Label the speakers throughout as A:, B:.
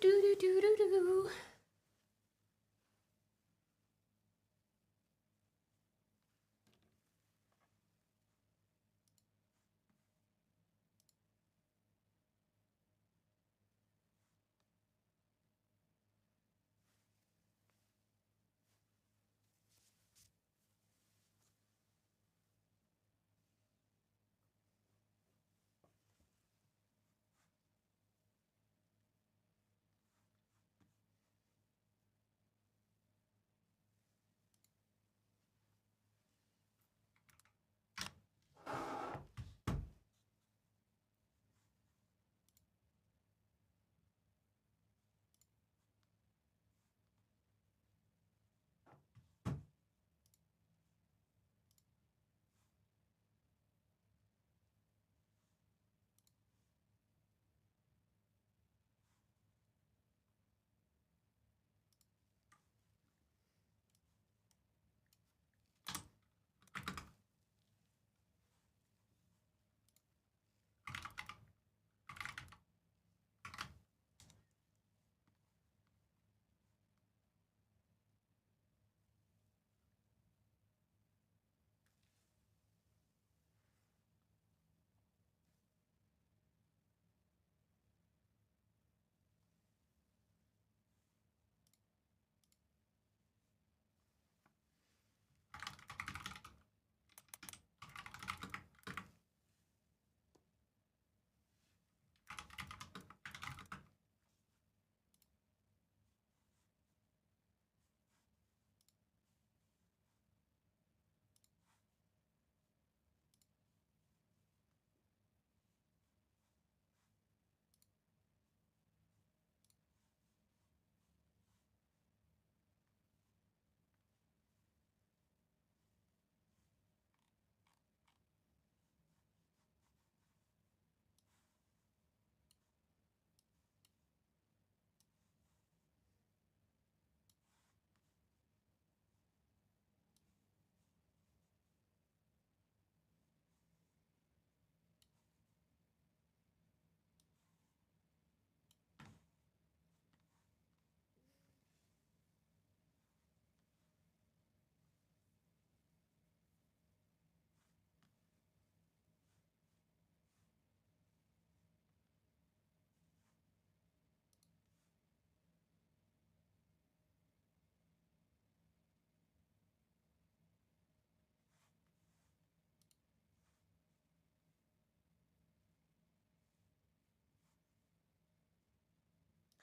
A: do do do do do.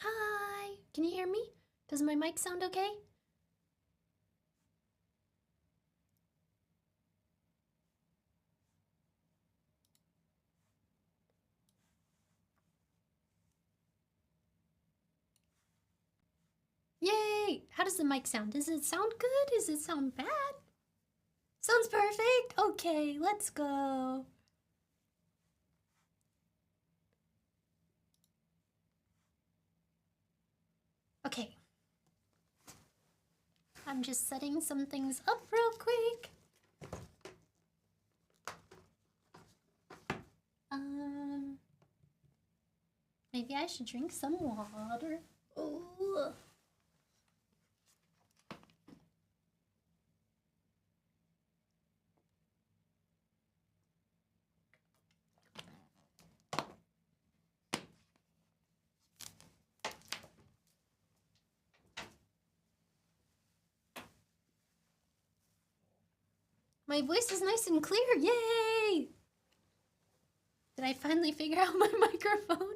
A: Hi, can you hear me? Does my mic sound okay? Yay! How does the mic sound? Does it sound good? Does it sound bad? Sounds perfect? Okay, let's go. Okay. I'm just setting some things up real quick. Maybe I should drink some water. Ooh. My voice is nice and clear, yay! Did I finally figure out my microphone?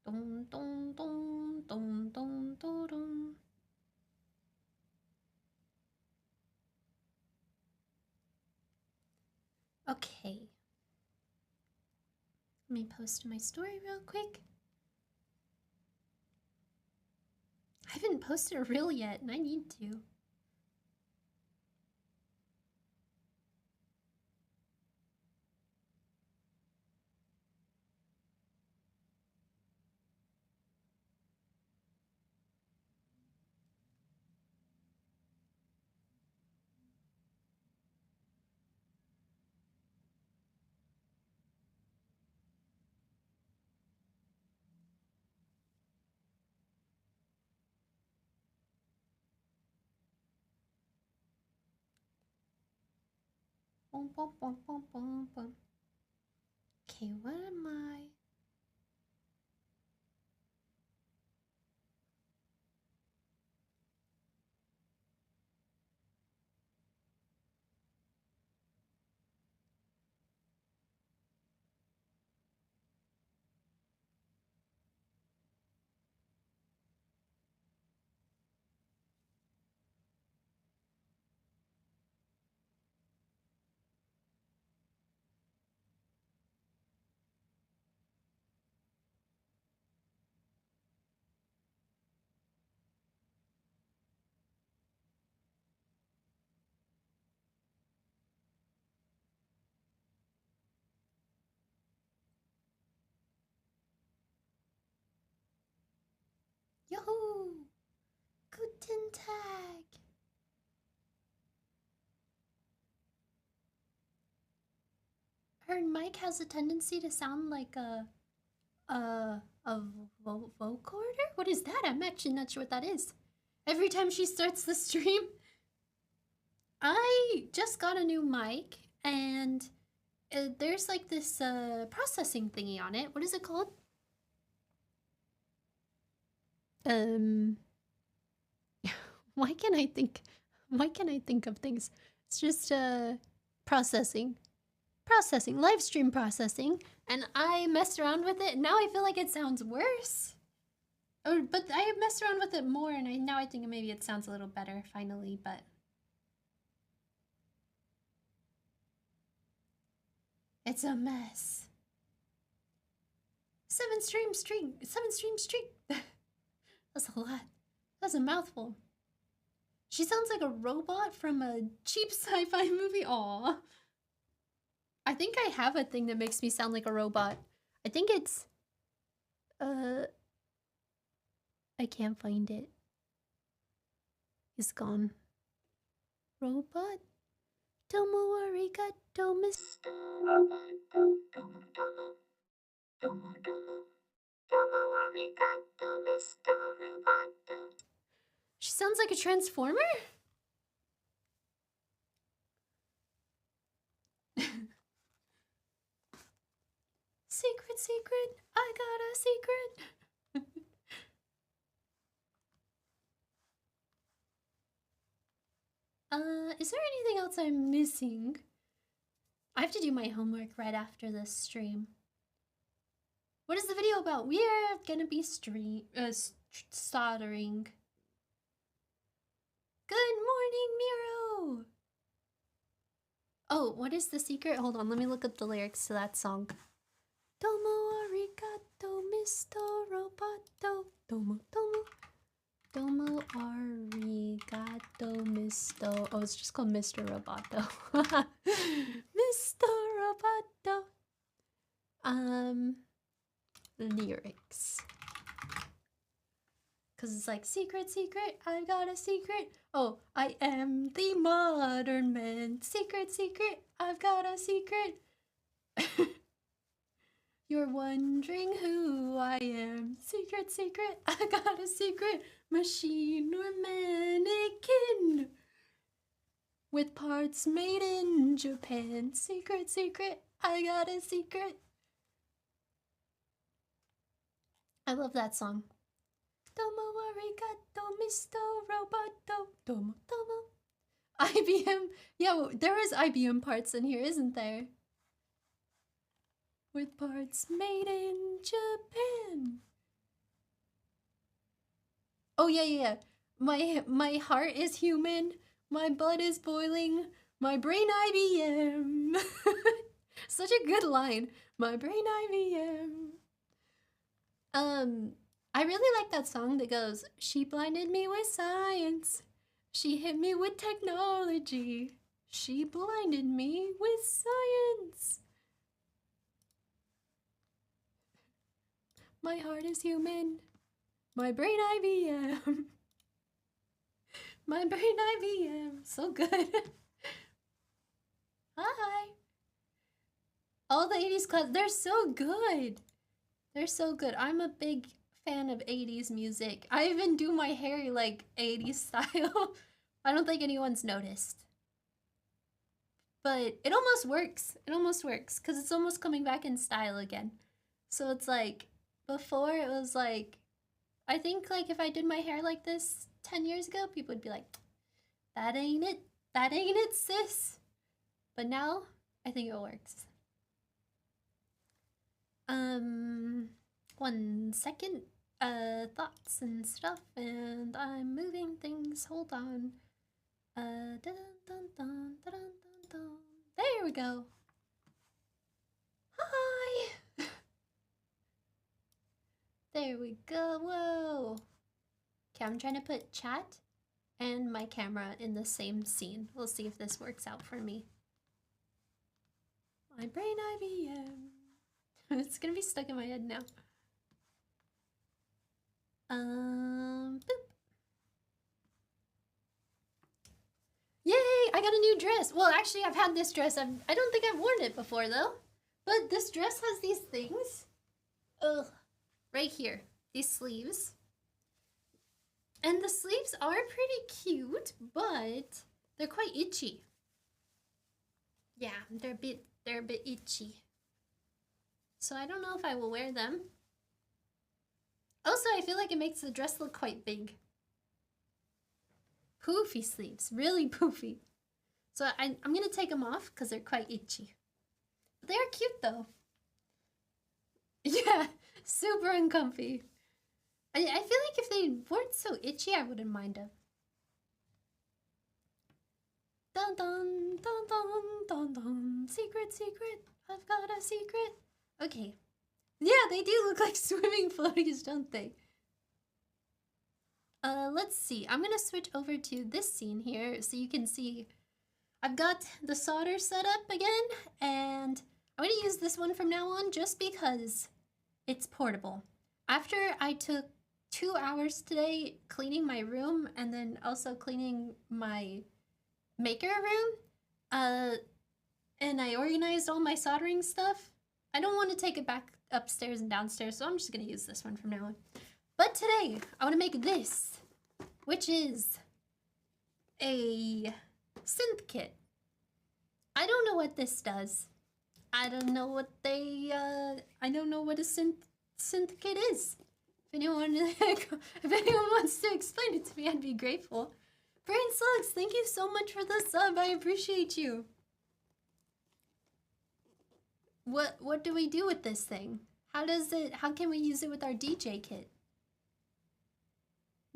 A: Dum dum dum dum dum dum dum. Okay. Let me post my story real quick. I haven't posted a reel yet, and I need to. Boom, boom, boom, boom, boom, boom. Okay, what am I? Yahoo! Guten Tag! Her mic has a tendency to sound like a vocoder? What is that? I'm actually not sure what that is. Every time she starts the stream, I just got a new mic and there's like this processing thingy on it. What is it called? Why can't I think of things? It's just processing, live stream processing, and I messed around with it. And now I feel like it sounds worse. But I messed around with it more, and now I think maybe it sounds a little better finally. But it's a mess. 7 stream streak. That's a lot. That's a mouthful. She sounds like a robot from a cheap sci-fi movie. Aw. I think I have a thing that makes me sound like a robot. I think it's... I can't find it. It's gone. Robot? Domo arigato, miss... She sounds like a transformer? Secret, I got a secret. Is there anything else I'm missing? I have to do my homework right after this stream. What is the video about? We are gonna be soldering. Good morning, Miro! Oh, what is the secret? Hold on, let me look up the lyrics to that song. Domo arigato, Mr. Roboto. Domo, domo. Domo arigato, Mr. Oh, it's just called Mr. Roboto. Mr. Roboto. Lyrics. Cause it's like, secret, I've got a secret. Oh, I am the modern man. Secret, I've got a secret. You're wondering who I am. Secret, I got a secret. Machine or mannequin. With parts made in Japan. Secret, I got a secret. I love that song. Domo arigato, Mr. Roboto. Domo, domo. IBM. Yeah, there is IBM parts in here, isn't there? With parts made in Japan. Oh, yeah. My heart is human. My blood is boiling. My brain IBM. Such a good line. My brain IBM. I really like that song that goes, she blinded me with science. She hit me with technology. She blinded me with science. My heart is human. My brain IBM. My brain IBM. So good. Hi. All the 80s class, they're so good. They're so good. I'm a big fan of 80s music. I even do my hair like 80s style. I don't think anyone's noticed. But it almost works. It almost works because it's almost coming back in style again. So it's like, before it was like, I think like if I did my hair like this 10 years ago, people would be like, that ain't it. That ain't it, sis. But now, I think it works. 1 second. Thoughts and stuff, and I'm moving things. Hold on. Dun, dun, dun, dun, dun, dun, dun. There we go. Hi. There we go. Whoa. Okay, I'm trying to put chat and my camera in the same scene. We'll see if this works out for me. My brain IBM. It's gonna be stuck in my head now. Boop. Yay! I got a new dress. Well, actually, I've had this dress. I don't think I've worn it before though. But this dress has these things. Ugh. Right here. These sleeves. And the sleeves are pretty cute, but they're quite itchy. Yeah, they're a bit itchy. So I don't know if I will wear them. Also, I feel like it makes the dress look quite big. Poofy sleeves, really poofy. So I'm gonna take them off because they're quite itchy. But they are cute though. Yeah, super uncomfy. I feel like if they weren't so itchy, I wouldn't mind them. Dun dun dun dun dun dun. Secret, secret. I've got a secret. Okay. Yeah, they do look like swimming floaties, don't they? Let's see. I'm gonna switch over to this scene here so you can see. I've got the solder set up again, and I'm gonna use this one from now on just because it's portable. After I took 2 hours today cleaning my room and then also cleaning my maker room, and I organized all my soldering stuff, I don't want to take it back upstairs and downstairs, so I'm just gonna use this one from now on. But today, I want to make this, which is a synth kit. I don't know what this does. I don't know what I don't know what a synth kit is. If anyone wants to explain it to me, I'd be grateful. Brain Slugs, thank you so much for the sub. I appreciate you. What do we do with this thing? How can we use it with our DJ kit?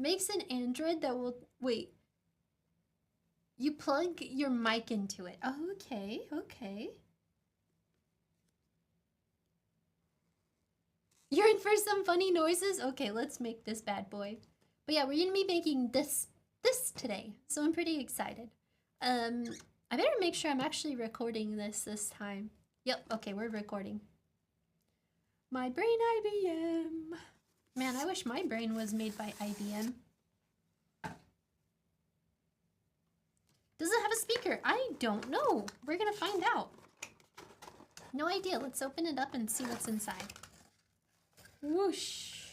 A: Makes an Android that will, wait. You plug your mic into it. Oh, okay, okay. You're in for some funny noises? Okay, let's make this bad boy. But yeah, we're gonna be making this today, so I'm pretty excited. I better make sure I'm actually recording this time. Yep, okay, we're recording. My brain IBM. Man, I wish my brain was made by IBM. Does it have a speaker? I don't know. We're gonna find out. No idea. Let's open it up and see what's inside. Whoosh.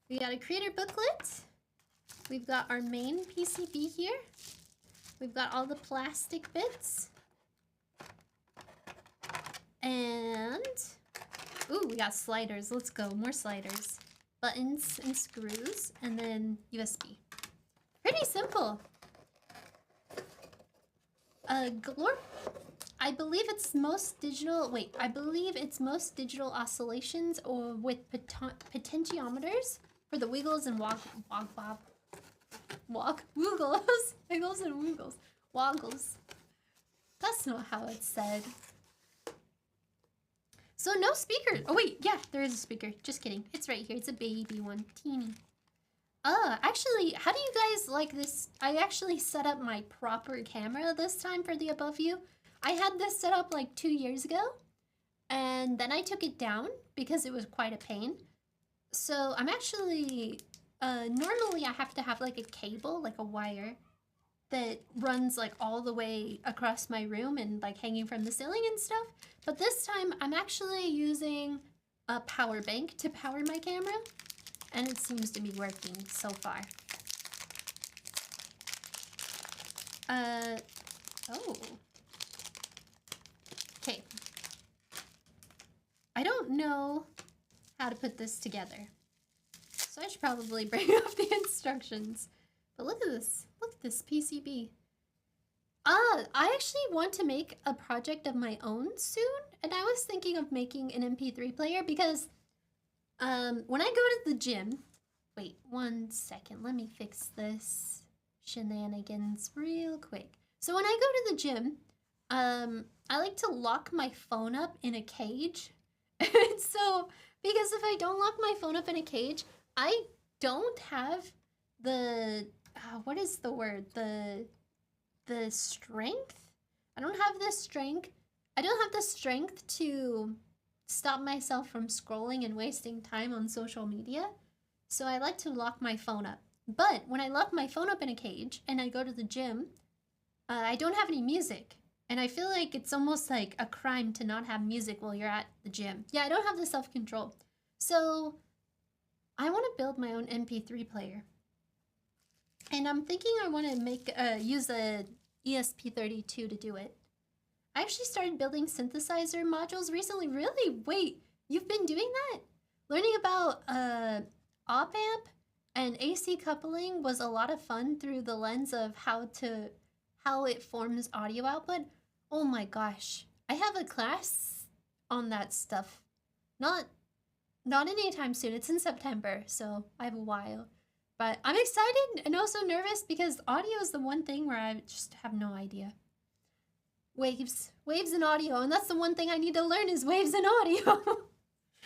A: We got a creator booklet. We've got our main PCB here. We've got all the plastic bits. And, ooh, we got sliders. Let's go, more sliders. Buttons and screws, and then USB. Pretty simple. Glorp, I believe it's most digital, wait, I believe it's most digital oscillations or with potentiometers for the wiggles and woggles, wiggles and woogles, woggles. That's not how it's said. So no speakers. Oh wait, yeah, there is a speaker. Just kidding. It's right here. It's a baby one, teeny. Actually, how do you guys like this? I actually set up my proper camera this time for the Above View. I had this set up like 2 years ago, and then I took it down because it was quite a pain. So I'm actually, normally I have to have like a cable, like a wire, that runs like all the way across my room and like hanging from the ceiling and stuff. But this time I'm actually using a power bank to power my camera, and it seems to be working so far. Oh. know how to put this together. So I should probably bring up the instructions. But look at this. Look at this PCB. I actually want to make a project of my own soon. And I was thinking of making an MP3 player because when I go to the gym... Wait, 1 second. Let me fix this shenanigans real quick. So when I go to the gym, I like to lock my phone up in a cage. And so, because if I don't lock my phone up in a cage, I don't have the, what is the word? The strength? I don't have the strength. I don't have the strength to stop myself from scrolling and wasting time on social media. So I like to lock my phone up. But when I lock my phone up in a cage and I go to the gym, I don't have any music. And I feel like it's almost like a crime to not have music while you're at the gym. Yeah, I don't have the self-control. So I want to build my own MP3 player. And I'm thinking I want to make use a ESP32 to do it. I actually started building synthesizer modules recently. Really? Wait, you've been doing that? Learning about op amp and AC coupling was a lot of fun through the lens of how it forms audio output. Oh my gosh, I have a class on that stuff. Not anytime soon. It's in September, so I have a while. But I'm excited and also nervous because audio is the one thing where I just have no idea. Waves and audio, and that's the one thing I need to learn is waves and audio.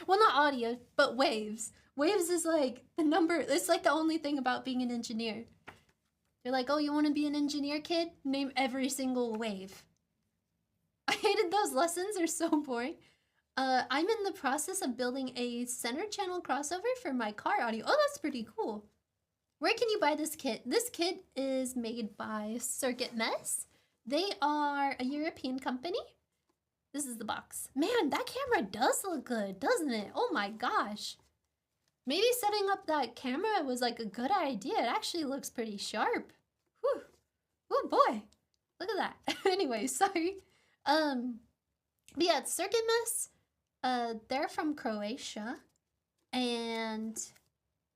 A: Well, not audio, but waves. Waves is like the number, it's like the only thing about being an engineer. They're like, oh, you want to be an engineer, kid? Name every single wave. I hated those lessons, they're so boring. I'm in the process of building a center channel crossover for my car audio. Oh, that's pretty cool. Where can you buy this kit? This kit is made by Circuit Mess. They are a European company. This is the box. Man, that camera does look good, doesn't it? Oh my gosh. Maybe setting up that camera was like a good idea. It actually looks pretty sharp. Whew. Oh boy. Look at that. Anyway, sorry. But yeah, it's Circuit Mess. They're from Croatia. And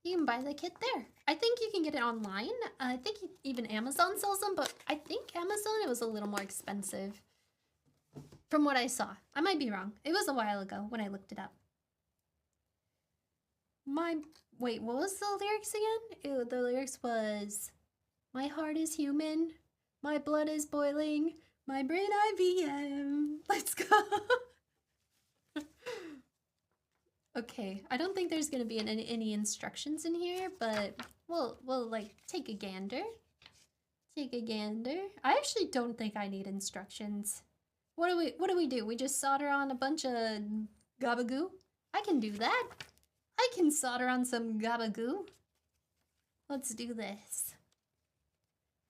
A: you can buy the kit there. I think you can get it online. I think even Amazon sells them, but I think Amazon, it was a little more expensive. From what I saw. I might be wrong. It was a while ago when I looked it up. Wait, what was the lyrics again? The lyrics was, my heart is human, my blood is boiling, my brain IBM. Let's go. Okay, I don't think there's gonna be any instructions in here, but we'll like take a gander. Take a gander. I actually don't think I need instructions. What do we do? We just solder on a bunch of gabagoo? I can do that. I can solder on some gabagoo. Let's do this.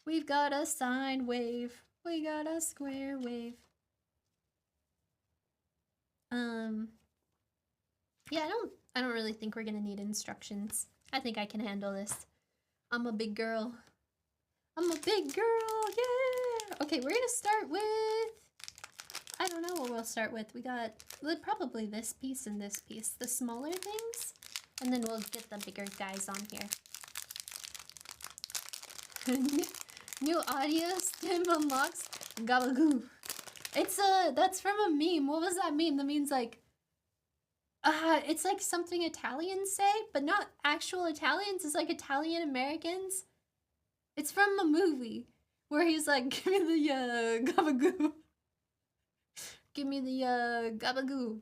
A: We've got a sine wave. We got a square wave. Yeah, I don't really think we're gonna need instructions. I think I can handle this. I'm a big girl. I'm a big girl, yeah! Okay, we're gonna start with, I don't know what we'll start with. We got probably this piece and this piece, the smaller things, and then we'll get the bigger guys on here. New audio stem unlocks gabagoo. It's that's from a meme. What was that meme? That means like, it's like something Italians say, but not actual Italians. It's like Italian Americans. It's from a movie where he's like, give me the gabagoo. Give me the gabagoo.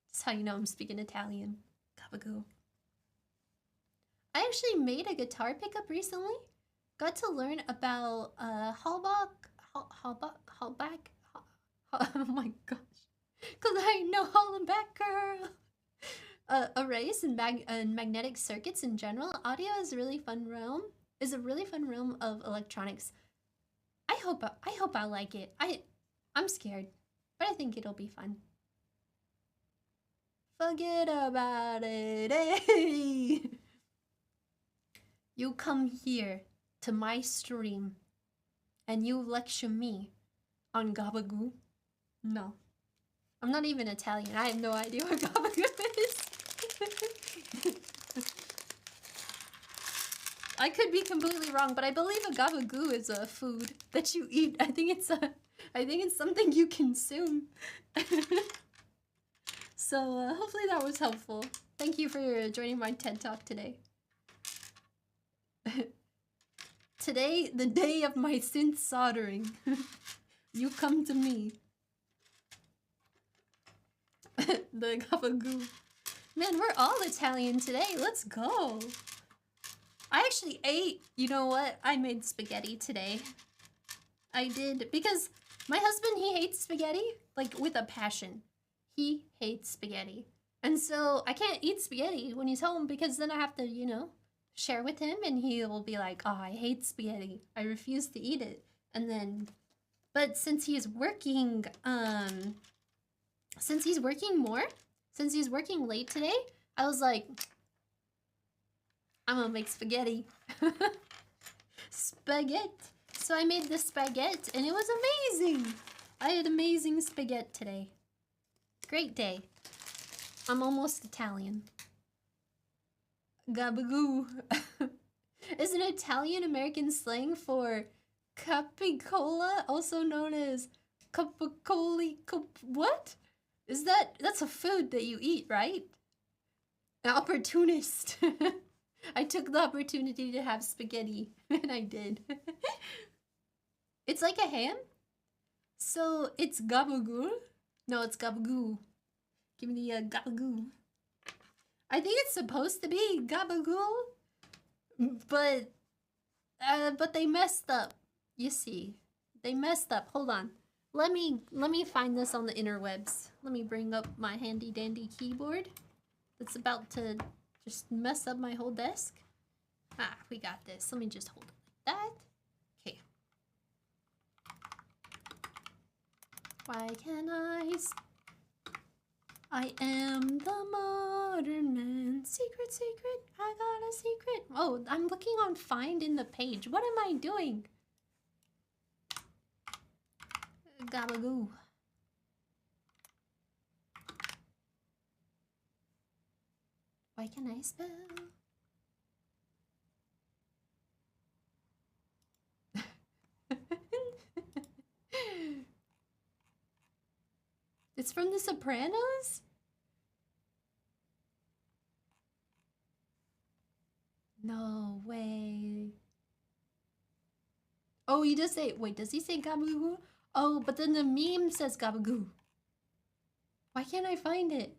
A: That's how you know I'm speaking Italian. Gabagoo. I actually made a guitar pickup recently. Got to learn about hallback. Oh my gosh. Cause I know Hollaback girl. Arrays and magnetic circuits in general. Audio is a really fun realm. Is a really fun realm of electronics. I hope I like it. I'm scared, but I think it'll be fun. Forget about it. Hey. You come here to my stream and you lecture me on gabagoo? No. I'm not even Italian. I have no idea what gabagool is. I could be completely wrong, but I believe a gabagoo is a food that you eat. I think it's something you consume. So hopefully that was helpful. Thank you for joining my TED Talk today. Today, the day of my synth soldering. You come to me. The gabagoo. Man, we're all Italian today. Let's go. I actually ate, you know what? I made spaghetti today. I did, because my husband, he hates spaghetti, like with a passion. He hates spaghetti. And so I can't eat spaghetti when he's home because then I have to, you know, share with him and he will be like, oh, I hate spaghetti. I refuse to eat it. And then, but since he's working late today, I was like, I'm gonna make spaghetti. Spaghetti. So I made the spaghetti and it was amazing. I had amazing spaghetti today. Great day. I'm almost Italian. Gabagoo. Is an Italian-American slang for capicola, also known as capicoli. What? Is that's a food that you eat, right? An opportunist. I took the opportunity to have spaghetti, and I did. It's like a ham. So it's gabagool. No, it's gabagoo. Give me the gabagoo. I think it's supposed to be gabagool, but they messed up. You see, they messed up. Hold on. Let me find this on the interwebs. Let me bring up my handy dandy keyboard. That's about to just mess up my whole desk. Ah, we got this. Let me just hold it like that. Okay. Why can't I am the modern man. Secret, secret, I got a secret. Oh, I'm looking on Find in the page. What am I doing? Gabagoo. Why can I spell? It's from The Sopranos? No way. Oh, he does say, wait, does he say gabagoo? Oh, but then the meme says gabagoo. Why can't I find it?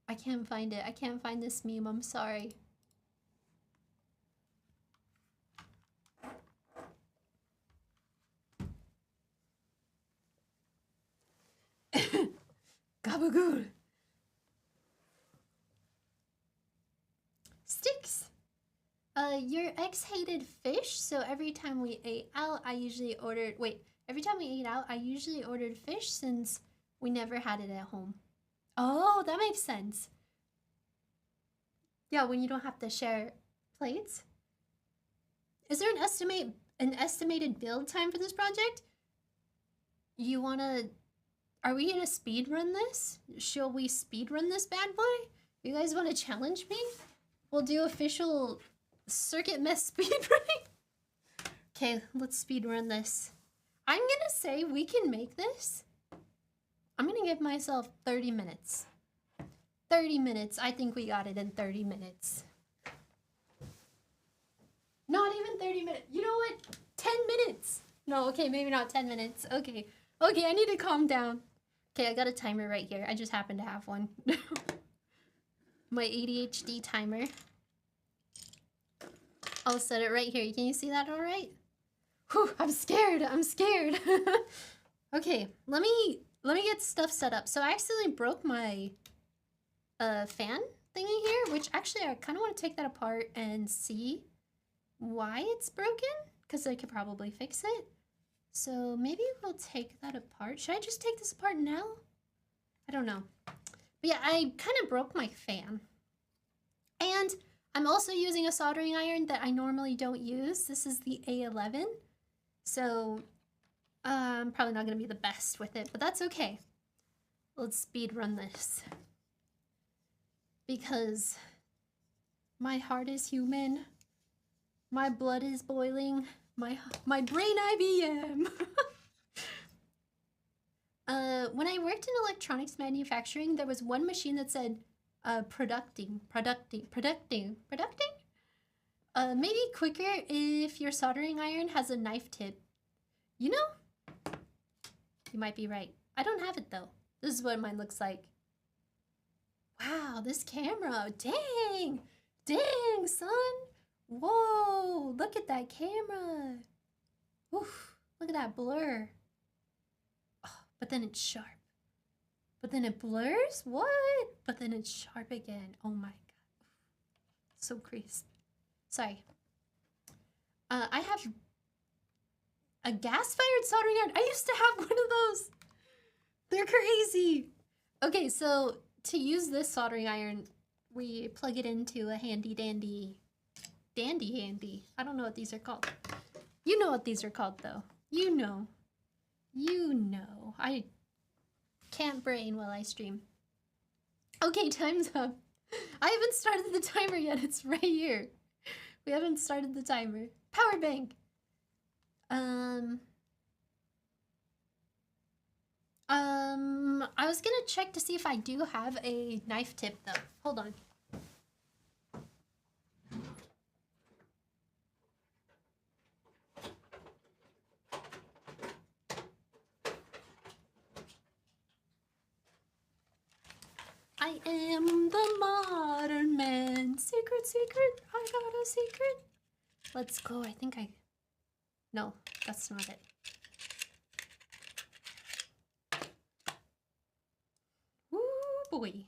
A: I can't find it. I can't find this meme. I'm sorry. Gabagool. Sticks. Your ex hated fish, so every time we ate out, I usually ordered. Wait, every time we ate out, I usually ordered fish since we never had it at home. Oh, that makes sense. Yeah, when you don't have to share plates. Is there an estimated build time for this project? You wanna? Are we gonna speed run this? Shall we speed run this bad boy? You guys want to challenge me? We'll do official circuit mess speed running. Okay, let's speed run this. I'm gonna say we can make this. I'm gonna give myself 30 minutes. 30 minutes. I think we got it in 30 minutes. Not even 30 minutes. You know what? 10 minutes. No, okay, maybe not 10 minutes. Okay. Okay, I need to calm down. Okay, I got a timer right here. I just happen to have one. My ADHD timer. I'll set it right here. Can you see that all right? Whew, I'm scared. I'm scared. Okay, let me get stuff set up. So I accidentally broke my fan thingy here, which actually I kind of want to take that apart and see why it's broken, because I could probably fix it. So maybe we'll take that apart. Should I just take this apart now? I don't know. But yeah, I kind of broke my fan. And I'm also using a soldering iron that I normally don't use. This is the A11. So I'm probably not going to be the best with it, but that's okay. Let's speed run this. Because my heart is human. My blood is boiling. My brain IBM. When I worked in electronics manufacturing, there was one machine that said, producting. Maybe quicker if your soldering iron has a knife tip. You know? You might be right. I don't have it though. This is what mine looks like. Wow, this camera. Dang! Dang, son! Whoa! Look at that camera! Oof! Look at that blur. Oh, but then it's sharp. But then it blurs? What? But then it's sharp again. Oh my god. So crisp. Sorry. I have a gas-fired soldering iron. I used to have one of those. They're crazy. Okay, so to use this soldering iron, we plug it into a handy dandy. I don't know what these are called. You know what these are called though. You know. I can't brain while I stream. Okay, time's up. I haven't started the timer yet. It's right here. We haven't started the timer. Power bank. I was gonna check to see if I do have a knife tip though. Hold on. I am the modern man. Secret, secret, I got a secret. Let's go. I think I... No, that's not it. Woo boy.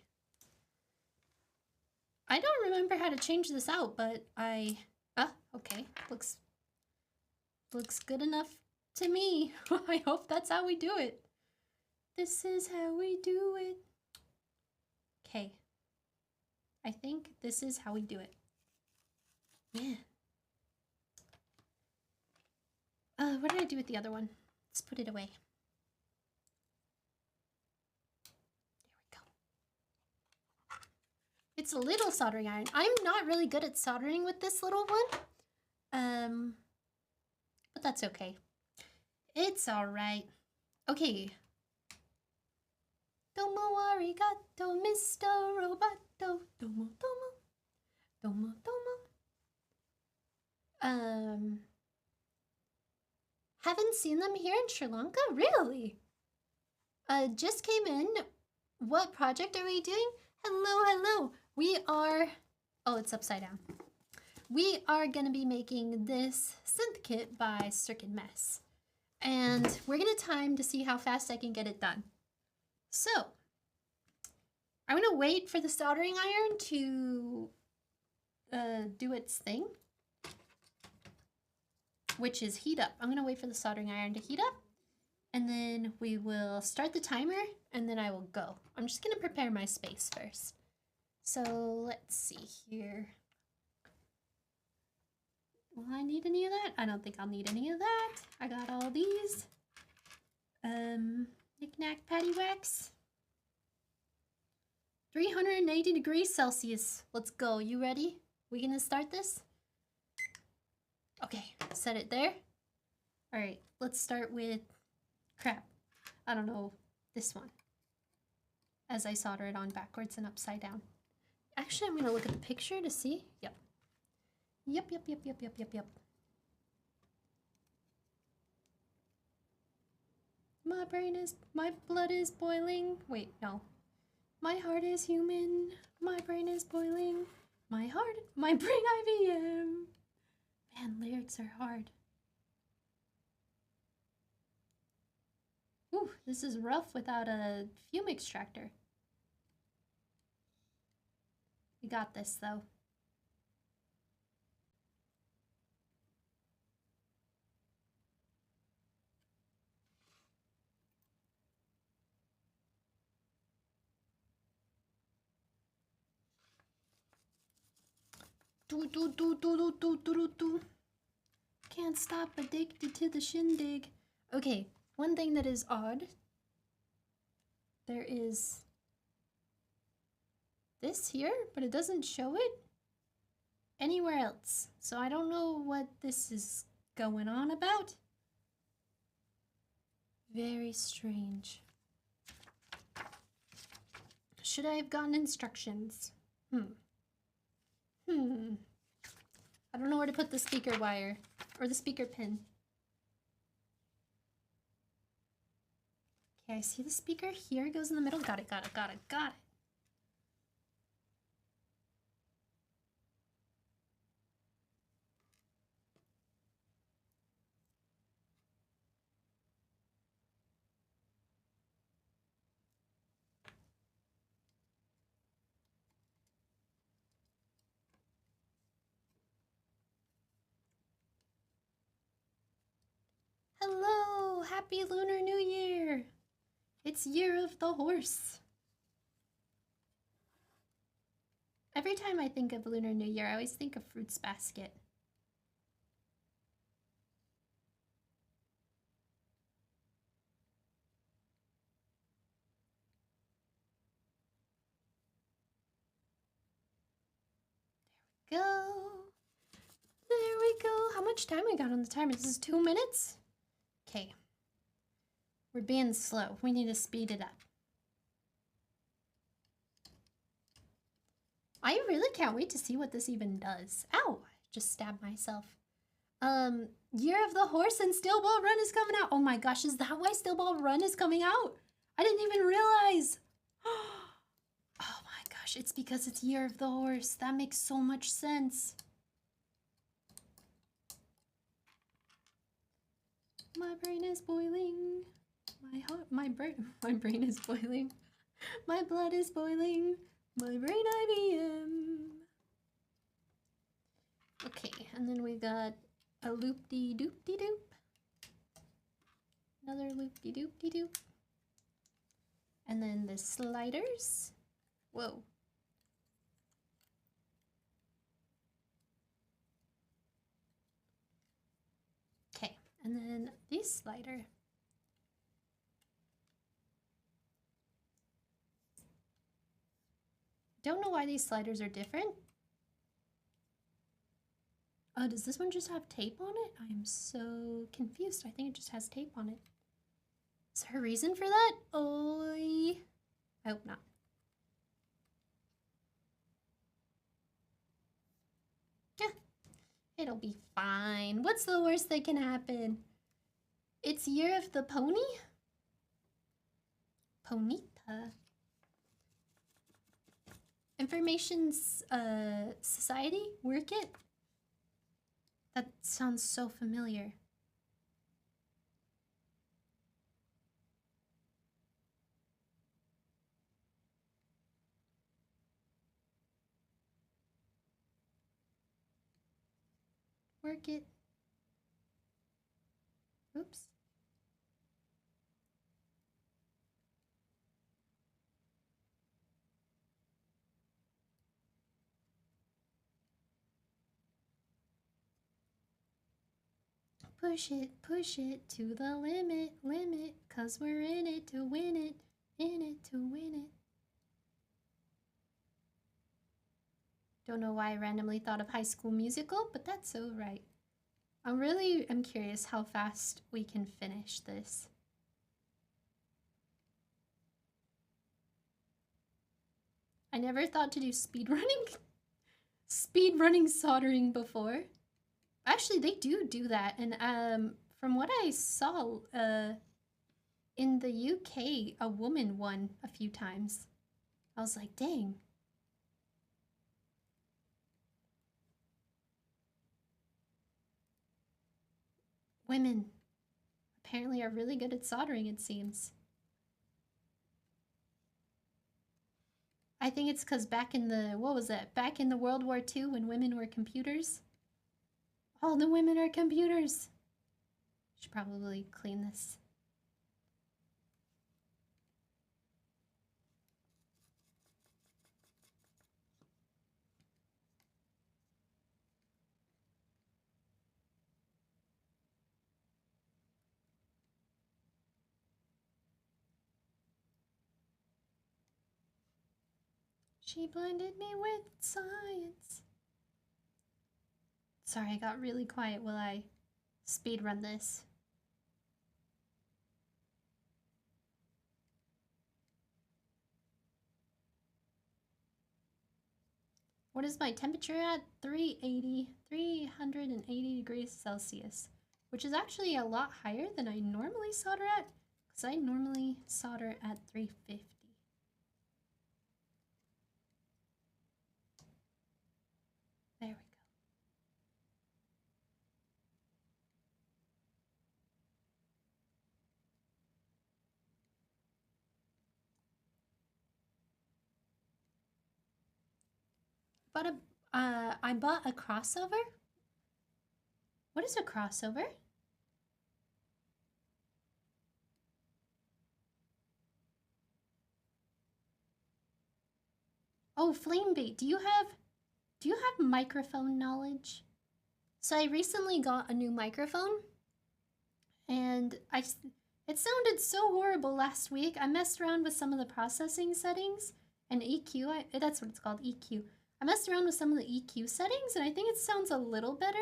A: I don't remember how to change this out, but I... Ah, okay. Looks good enough to me. I hope that's how we do it. This is how we do it. Okay. I think this is how we do it. Man. What did I do with the other one? Let's put it away. There we go. It's a little soldering iron. I'm not really good at soldering with this little one. But that's okay. It's alright. Okay. Domo arigato, Mr. Roboto. Domo, domo. Domo, domo. Haven't seen them here in Sri Lanka? Really? Just came in. What project are we doing? Hello, hello. We are... Oh, it's upside down. We are gonna be making this synth kit by Stricken Mess. And we're gonna time to see how fast I can get it done. So, I'm gonna wait for the soldering iron to do its thing, which is heat up. I'm gonna wait for the soldering iron to heat up, and then we will start the timer, and then I will go. I'm just gonna prepare my space first. So let's see here. Will I need any of that? I don't think I'll need any of that. I got all these. Knick-knack paddywhacks. 380 degrees Celsius. Let's go. You ready? We gonna start this? Okay, set it there. All right, let's start with, crap, I don't know, this one. As I solder it on backwards and upside down. Actually, I'm gonna look at the picture to see. Yep. Yep. My blood is boiling. Wait, no. My heart is human. My brain is boiling. My brain IBM. Man, lyrics are hard. Ooh, this is rough without a fume extractor. We got this though. Can't stop, addicted to the shindig. Okay, one thing that is odd. There is this here, but it doesn't show it anywhere else. So I don't know what this is going on about. Very strange. Should I have gotten instructions? I don't know where to put the speaker wire or the speaker pin. Okay, I see the speaker here. It goes in the middle. Got it. Hello! Happy Lunar New Year! It's Year of the Horse. Every time I think of Lunar New Year, I always think of Fruits Basket. There we go. How much time we got on the timer? This is 2 minutes? Okay. We're being slow. We need to speed it up. I really can't wait to see what this even does. Ow! I just stabbed myself. Year of the Horse and Steel Ball Run is coming out. Oh my gosh, is that why Steel Ball Run is coming out? I didn't even realize. Oh my gosh, it's because it's Year of the Horse. That makes so much sense. My brain is boiling. My brain is boiling. My blood is boiling. My brain IBM. Okay, and then we got a loop-de-doop-de-doop. Another loop-de-doop-de-doop. And then the sliders. Whoa. Okay, and then this slider. Don't know why these sliders are different. Oh, does this one just have tape on it? I am so confused. I think it just has tape on it. Is there a reason for that? I hope not. Yeah, it'll be fine. What's the worst that can happen? It's Year of the Pony? Ponita. Information's Society? Work it? That sounds so familiar. Work it. Oops. Push it to the limit, 'cause we're in it to win it, in it to win it. Don't know why I randomly thought of High School Musical, but that's so right. I'm curious how fast we can finish this. I never thought to do speedrunning soldering before. Actually, they do that, and from what I saw, in the UK, a woman won a few times. I was like, dang. Women apparently are really good at soldering, it seems. I think it's because back in the, what was that? Back in the World War II when women were computers? All the women are computers. Should probably clean this. She blinded me with science. Sorry, I got really quiet while I speedrun this. What is my temperature at? 380 degrees Celsius, which is actually a lot higher than I normally solder at, because I normally solder at 350. There we go. I bought a crossover. What is a crossover? Oh, flame bait. Do you have microphone knowledge? So I recently got a new microphone, and it sounded so horrible last week. I messed around with some of the processing settings and EQ. That's what it's called, EQ. I messed around with some of the EQ settings, and I think it sounds a little better,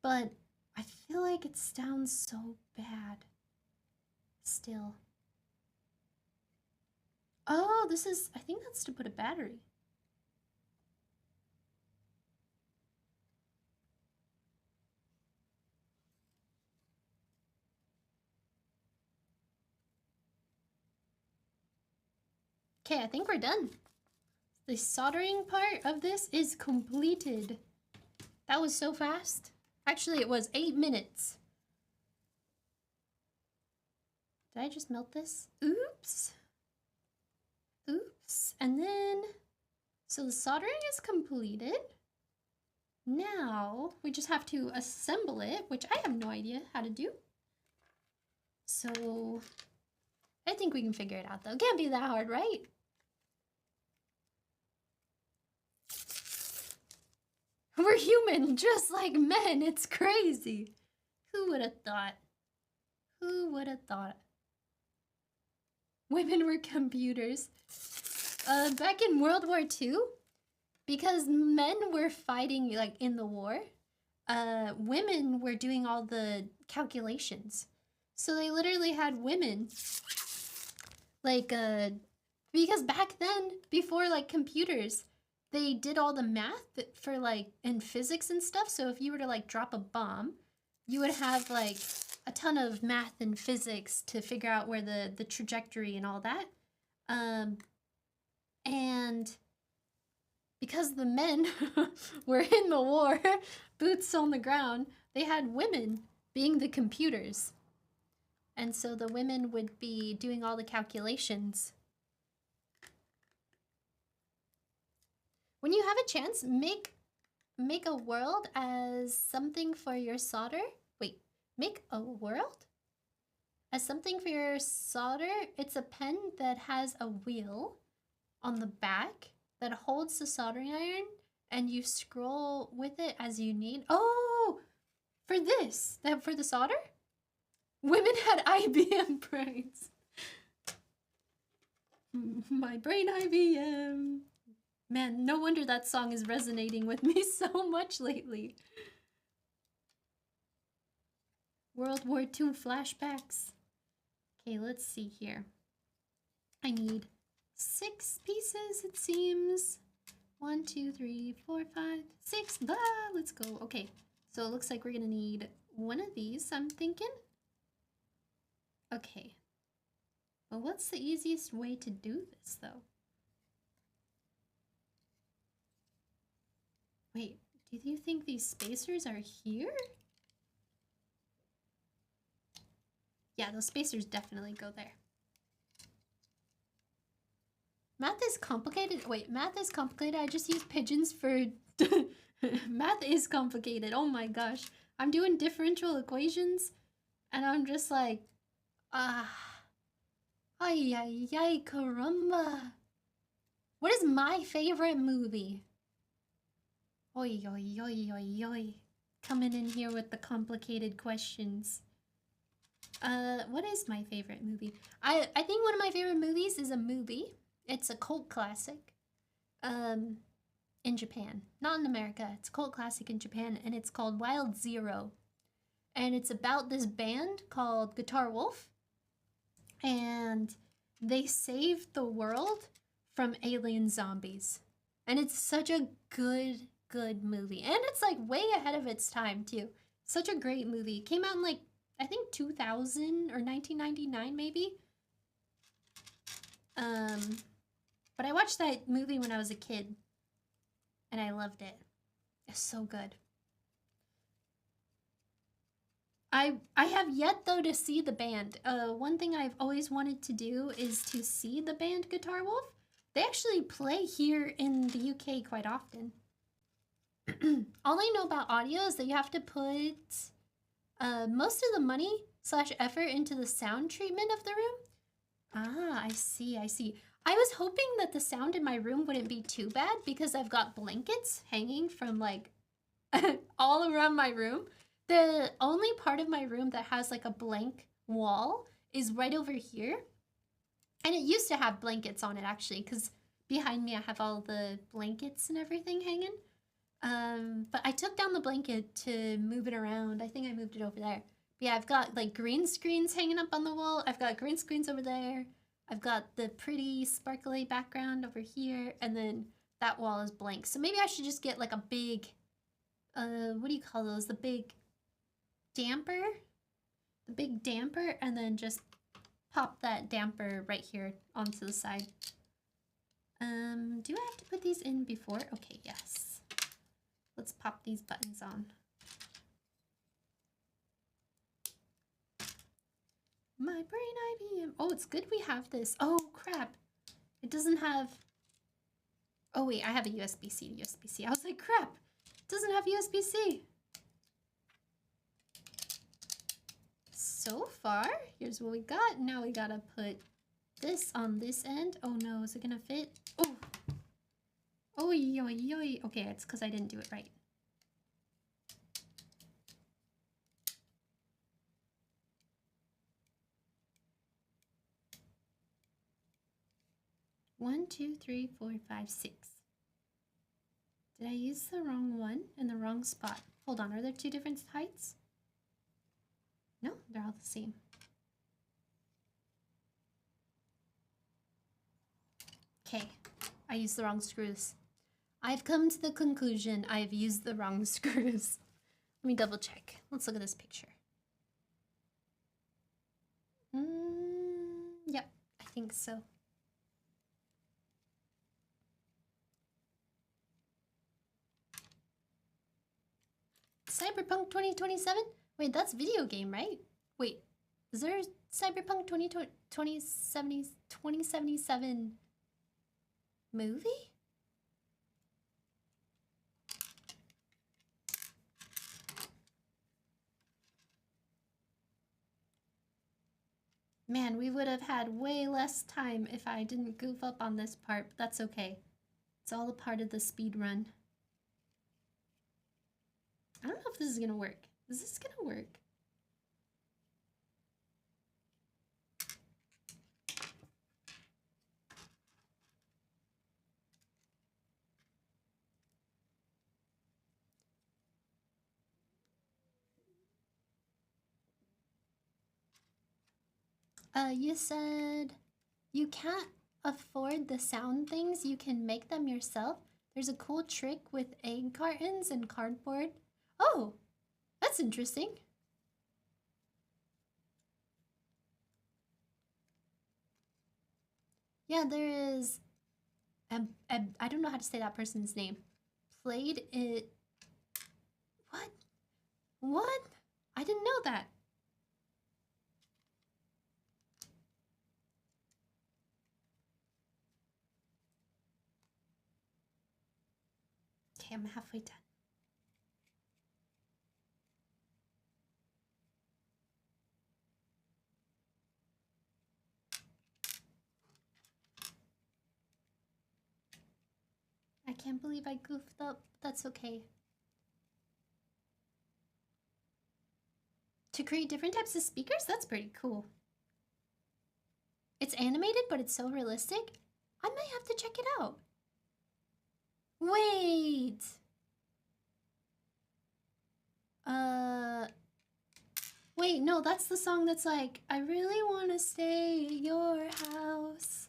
A: but I feel like it sounds so bad still. Oh, I think that's to put a battery. Okay, I think we're done. The soldering part of this is completed. That was so fast. Actually, it was 8 minutes. Did I just melt this? Oops. Oops. And then, so the soldering is completed. Now, we just have to assemble it, which I have no idea how to do. So, I think we can figure it out though. Can't be that hard, right? We're human, just like men. It's crazy. Who would have thought? Who would have thought? Women were computers. Back in World War II, because men were fighting like in the war, women were doing all the calculations. So they literally had women, like, because back then, before like computers, they did all the math for like in physics and stuff. So if you were to like drop a bomb, you would have like a ton of math and physics to figure out where the trajectory and all that. And because the men were in the war, boots on the ground, they had women being the computers. And so the women would be doing all the calculations. When you have a chance, make a world as something for your solder. Wait, make a world as something for your solder. It's a pen that has a wheel on the back that holds the soldering iron, and you scroll with it as you need. Oh, for this, for the solder? Women had IBM brains. My brain IBM. Man, no wonder that song is resonating with me so much lately. World War II flashbacks. Okay, let's see here. I need 6 pieces, it seems. 1, 2, 3, 4, 5, 6. Blah, let's go. Okay, so it looks like we're gonna need one of these, I'm thinking. Okay. Well, what's the easiest way to do this, though? Wait, do you think these spacers are here? Yeah, those spacers definitely go there. Math is complicated. Wait, math is complicated. I just use pigeons for... Math is complicated. Oh my gosh. I'm doing differential equations, and I'm just like... Ay, ay, ay, caramba. What is my favorite movie? Oi, oi, oi, oi, oi. Coming in here with the complicated questions. What is my favorite movie? I think one of my favorite movies is a movie. It's a cult classic. in Japan, not in America. It's a cult classic in Japan, and it's called Wild Zero. And it's about this band called Guitar Wolf, and they saved the world from alien zombies. And it's such a good movie. And it's like way ahead of its time, too. Such a great movie. It came out in like, I think 2000 or 1999 maybe. But I watched that movie when I was a kid, and I loved it. It's so good. I have yet, though, to see the band. One thing I've always wanted to do is to see the band Guitar Wolf. They actually play here in the UK quite often. All I know about audio is that you have to put most of the money / effort into the sound treatment of the room. Ah, I see. I was hoping that the sound in my room wouldn't be too bad because I've got blankets hanging from like all around my room. The only part of my room that has like a blank wall is right over here. And it used to have blankets on it actually, because behind me I have all the blankets and everything hanging. But I took down the blanket to move it around. I think I moved it over there. But yeah, I've got like green screens hanging up on the wall. I've got green screens over there. I've got the pretty sparkly background over here. And then that wall is blank. So maybe I should just get like a big, what do you call those? The big damper? The big damper, and then just pop that damper right here onto the side. Do I have to put these in before? Okay, yes. Let's pop these buttons on. My brain IBM. Oh, it's good we have this. Oh, crap. It doesn't have... Oh, wait, I have a USB-C to USB-C. I was like, crap. It doesn't have USB-C. So far, here's what we got. Now we gotta put this on this end. Oh no, is it gonna fit? Oh! Oh, yoy. Okay, it's because I didn't do it right. One, two, three, four, five, six. Did I use the wrong one in the wrong spot? Hold on, are there two different heights? No, they're all the same. Okay, I used the wrong screws. I've come to the conclusion I've used the wrong screws. Let me double check. Let's look at this picture. Yep, I think so. Cyberpunk 2027? Wait, that's video game, right? Wait, is there a Cyberpunk 2077 movie? Man, we would have had way less time if I didn't goof up on this part, but that's okay. It's all a part of the speed run. I don't know if this is gonna work. Is this gonna work? You said you can't afford the sound things, you can make them yourself. There's a cool trick with egg cartons and cardboard. Oh, that's interesting. Yeah, there is... I don't know how to say that person's name. Played it... What? What? I didn't know that. Okay, I'm halfway done. I can't believe I goofed up. That's okay. To create different types of speakers? That's pretty cool. It's animated, but it's so realistic. I might have to check it out. Wait! Wait, no, that's the song that's like, I really want to stay at your house.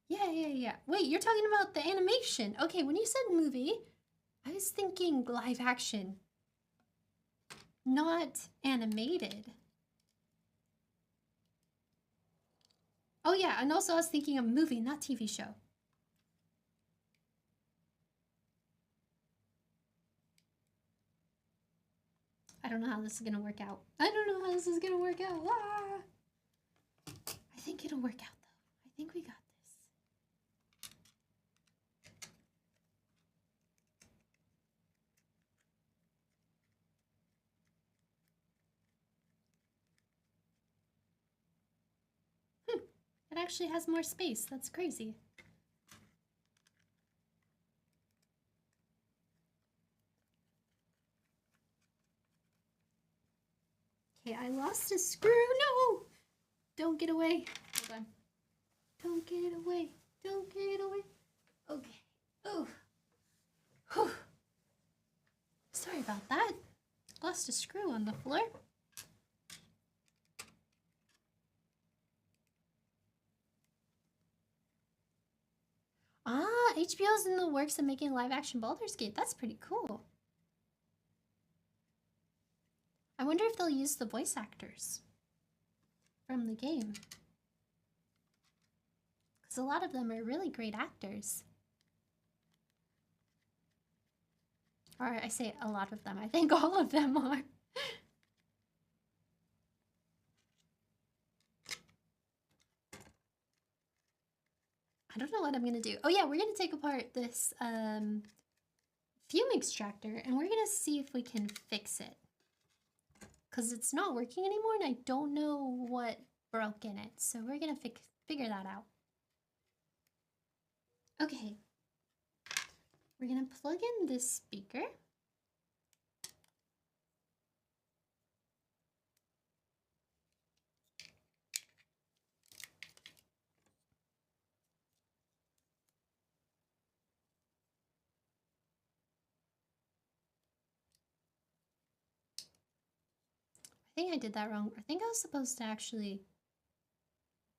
A: Yeah. Wait, you're talking about the animation. Okay, when you said movie, I was thinking live action, not animated. Oh yeah, and also I was thinking of movie, not TV show. I don't know how this is gonna work out. I think it'll work out though. I think we got this. It actually has more space. That's crazy. Okay, I lost a screw. No! Don't get away. Hold on. Don't get away. Don't get away. Okay. Oh. Whew. Sorry about that. Lost a screw on the floor. Ah, HBO's in the works of making live action Baldur's Gate. That's pretty cool. I wonder if they'll use the voice actors from the game. Because a lot of them are really great actors. Or I say a lot of them. I think all of them are. I don't know what I'm gonna do. Oh yeah, we're gonna take apart this fume extractor and we're gonna see if we can fix it. Because it's not working anymore and I don't know what broke in it. So we're gonna figure that out. Okay. We're gonna plug in this speaker. I think I did that wrong. I think I was supposed to actually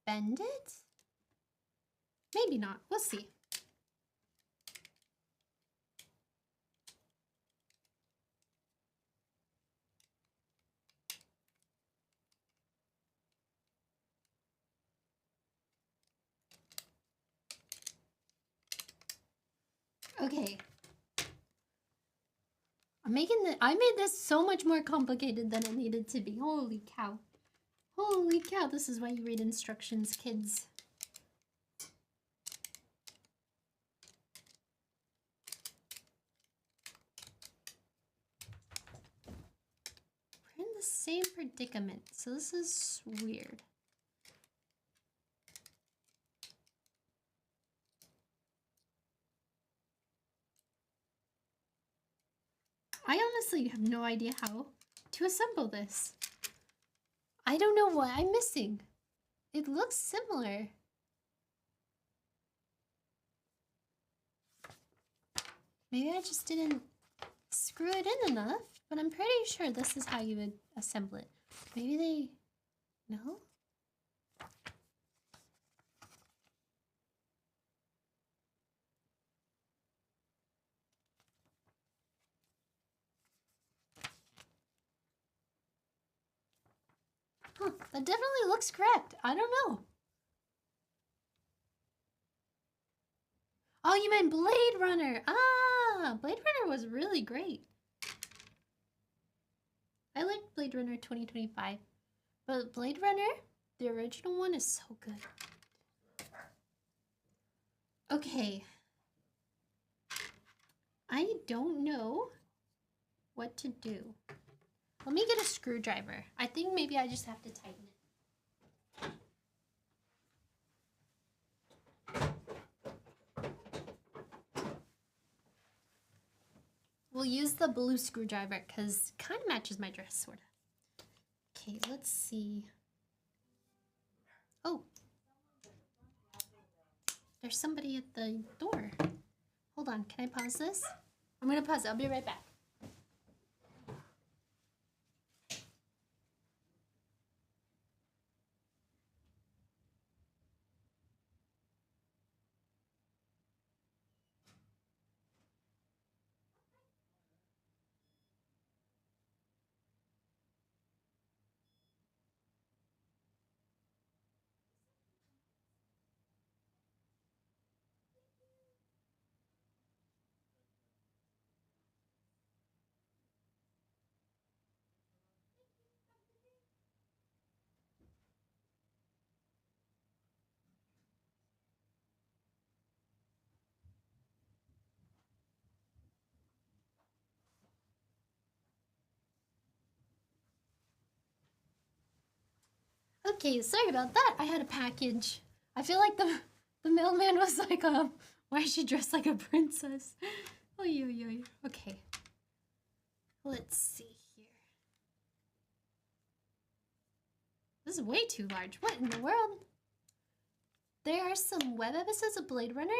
A: bend it? Maybe not. We'll see. Okay. I made this so much more complicated than it needed to be. Holy cow. Holy cow, this is why you read instructions, kids. We're in the same predicament, so this is weird. I honestly have no idea how to assemble this. I don't know what I'm missing. It looks similar. Maybe I just didn't screw it in enough, but I'm pretty sure this is how you would assemble it. Maybe they... No? Huh, that definitely looks correct. I don't know. Oh, you meant Blade Runner. Ah, Blade Runner was really great. I liked Blade Runner 2025. But Blade Runner, the original one, is so good. Okay. I don't know what to do. Let me get a screwdriver. I think maybe I just have to tighten it. We'll use the blue screwdriver because it kind of matches my dress, sort of. Okay, let's see. Oh. There's somebody at the door. Hold on, can I pause this? I'm gonna pause it. I'll be right back. Okay, sorry about that. I had a package. I feel like the mailman was like, why is she dressed like a princess? Oh, yo. Okay. Let's see here. This is way too large. What in the world? There are some web episodes of Blade Runner?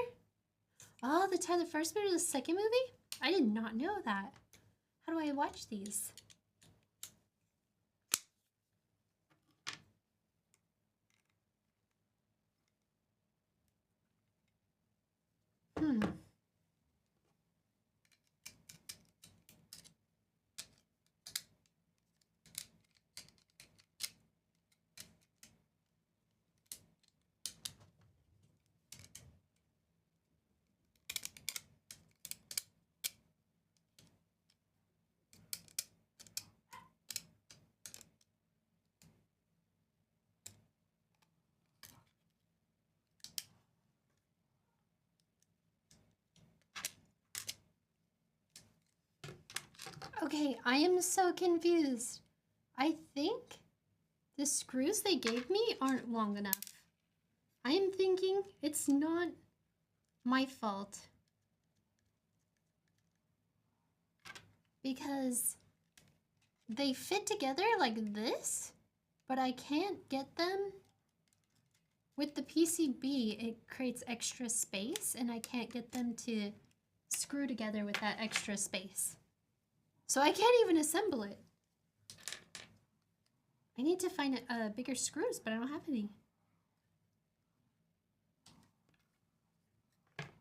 A: Oh, the time the first movie or the second movie? I did not know that. How do I watch these? Okay, I am so confused. I think the screws they gave me aren't long enough. I am thinking it's not my fault. Because they fit together like this, but I can't get them. With the PCB, it creates extra space, and I can't get them to screw together with that extra space. So I can't even assemble it. I need to find bigger screws, but I don't have any.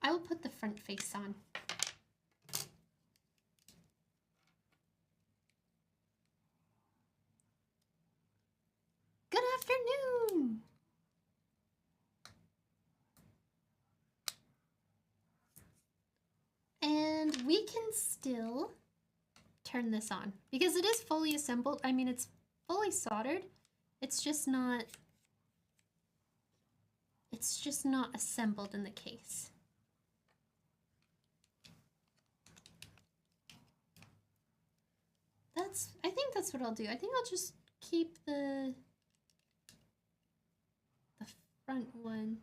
A: I will put the front face on. Good afternoon! And we can still turn this on because it is fully assembled. I mean, it's fully soldered. It's just not assembled in the case. I think that's what I'll do. I think I'll just keep the front one.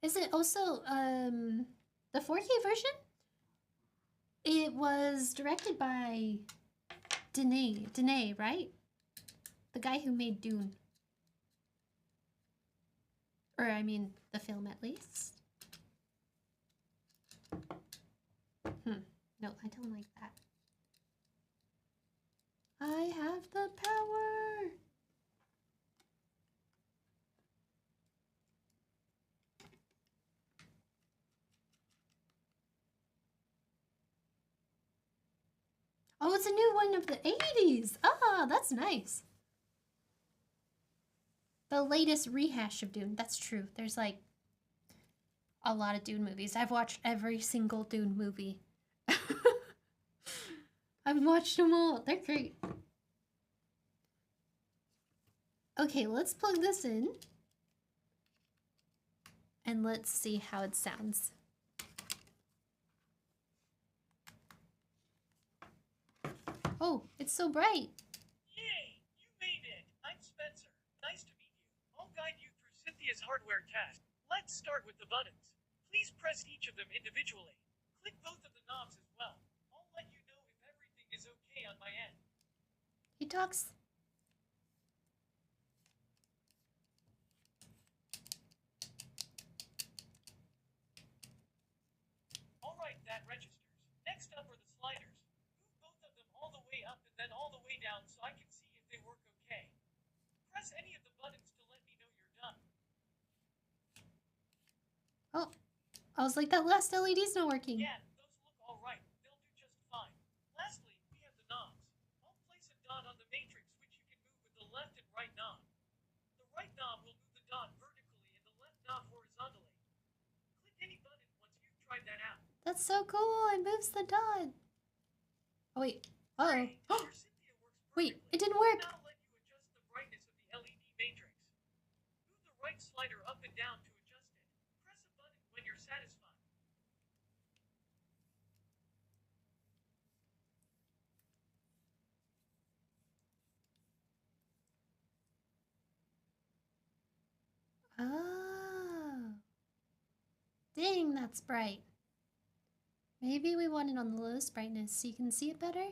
A: Is it also the 4K version? It was directed by Denis, right? The guy who made Dune. Or I mean, the film at least. No, I don't like that. I have the power! Oh, it's a new one of the 80s! Ah, that's nice. The latest rehash of Dune, that's true. There's like a lot of Dune movies. I've watched every single Dune movie. I've watched them all. They're great. Okay, let's plug this in. And let's see how it sounds. Oh, it's so bright.
B: Yay! You made it! I'm Spencer. Nice to meet you. I'll guide you through Cynthia's hardware test. Let's start with the buttons. Please press each of them individually. Click both of the knobs as well. I'll let you know if everything is okay on my end.
A: He talks.
B: Alright, that registers. Next up are the sliders. Move both of them all the way up and then all the way down so I can see if they work okay. Press any of the buttons to let me know you're done.
A: Oh, I was like, that last LED's not working.
B: Yeah, those look alright. They'll do just fine. Lastly, we have the knobs. I'll place a dot on the matrix which you can move with the left and right knob. The right knob will move the dot vertically and the left knob horizontally. Click any button once you've tried that out.
A: That's so cool. It moves the dot. Oh, wait. Uh-oh.
B: Your Cynthia works
A: Wait,
B: perfectly.
A: it didn't work.
B: Now let you adjust the brightness of the LED matrix. Move the right slider up and down to adjust it. Press a button when you're satisfied.
A: Oh. Dang, that's bright. Maybe we want it on the lowest brightness so you can see it better?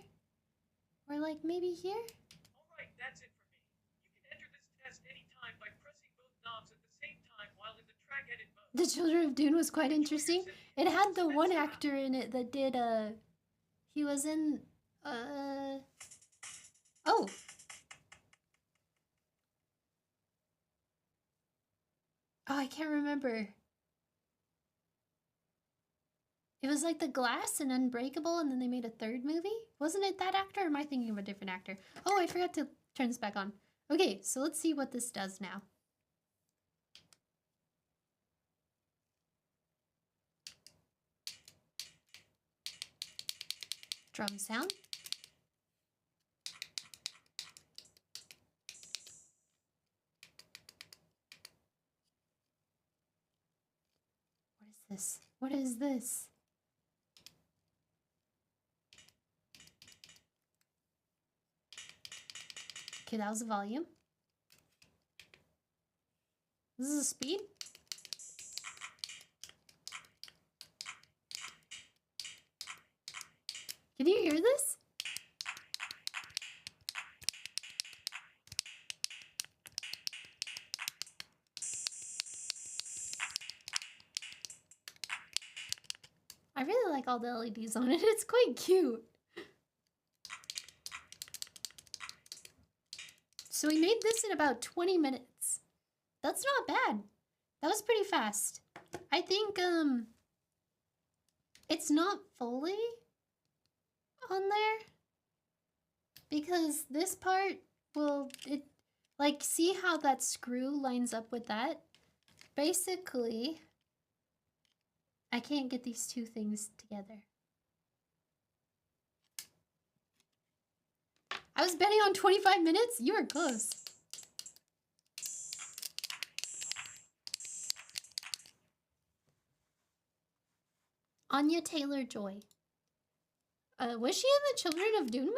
A: Or like maybe here?
B: Alright, that's it for me. You can enter this test anytime by pressing both knobs at the same time while in the track edit mode.
A: The Children of Dune was quite interesting. It had the one actor in it that did, he was in, oh. Oh, I can't remember. It was like The Glass and Unbreakable, and then they made a third movie? Wasn't it that actor, or am I thinking of a different actor? Oh, I forgot to turn this back on. Okay, so let's see what this does now. Drum sound. What is this? What is this? Okay, that was the volume. This is the speed. Can you hear this? I really like all the LEDs on it. It's quite cute. So we made this in about 20 minutes. That's not bad. That was pretty fast. I think it's not fully on there because this part will like see how that screw lines up with that? Basically, I can't get these two things together. I was betting on 25 minutes? You were close. Anya Taylor-Joy. Was she in the Children of Dune movie?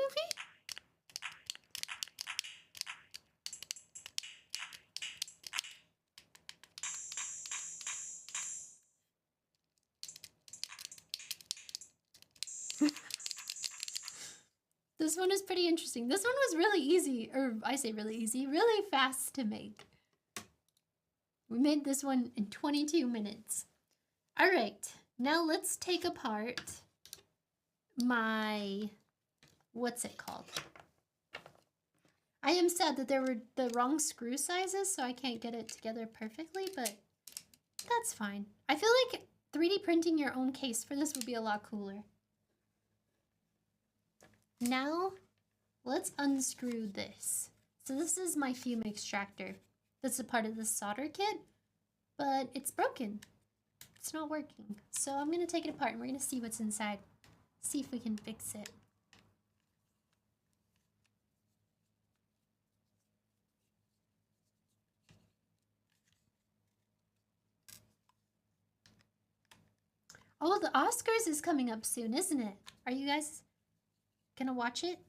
A: This one is pretty interesting. This one was really easy, or I say really easy, really fast to make. We made this one in 22 minutes. All right, now let's take apart my, what's it called? I am sad that there were the wrong screw sizes, so I can't get it together perfectly, but that's fine. I feel like 3D printing your own case for this would be a lot cooler. Now, let's unscrew this. So this is my fume extractor. That's a part of the solder kit, but it's broken. It's not working. So I'm gonna take it apart and we're gonna see what's inside. See if we can fix it. Oh, the Oscars is coming up soon, isn't it? Are you guys gonna watch it?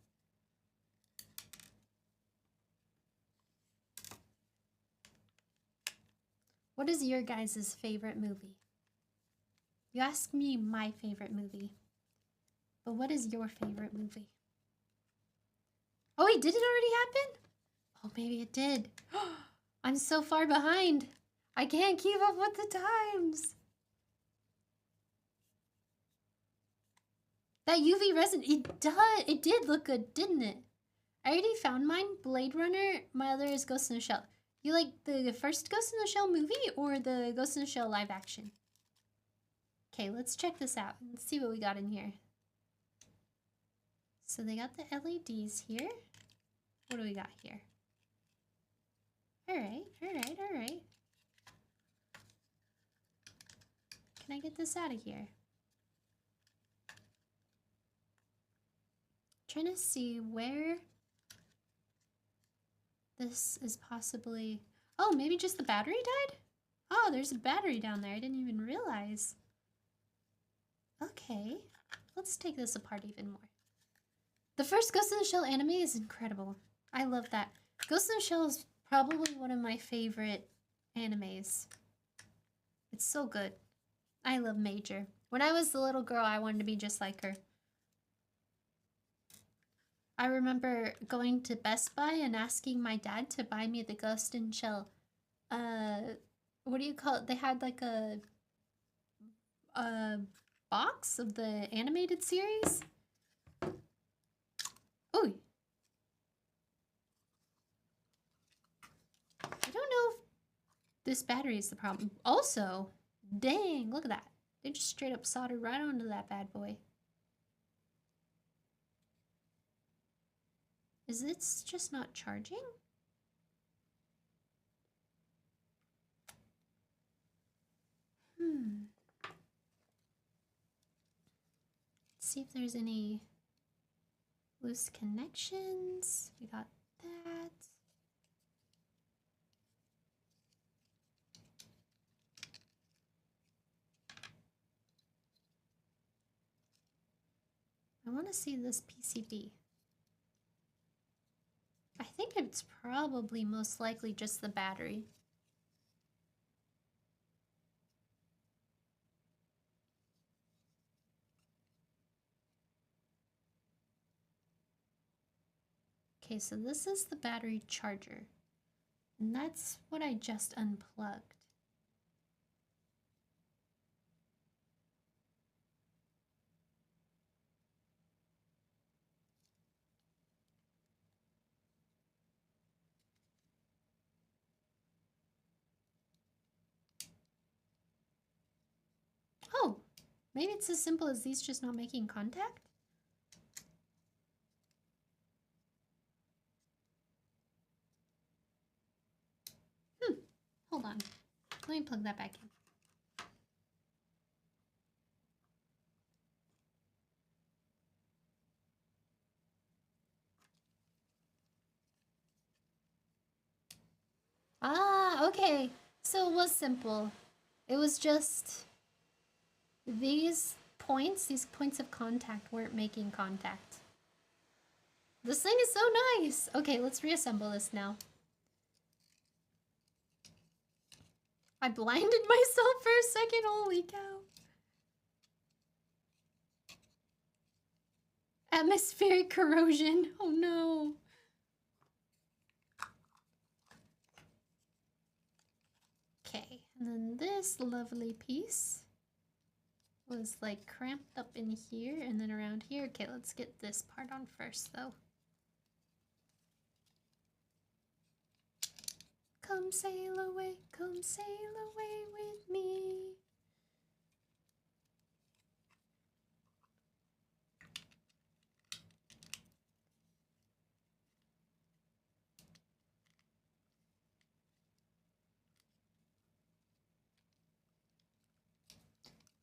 A: What is your guys' favorite movie? You asked me my favorite movie, but what is your favorite movie? Oh wait, did it already happen? Oh, maybe it did. I'm so far behind. I can't keep up with the times. That UV resin, it did look good, didn't it? I already found mine, Blade Runner. My other is Ghost in the Shell. You like the first Ghost in the Shell movie or the Ghost in the Shell live action? Okay, let's check this out. Let's see what we got in here. So they got the LEDs here. What do we got here? Alright. Can I get this out of here? Trying to see where this is possibly... Oh, maybe just the battery died? Oh, there's a battery down there. I didn't even realize. Okay, let's take this apart even more. The first Ghost in the Shell anime is incredible. I love that. Ghost in the Shell is probably one of my favorite animes. It's so good. I love Major. When I was the little girl, I wanted to be just like her. I remember going to Best Buy and asking my dad to buy me the Ghost in Shell. What do you call it? They had like a box of the animated series. Oh, I don't know if this battery is the problem. Also, dang, look at that. They just straight up soldered right onto that bad boy. Is this just not charging? Let's see if there's any loose connections. We got that. I want to see this PCB. I think it's probably most likely just the battery. Okay, so this is the battery charger. And that's what I just unplugged. Oh, maybe it's as simple as these just not making contact? Hold on. Let me plug that back in. Ah, okay. So it was simple. It was just these points of contact weren't making contact. This thing is so nice. Okay, let's reassemble this now. I blinded myself for a second, holy cow. Atmospheric corrosion, oh no. Okay, and then this lovely piece was like cramped up in here and then around here. Okay, let's get this part on first though. Come sail away with me.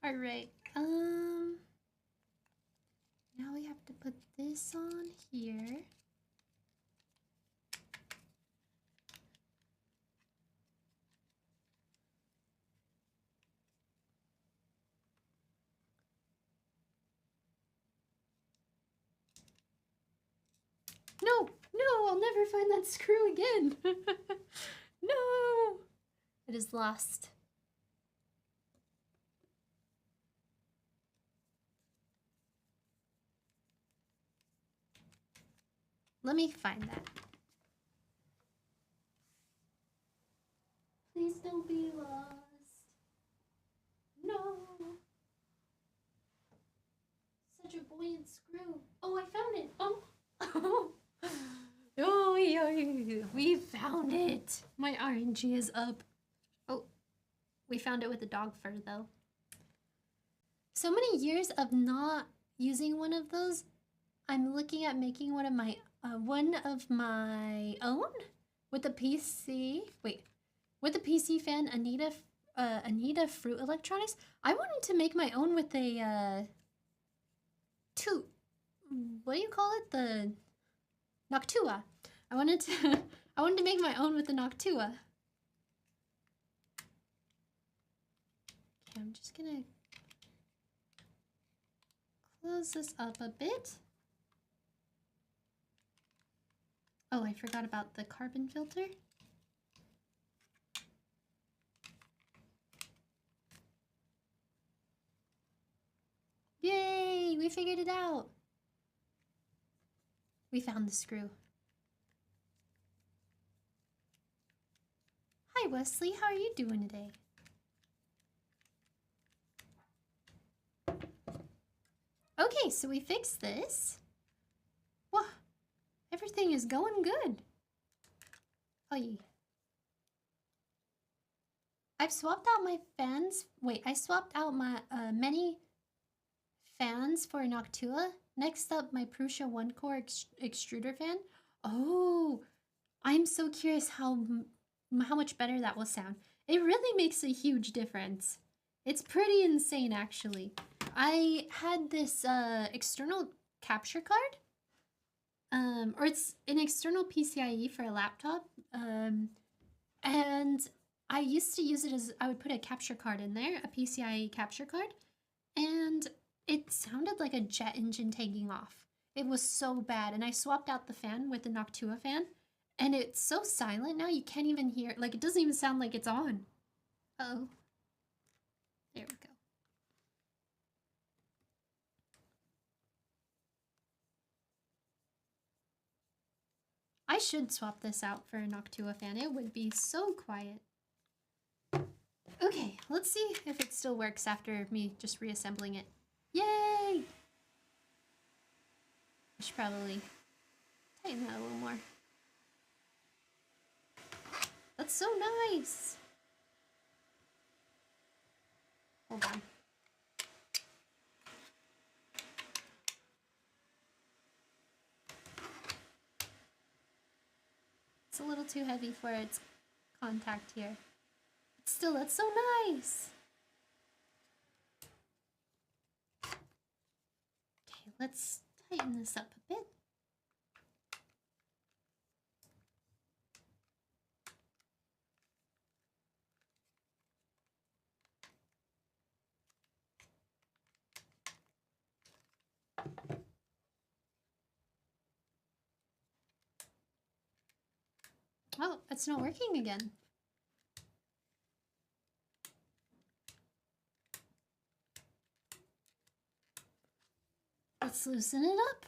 A: All right, now we have to put this on here. No, I'll never find that screw again. No, it is lost. Let me find that. Please don't be lost. No. Such a buoyant screw. Oh, I found it. Oh. Oh, we found it. My RNG is up. Oh, we found it with the dog fur though. So many years of not using one of those. I'm looking at making one of my own with the PC. Wait, with the PC fan Anita Fruit Electronics. I wanted to make my own with a what do you call it? The Noctua. I wanted to make my own with the Noctua. Okay, I'm just gonna close this up a bit. Oh, I forgot about the carbon filter. Yay! We figured it out. We found the screw. Hi, Wesley. How are you doing today? Okay, so we fixed this. Wow, everything is going good. Oh, yeah. I've swapped out my fans. Wait, I swapped out my many fans for Noctua. Next up, my Prusa 1-core extruder fan. Oh, I'm so curious how much better that will sound. It really makes a huge difference. It's pretty insane, actually. I had this external capture card. Or it's an external PCIe for a laptop. And I used to use it as, I would put a capture card in there, a PCIe capture card, and it sounded like a jet engine taking off. It was so bad, and I swapped out the fan with the Noctua fan, and it's so silent now you can't even hear, like it doesn't even sound like it's on. Uh-oh. There we go. I should swap this out for a Noctua fan. It would be so quiet. Okay, let's see if it still works after me just reassembling it. Yay! I should probably tighten that a little more. That's so nice! Hold on. It's a little too heavy for its contact here. But still, that's so nice! Okay, let's tighten this up a bit. Oh, it's not working again. Let's loosen it up.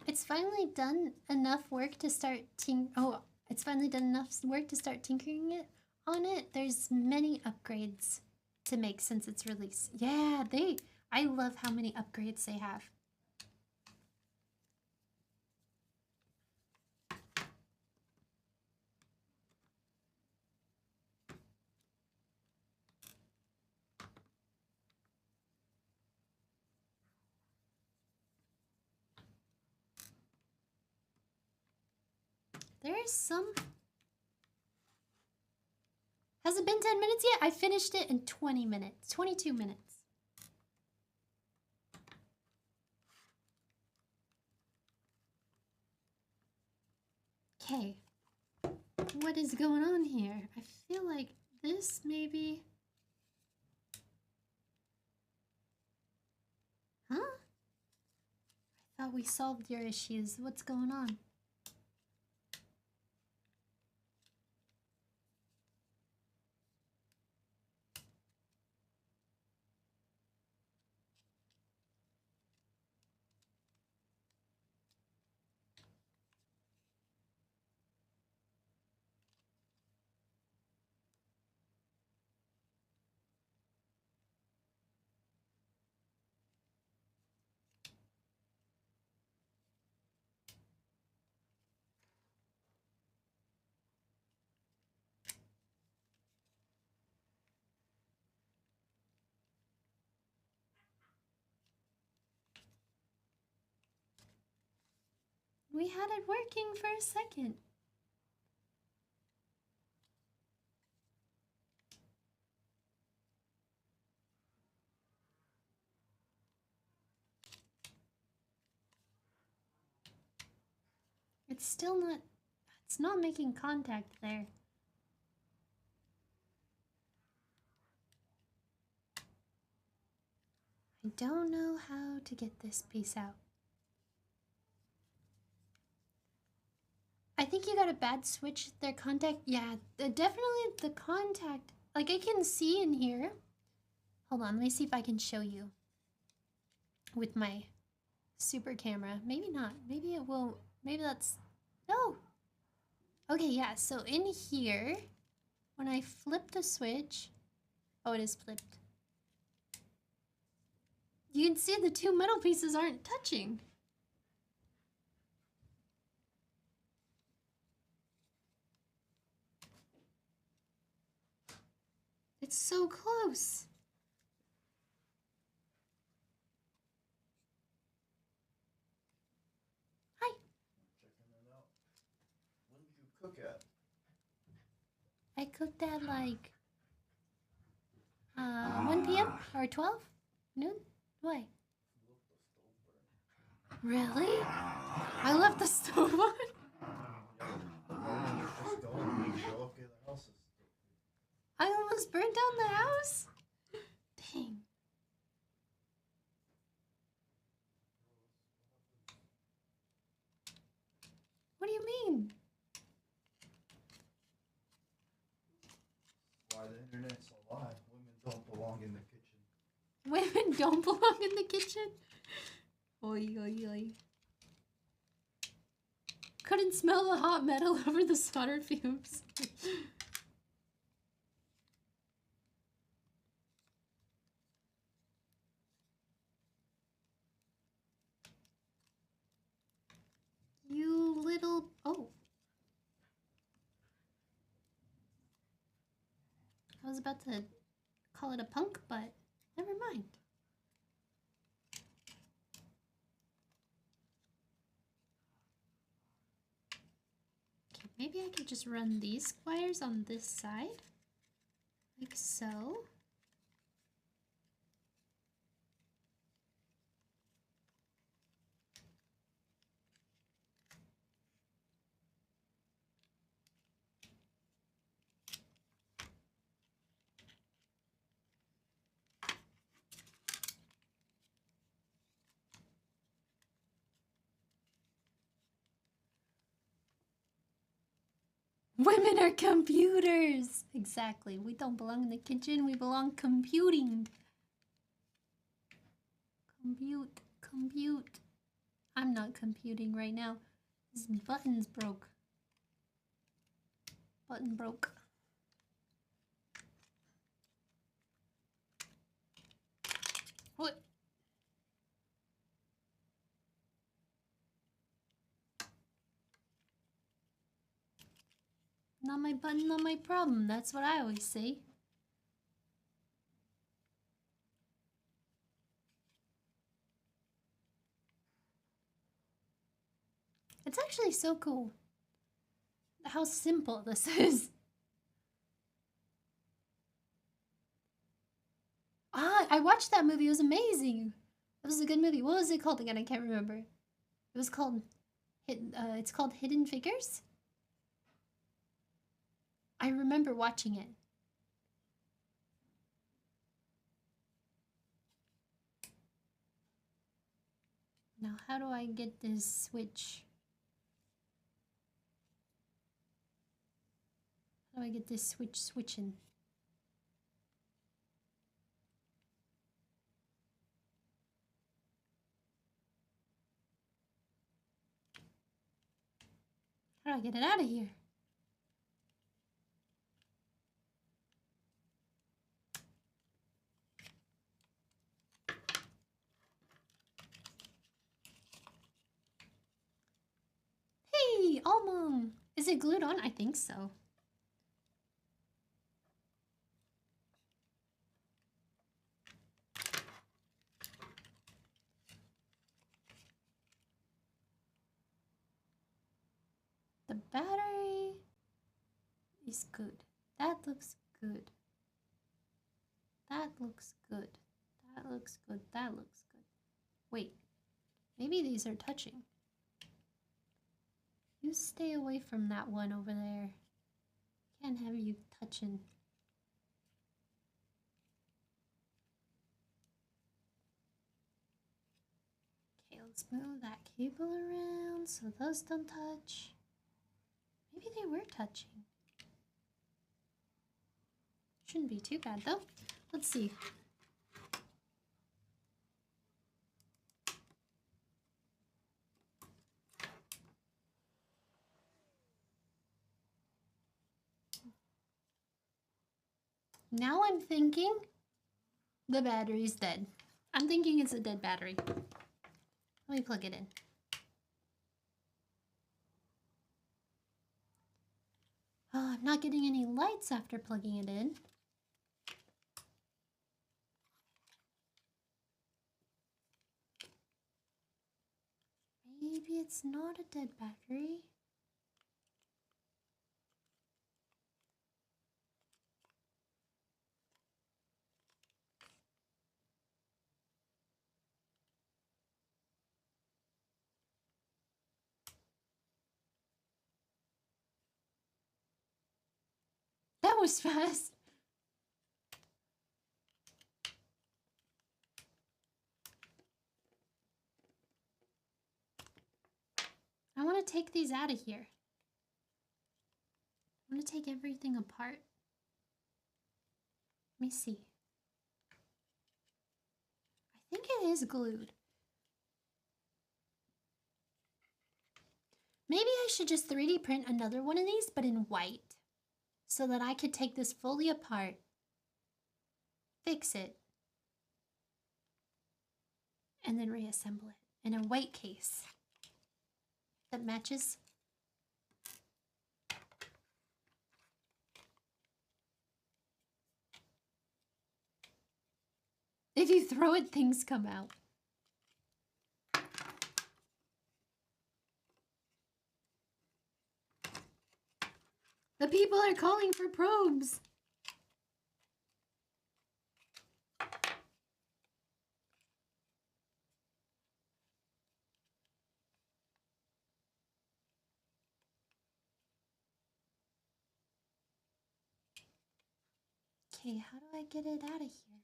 A: It's finally done enough work to start it's finally done enough work to start tinkering on it. There's many upgrades to make since its release. Yeah, I love how many upgrades they have. There is some... Has it been 10 minutes yet? I finished it in 20 minutes. 22 minutes. Okay. What is going on here? I feel like this maybe... Huh? I thought we solved your issues. What's going on? We had it working for a second. It's still not... It's not making contact there. I don't know how to get this piece out. I think you got a bad switch. Their contact... Yeah, definitely the contact. Like, I can see in here. Hold on, let me see if I can show you. With my super camera. Maybe not. Maybe it will... Maybe that's... No! Okay, yeah, so in here, when I flip the switch... Oh, it is flipped. You can see the two metal pieces aren't touching. It's so close. Hi.
C: Checking it out. When did you cook at?
A: I cooked at like 1 p.m. or 12 noon. Why? Really? I left the stove on. I almost burnt down the house. Dang. What do you mean?
C: Why the internet's a lie. Women don't belong in the kitchen.
A: Women don't belong in the kitchen? Oi, oi, oi. Couldn't smell the hot metal over the solder fumes. You little... Oh. I was about to call it a punk, but never mind. Okay, maybe I could just run these wires on this side. Like so. Women are computers! Exactly. We don't belong in the kitchen, we belong computing. Compute. I'm not computing right now. This button's broke. Button broke. What? Not my button, not my problem. That's what I always say. It's actually so cool how simple this is. Ah, I watched that movie. It was amazing. It was a good movie. What was it called again? I can't remember. It was called it's called Hidden Figures. I remember watching it. Now, how do I get this switch? How do I get this switch switching? How do I get it out of here? Hey, Almond! Is it glued on? I think so. The battery is good. That looks good. That looks good. That looks good. That looks good. Wait, maybe these are touching. You stay away from that one over there. Can't have you touching. Okay, let's move that cable around so those don't touch. Maybe they were touching. Shouldn't be too bad though. Let's see. Now I'm thinking the battery's dead. I'm thinking it's a dead battery. Let me plug it in. Oh, I'm not getting any lights after plugging it in. Maybe it's not a dead battery. That was fast. I want to take these out of here. I want to take everything apart. Let me see. I think it is glued. Maybe I should just 3D print another one of these, but in white, so that I could take this fully apart, fix it, and then reassemble it in a white case that matches. If you throw it, things come out. The people are calling for probes. Okay, how do I get it out of here?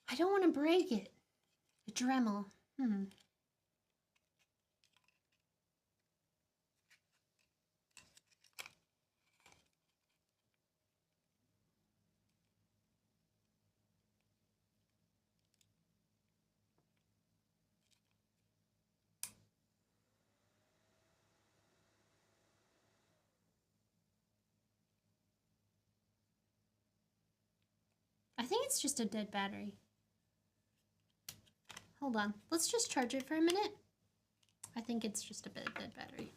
A: I don't want to break it. A Dremel. I think it's just a dead battery. Hold on. Let's just charge it for a minute. I think it's just a dead battery.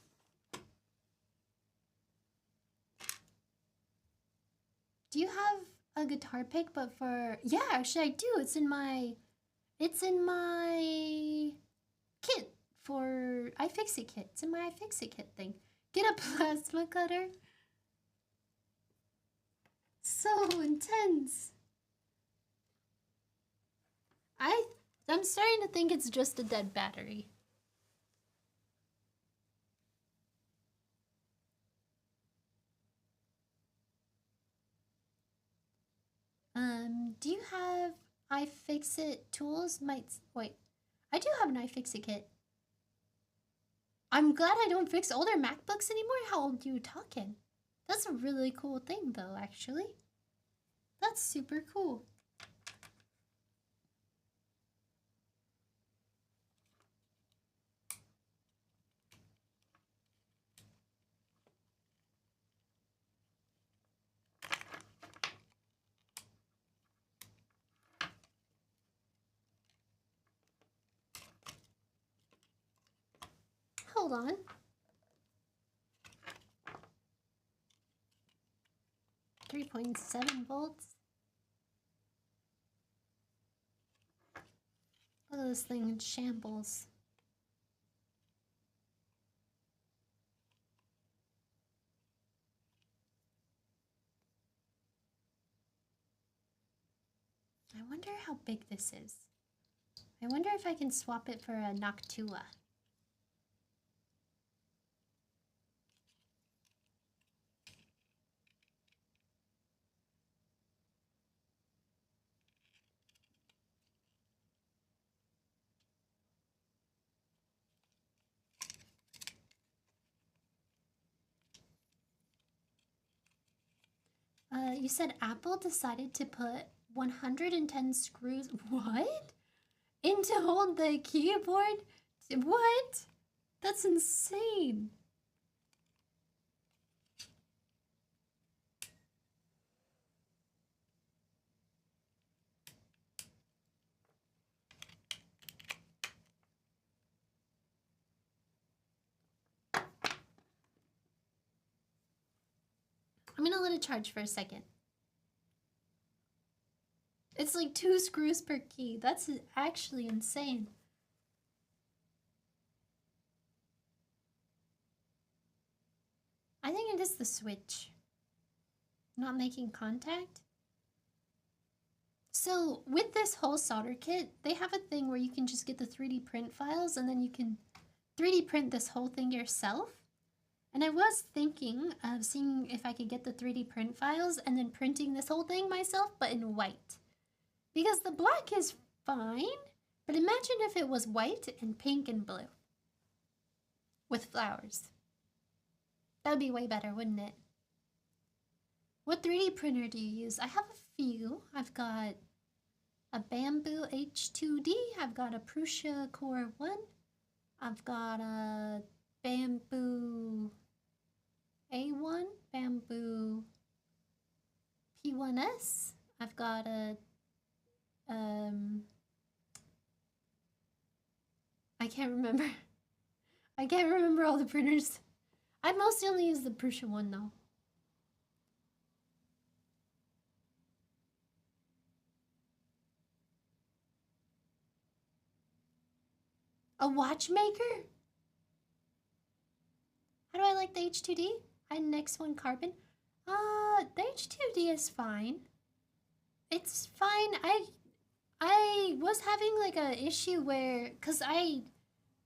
A: Do you have a guitar pick, but for... Yeah, actually I do. It's in my kit for iFixit kit. It's in my iFixit kit thing. Get a plasma cutter. So intense. I'm starting to think it's just a dead battery. Do you have iFixit tools? Wait. I do have an iFixit kit. I'm glad I don't fix older MacBooks anymore. How old are you talking? That's a really cool thing though, actually. That's super cool. Hold on. .7 volts. this thing in shambles. I wonder how big this is. I wonder if I can swap it for a Noctua. You said Apple decided to put 110 screws, what? In to hold the keyboard? What? That's insane. I'm gonna let it charge for a second. It's like 2 screws per key. That's actually insane. I think it is the switch. Not making contact. So with this whole solder kit, they have a thing where you can just get the 3D print files and then you can 3D print this whole thing yourself. And I was thinking of seeing if I could get the 3D print files and then printing this whole thing myself, but in white. Because the black is fine, but imagine if it was white and pink and blue. With flowers. That would be way better, wouldn't it? What 3D printer do you use? I have a few. I've got a Bamboo H2D. I've got a Prusa Core 1. I've got a Bamboo A1, Bamboo P1S. I've got a I can't remember. I can't remember all the printers. I mostly only use the Prusa one though. A watchmaker? How do I like the H2D? I had an X1 carbon. The H2D is fine. It's fine. I was having like a issue where, cause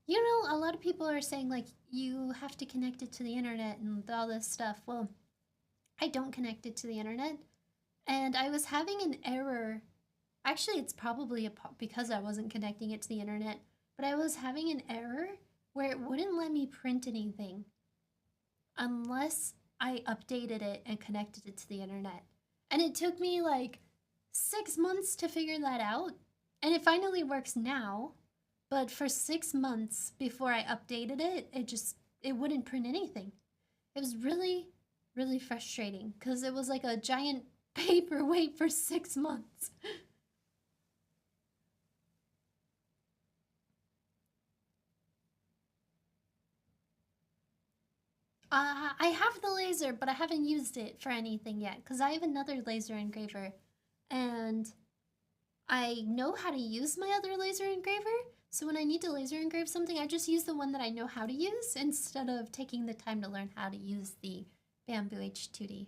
A: you know, a lot of people are saying like you have to connect it to the internet and all this stuff. Well, I don't connect it to the internet, and I was having an error. Actually, it's probably because I wasn't connecting it to the internet, but I was having an error where it wouldn't let me print anything unless I updated it and connected it to the internet. And it took me like 6 months to figure that out. And it finally works now. But for 6 months before I updated it, it wouldn't print anything. It was really, really frustrating because it was like a giant paperweight for 6 months. I have the laser, but I haven't used it for anything yet because I have another laser engraver and I know how to use my other laser engraver. So when I need to laser engrave something, I just use the one that I know how to use instead of taking the time to learn how to use the Bamboo H2D.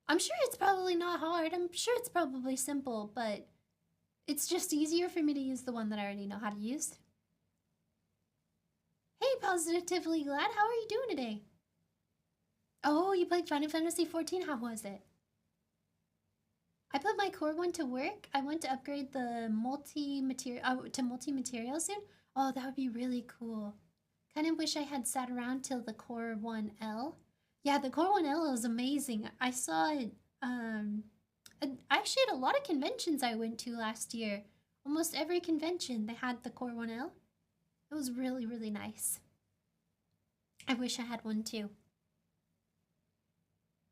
A: I'm sure it's probably not hard. I'm sure it's probably simple, but it's just easier for me to use the one that I already know how to use. Hey, Positively Glad, how are you doing today? Oh, you played Final Fantasy XIV? How was it? I put my core one to work. I want to upgrade the multi-material to multi-material soon. Oh, that would be really cool. Kind of wish I had sat around till the core 1L. Yeah, the core 1L is amazing. I saw it actually at a lot of conventions I went to last year. Almost every convention they had the core 1L. It was really, really nice. I wish I had one too.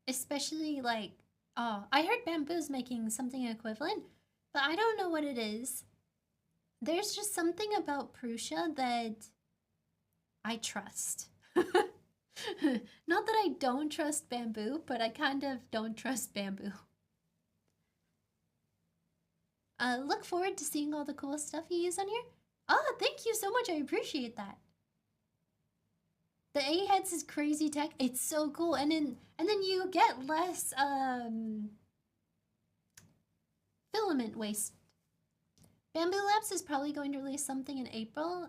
A: Especially like, oh, I heard Bamboo's making something equivalent, but I don't know what it is. There's just something about Prusa that I trust. Not that I don't trust Bamboo, but I kind of don't trust Bamboo. look forward to seeing all the cool stuff you use on here. Oh, thank you so much. I appreciate that. The A-Heads is crazy tech. It's so cool. And then you get less filament waste. Bamboo Labs is probably going to release something in April.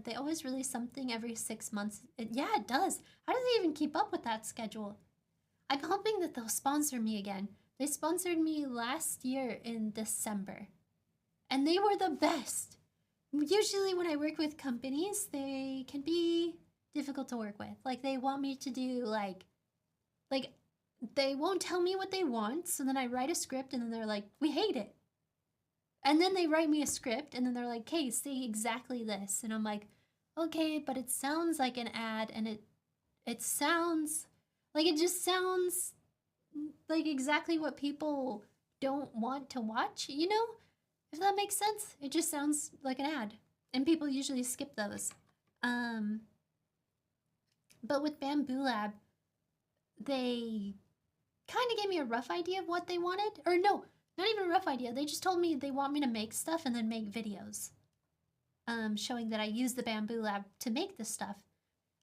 A: They always release something every 6 months. Yeah, it does. How do they even keep up with that schedule? I'm hoping that they'll sponsor me again. They sponsored me last year in December. And they were the best. Usually when I work with companies, they can be difficult to work with. Like, they want me to do, like, they won't tell me what they want, so then I write a script, and then they're like, we hate it. And then they write me a script, and then they're like, hey, say exactly this. And I'm like, okay, but it sounds like an ad, and it sounds, like, it just sounds like exactly what people don't want to watch, you know? If that makes sense. It just sounds like an ad. And people usually skip those. But with Bamboo Lab, they kind of gave me a rough idea of what they wanted. Or no, not even a rough idea. They just told me they want me to make stuff and then make videos. Showing that I use the Bamboo Lab to make this stuff.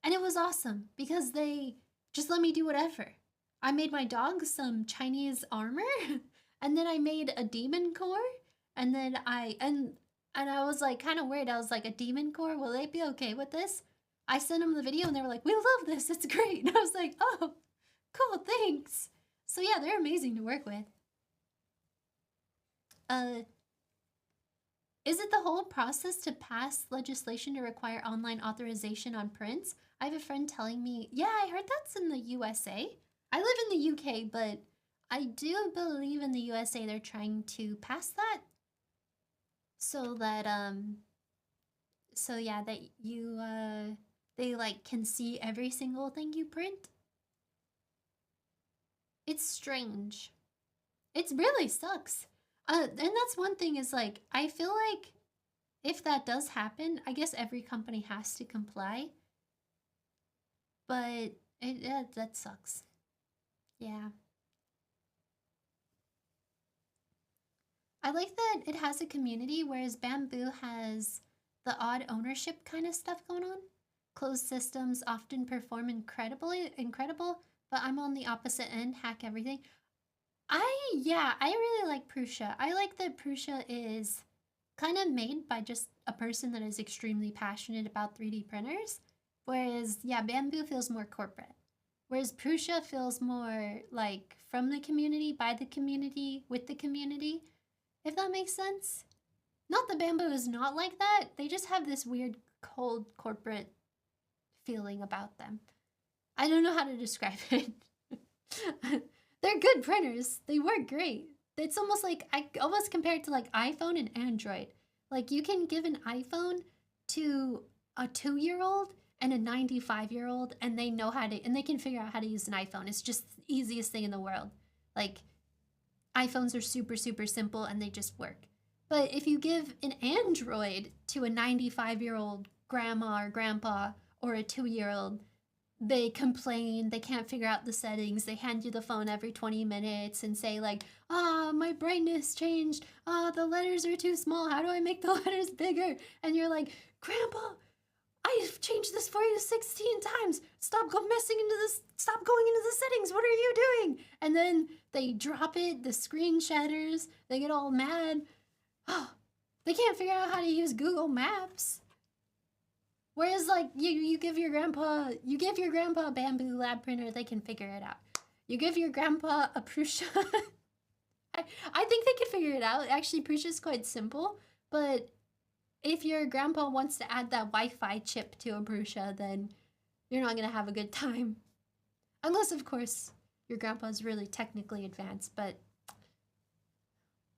A: And it was awesome because they just let me do whatever. I made my dog some Chinese armor, and then I made a demon core, and then I was like kind of worried. I was like, a demon core, will they be okay with this? I sent them the video and they were like, we love this, it's great. And I was like, oh, cool, thanks. So yeah, they're amazing to work with. Is it the whole process to pass legislation to require online authorization on prints? I have a friend telling me, yeah, I heard that's in the USA. I live in the UK, but I do believe in the USA they're trying to pass that. So that, so yeah, that you, they like can see every single thing you print. It's strange. It really sucks. And that's one thing is like, I feel like if that does happen, I guess every company has to comply. But that sucks. Yeah. I like that it has a community, whereas Bamboo has the odd ownership kind of stuff going on. Closed systems often perform incredible, but I'm on the opposite end, hack everything. I really like Prusa. I like that Prusa is kind of made by just a person that is extremely passionate about 3D printers. Whereas, yeah, Bamboo feels more corporate. Whereas Prusa feels more like from the community, by the community, with the community, if that makes sense. Not that Bamboo is not like that, they just have this weird, cold, corporate feeling about them. I don't know how to describe it. They're good printers. They work great. It's almost like, I almost compare it to like iPhone and Android. Like you can give an iPhone to a 2-year-old and a 95-year-old and they know how to, and they can figure out how to use an iPhone. It's just the easiest thing in the world. Like iPhones are super, super simple and they just work. But if you give an Android to a 95-year-old grandma or grandpa or a 2-year-old, they complain, they can't figure out the settings, they hand you the phone every 20 minutes and say like, my brightness changed, the letters are too small, how do I make the letters bigger? And you're like, Grandpa, I've changed this for you 16 times, stop going into the settings, what are you doing? And then they drop it, the screen shatters, they get all mad. They can't figure out how to use Google Maps. Whereas, like, you give your grandpa a Bamboo Lab printer, they can figure it out. You give your grandpa a Prusa. I think they can figure it out. Actually, Prusa's quite simple, but if your grandpa wants to add that Wi-Fi chip to a Prusa, then you're not gonna have a good time. Unless, of course, your grandpa's really technically advanced, but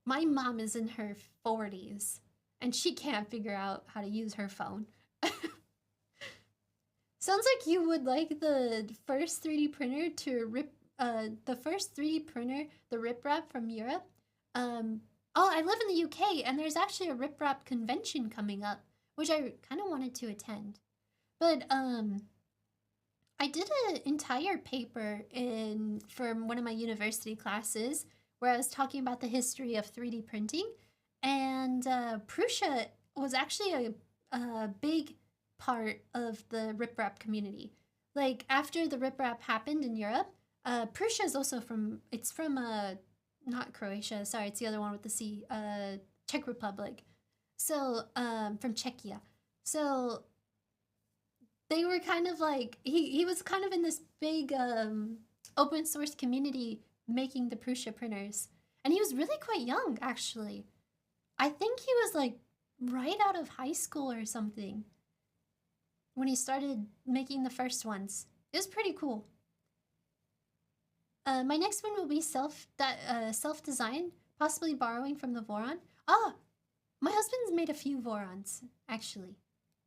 A: my mom is in her 40s, and she can't figure out how to use her phone. Sounds like you would like the first 3D printer to rip, the first 3D printer, the RipRap from Europe. Oh, I live in the UK, and there's actually a RipRap convention coming up, which I kind of wanted to attend. But, I did an entire paper for one of my university classes where I was talking about the history of 3D printing, And Prussia was actually a big part of the riprap community. Like after the riprap happened in Europe, Prussia is also it's from not Croatia, sorry, it's the other one with the C, Czech Republic. So from Czechia. So they were kind of like he was kind of in this big open source community making the Prussia printers, and he was really quite young actually. I think he was like right out of high school or something when he started making the first ones. It was pretty cool. My next one will be self design, possibly borrowing from the Voron. Ah, my husband's made a few Vorons actually.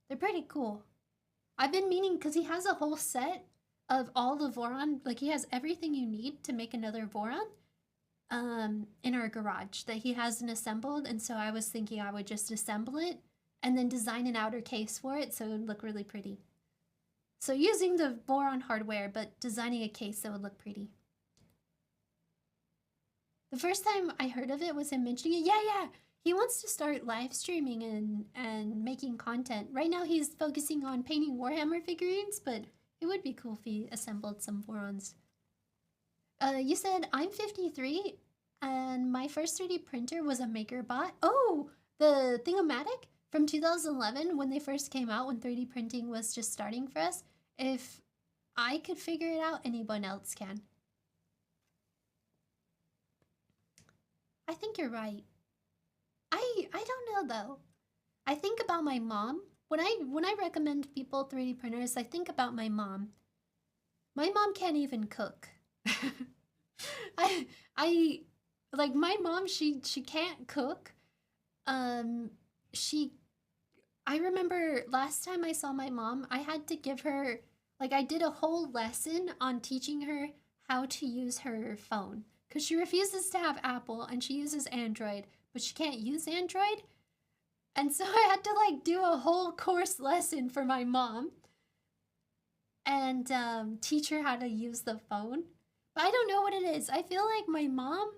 A: They're pretty cool. I've been meaning because he has a whole set of all the Voron. Like he has everything you need to make another Voron. In our garage that he hasn't assembled, and so I was thinking I would just assemble it and then design an outer case for it so it would look really pretty. So using the Voron hardware, but designing a case that would look pretty. The first time I heard of it was him mentioning it. Yeah, he wants to start live streaming and making content. Right now he's focusing on painting Warhammer figurines, but it would be cool if he assembled some Vorons. You said I'm 53 and my first 3D printer was a MakerBot. Oh, the Thingomatic from 2011 when they first came out, when 3D printing was just starting for us. If I could figure it out, anyone else can. I think you're right. I don't know though. I think about my mom. When I recommend people 3D printers, I think about my mom. My mom can't even cook. I like my mom, she can't cook. She I remember last time I saw my mom, I had to give her, like, I did a whole lesson on teaching her how to use her phone because she refuses to have Apple and she uses Android, but she can't use Android. And so I had to like do a whole course lesson for my mom and teach her how to use the phone. But I don't know what it is. I feel like my mom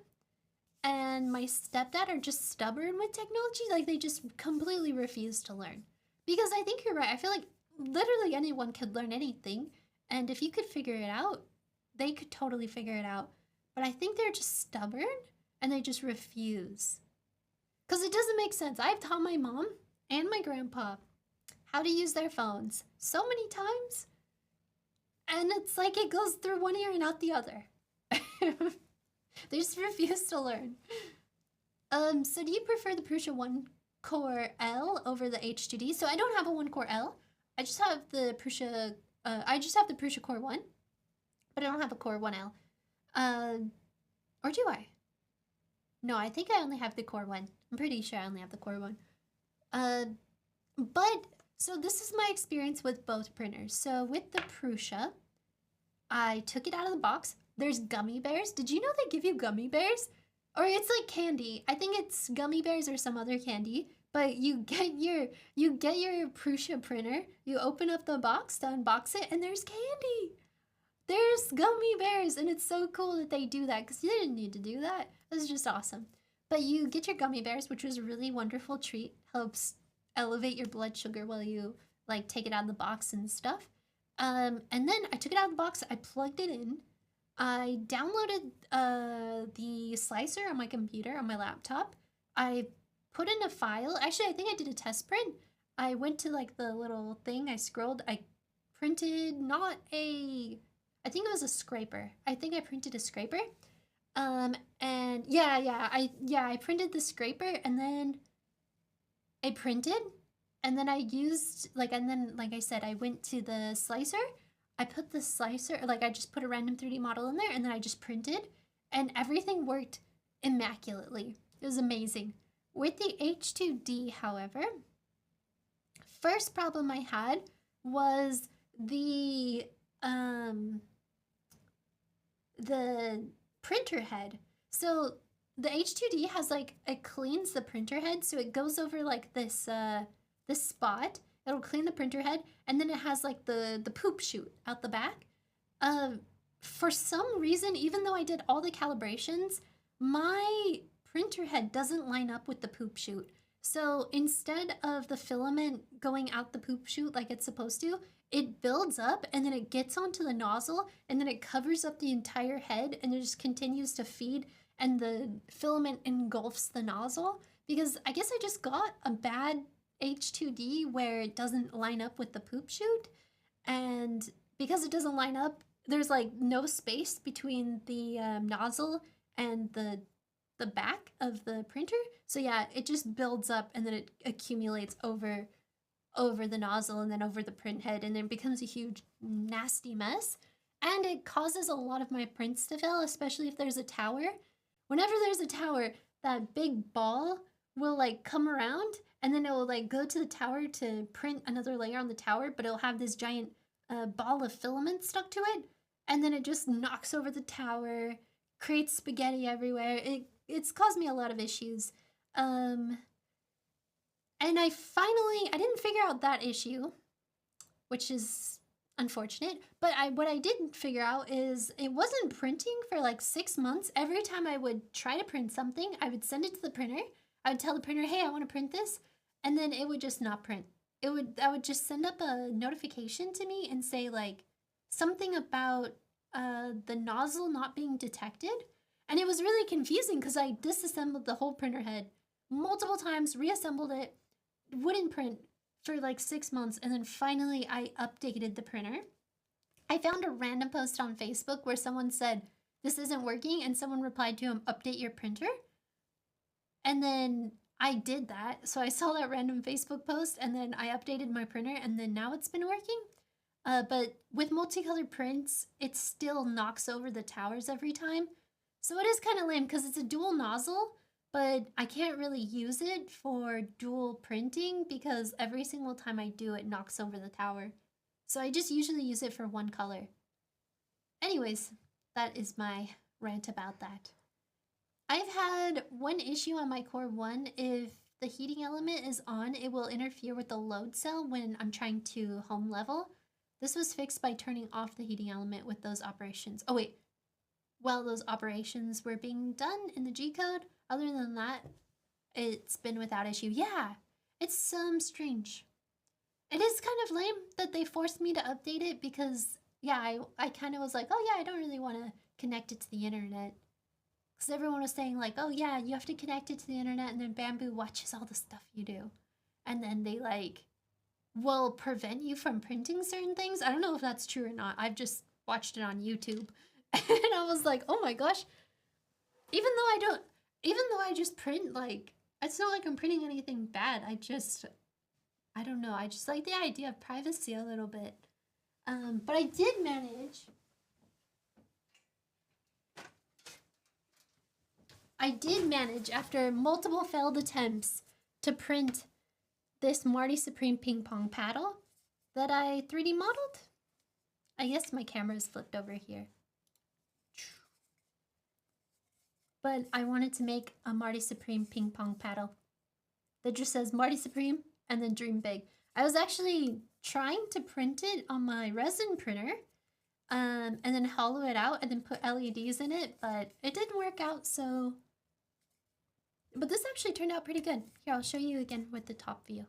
A: and my stepdad are just stubborn with technology. Like they just completely refuse to learn. Because I think you're right. I feel like literally anyone could learn anything. And if you could figure it out, they could totally figure it out. But I think they're just stubborn and they just refuse. Because it doesn't make sense. I've taught my mom and my grandpa how to use their phones so many times. And it's like it goes through one ear and out the other. They just refuse to learn. So do you prefer the Prusa 1-core L over the H2D? So I don't have a 1-core L. I just have the Prusa, Core 1. But I don't have a Core 1L. Or do I? No, I think I only have the Core 1. I'm pretty sure I only have the Core 1. But, so this is my experience with both printers. So with the Prusa, I took it out of the box. There's gummy bears. Did you know they give you gummy bears? Or it's like candy. I think it's gummy bears or some other candy. But you get your Prusa printer. You open up the box to unbox it, and there's candy. There's gummy bears, and it's so cool that they do that because you didn't need to do that. It's just awesome. But you get your gummy bears, which was a really wonderful treat. Helps elevate your blood sugar while you like take it out of the box and stuff. And then I took it out of the box. I plugged it in. I downloaded the slicer on my computer, on my laptop. I put in a file. Actually, I think I did a test print. I went to like the little thing. I scrolled. I printed I think it was a scraper. I think I printed a scraper. And I printed the scraper and then I printed and then I used like I said, I went to the slicer. I put the slicer, like I just put a random 3D model in there and then I just printed and everything worked immaculately. It was amazing. With the H2D, however, first problem I had was the printer head. So the H2D has like, it cleans the printer head, so it goes over like this spot. It'll clean the printer head, and then it has like the poop chute out the back. For some reason, even though I did all the calibrations, my printer head doesn't line up with the poop chute. So instead of the filament going out the poop chute like it's supposed to, it builds up and then it gets onto the nozzle and then it covers up the entire head and it just continues to feed and the filament engulfs the nozzle. Because I guess I just got a bad H2D where it doesn't line up with the poop chute, and because it doesn't line up, there's like no space between the nozzle and the back of the printer. So yeah, it just builds up and then it accumulates over the nozzle and then over the print head, and then becomes a huge nasty mess. And it causes a lot of my prints to fail, especially if there's a tower. Whenever there's a tower, that big ball will like come around and then it will like go to the tower to print another layer on the tower, but it'll have this giant ball of filament stuck to it, and then it just knocks over the tower, creates spaghetti everywhere. It's caused me a lot of issues. And I didn't figure out that issue, which is unfortunate, but what I didn't figure out is it wasn't printing for like 6 months. Every time I would try to print something, I would send it to the printer. I would tell the printer, hey, I want to print this, and then it would just not print. I would just send up a notification to me and say like something about the nozzle not being detected. And it was really confusing because I disassembled the whole printer head multiple times, reassembled it, wouldn't print for like 6 months, and then finally I updated the printer. I found a random post on Facebook where someone said, this isn't working, and someone replied to him, update your printer. And then I did that. So I saw that random Facebook post and then I updated my printer, and then now it's been working. But with multicolored prints, it still knocks over the towers every time. So it is kind of lame because it's a dual nozzle, but I can't really use it for dual printing because every single time I do, it knocks over the tower. So I just usually use it for one color. Anyways, that is my rant about that. I've had one issue on my Core 1. If the heating element is on, it will interfere with the load cell when I'm trying to home level. This was fixed by turning off the heating element with those operations. Oh wait, while those operations were being done in the G-code. Other than that, it's been without issue. Yeah, it's strange. It is kind of lame that they forced me to update it because, yeah, I kind of was like, oh yeah, I don't really want to connect it to the internet. Because everyone was saying like, oh yeah, you have to connect it to the internet and then Bamboo watches all the stuff you do. And then they like will prevent you from printing certain things. I don't know if that's true or not. I've just watched it on YouTube. And I was like, oh my gosh. Even though I just print, like, it's not like I'm printing anything bad. I don't know. I just like the idea of privacy a little bit. But I did manage after multiple failed attempts to print this Marty Supreme ping pong paddle that I 3D modeled. I guess my camera is flipped over here. But I wanted to make a Marty Supreme ping pong paddle that just says Marty Supreme and then dream big. I was actually trying to print it on my resin printer and then hollow it out and then put LEDs in it, but it didn't work out, so... But this actually turned out pretty good. Here, I'll show you again with the top view.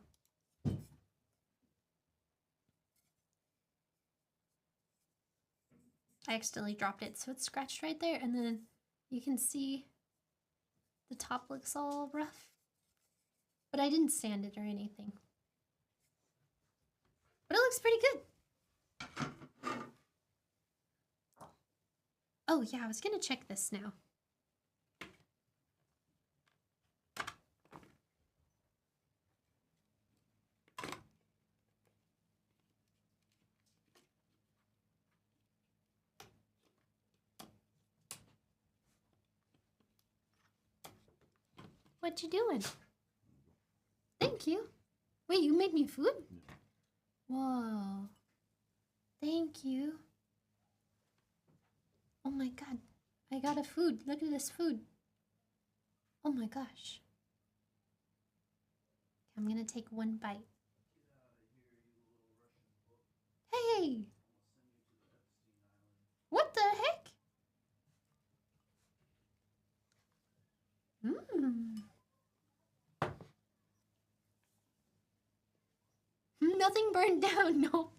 A: I accidentally dropped it, so it's scratched right there, and then you can see the top looks all rough. But I didn't sand it or anything. But it looks pretty good. Oh yeah, I was gonna check this now. What you doing? Thank you. Wait, you made me food? Whoa. Thank you. Oh my god. I got a food. Look at this food. Oh my gosh. I'm gonna take one bite. Hey! What the heck? nothing burned down. No.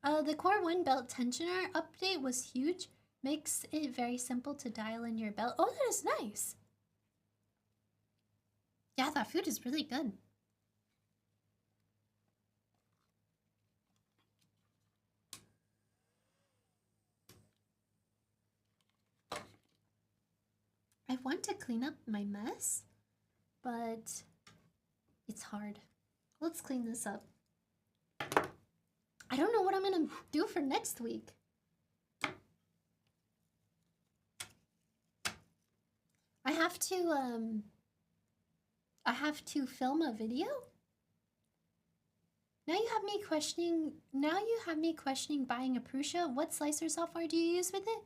A: The Core 1 belt tensioner update was huge. Makes it very simple to dial in your belt. Oh, that is nice. Yeah, that food is really good. I want to clean up my mess, but it's hard. Let's clean this up. I don't know what I'm gonna do for next week. I have to film a video. Now you have me questioning buying a Prusa. What slicer software do you use with it?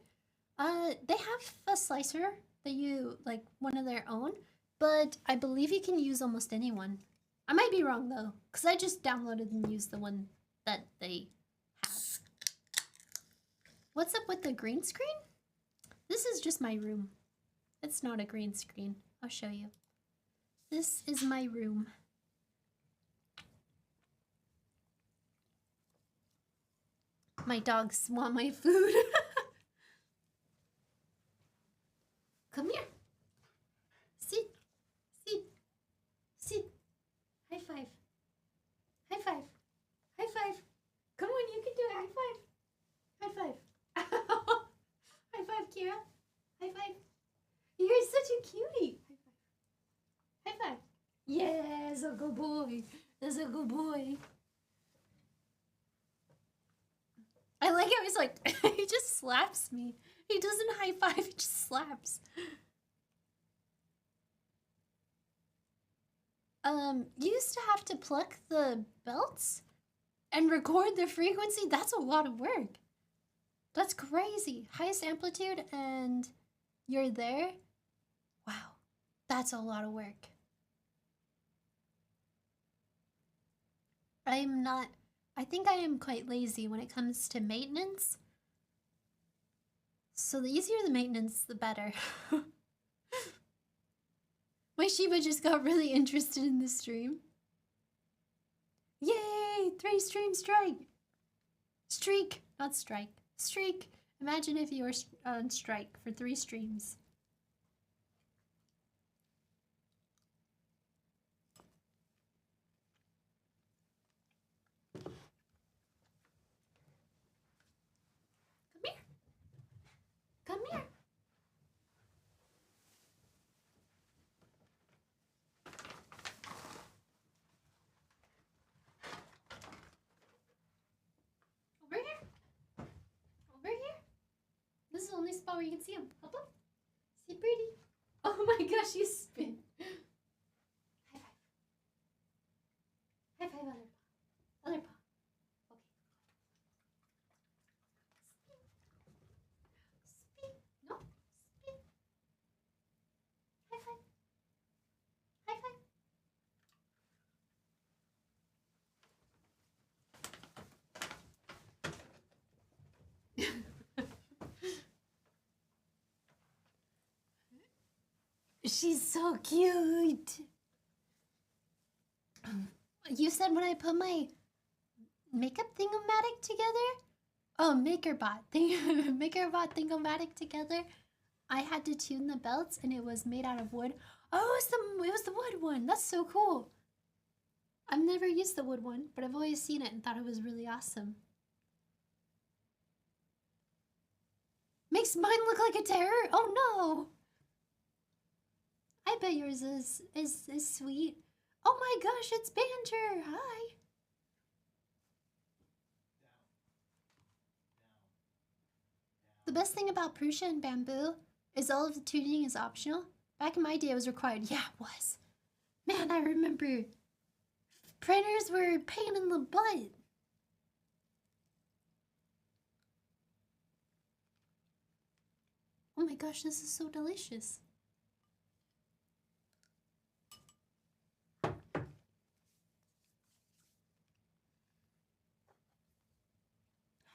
A: They have a slicer that you like, one of their own, but I believe you can use almost any one. I might be wrong though, because I just downloaded and used the one that they have. What's up with the green screen? This is just my room. It's not a green screen. I'll show you. This is my room. My dogs want my food. Come here. Sit. Sit. Sit. High five. High five. High five. Come on, you can do it. High five. High five. High five, Kira. High five. You're such a cutie. High five. High five. Yes, a good boy. That's a good boy. I like how he's like, he just slaps me. He doesn't high five, he just slaps. You used to have to pluck the belts and record the frequency. That's a lot of work. That's crazy. Highest amplitude and you're there. Wow, that's a lot of work. I think I am quite lazy when it comes to maintenance. So the easier the maintenance, the better. My Shiba just got really interested in the stream. Yay! 3 stream strike! Streak! Not strike. Streak! Imagine if you were on strike for 3 streams. Come here! Come here! Over here! Over here! This is the only spot where you can see him. Up, up. See, pretty. Oh my gosh, you spin. High five. High five, other paw. Other paw. Okay. Spin. Spin. No. Spin. High five. High five. She's so cute. You said when I put my makeup thingomatic together? Oh, MakerBot thingomatic together. I had to tune the belts and it was made out of wood. Oh, it was the wood one. That's so cool. I've never used the wood one, but I've always seen it and thought it was really awesome. Makes mine look like a terror? Oh no. I bet yours is sweet. Oh my gosh, it's Banter. Hi. The best thing about Prusa and Bamboo is all of the tuning is optional. Back in my day, it was required. Yeah, it was. Man, I remember printers were a pain in the butt. Oh my gosh, this is so delicious.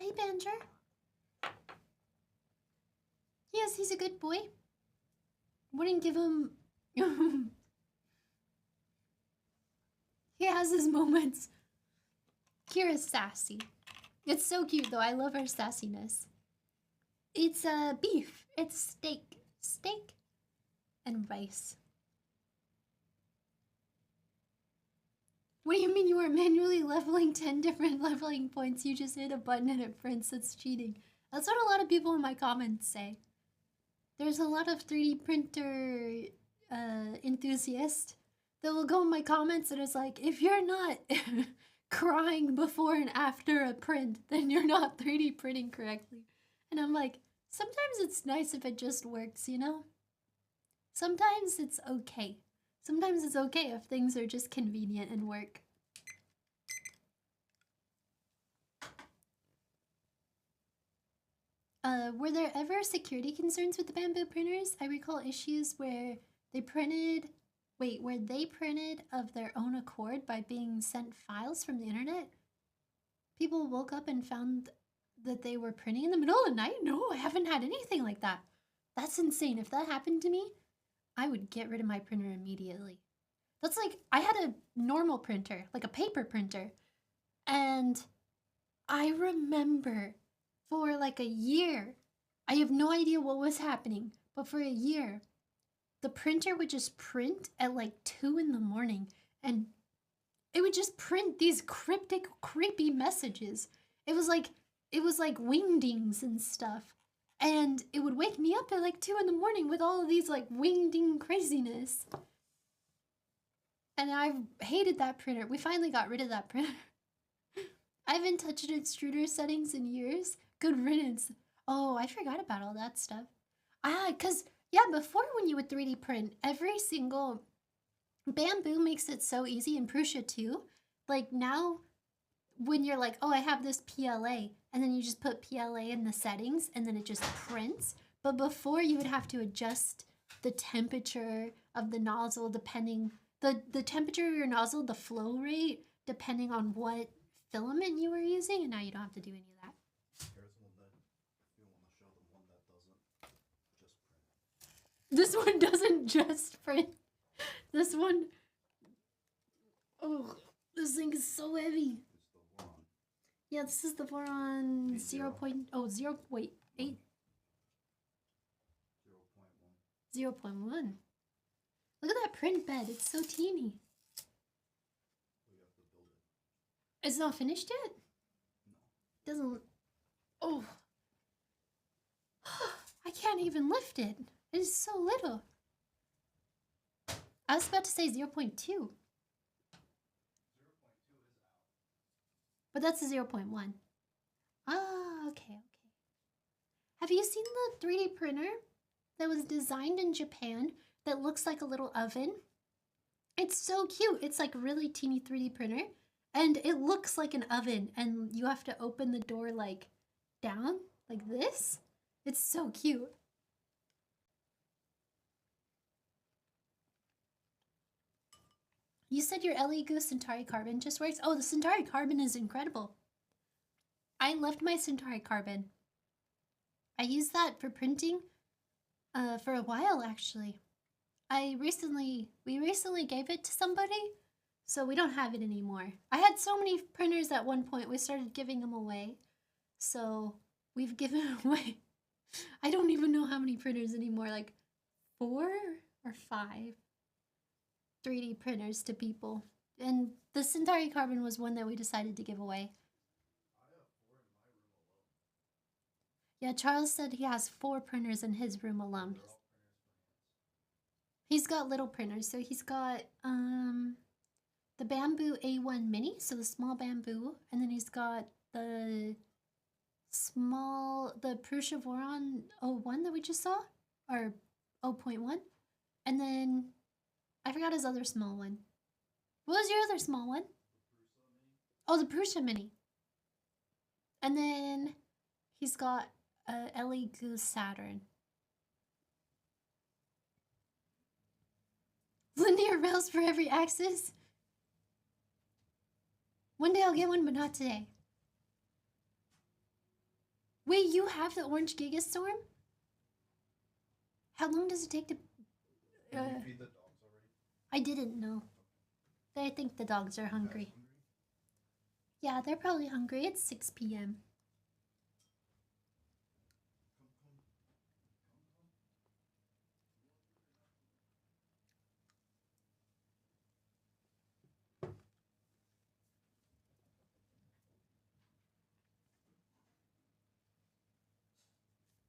A: Hey, Banter. Yes, he's a good boy. Wouldn't give him... He has his moments. Kira's sassy. It's so cute though. I love her sassiness. It's beef. It's steak. Steak and rice. What do you mean you were manually leveling 10 different leveling points? You just hit a button and it prints. That's cheating. That's what a lot of people in my comments say. There's a lot of 3D printer enthusiasts that will go in my comments and it's like, if you're not crying before and after a print, then you're not 3D printing correctly. And I'm like, sometimes it's nice if it just works, you know? Sometimes it's okay. Sometimes it's okay if things are just convenient and work. Were there ever security concerns with the bamboo printers? I recall issues where they printed of their own accord by being sent files from the internet. People woke up and found that they were printing in the middle of the night? No, I haven't had anything like that. That's insane. If that happened to me, I would get rid of my printer immediately. That's like, I had a normal printer, like a paper printer. And I remember for like a year, I have no idea what was happening, but for a year, the printer would just print at like 2 in the morning and it would just print these cryptic, creepy messages. It was like wingdings and stuff. And it would wake me up at like 2 in the morning with all of these like wingding craziness. And I hated that printer. We finally got rid of that printer. I haven't touched extruder settings in years. Good riddance. Oh, I forgot about all that stuff. Because, yeah, before when you would 3D print, every single bamboo makes it so easy, and Prusa too. Like now, when you're like, oh, I have this PLA, and then you just put PLA in the settings, and then it just prints. But before, you would have to adjust the temperature of the nozzle depending, the temperature of your nozzle, the flow rate, depending on what filament you were using, and now you don't have to do any of that.
C: Here's one that if you want to show them one that doesn't just print.
A: This one doesn't just print. This one, oh, this thing is so heavy.
C: It's the Voron.
A: Yeah, this is the Voron 0. 8. 0.1. Look at that print bed. It's so teeny.
C: We have to build it.
A: It's not finished yet?
C: No.
A: Doesn't. Oh. I can't even lift it. It is so little. I was about to say 0.2.
C: 0.2 is out.
A: But that's a 0.1. Ah, okay. Have you seen the 3D printer that was designed in Japan that looks like a little oven? It's so cute. It's like really teeny 3D printer. And it looks like an oven. And you have to open the door like down, like this. It's so cute. You said your LE Centauri Carbon just works? Oh, the Centauri Carbon is incredible. I loved my Centauri Carbon. I used that for printing for a while, actually. We recently gave it to somebody, so we don't have it anymore. I had so many printers at one point, we started giving them away. So we've given away, I don't even know how many printers anymore, like 4 or 5 3D printers to people. And the Centauri Carbon was one that we decided to give away.
C: I have 4 in my room alone.
A: Yeah, Charles said he has 4 printers in his room alone.
C: They're all printers for hands.
A: He's got little printers, so he's got the Bamboo A1 Mini, so the small bamboo, and then he's got the Prusa Voron 01 that we just saw, or 0.1, and then I forgot his other small one. What was your other small one? Oh, the Prusa Mini. And then he's got a LE Goose Saturn. Linear rails for every axis. One day I'll get one, but not today. Wait, you have the orange Gigastorm? How long does it take to...
C: Did you feed the dogs already?
A: I didn't know. I think the dogs are hungry. Yeah, they're probably hungry. It's 6 p.m.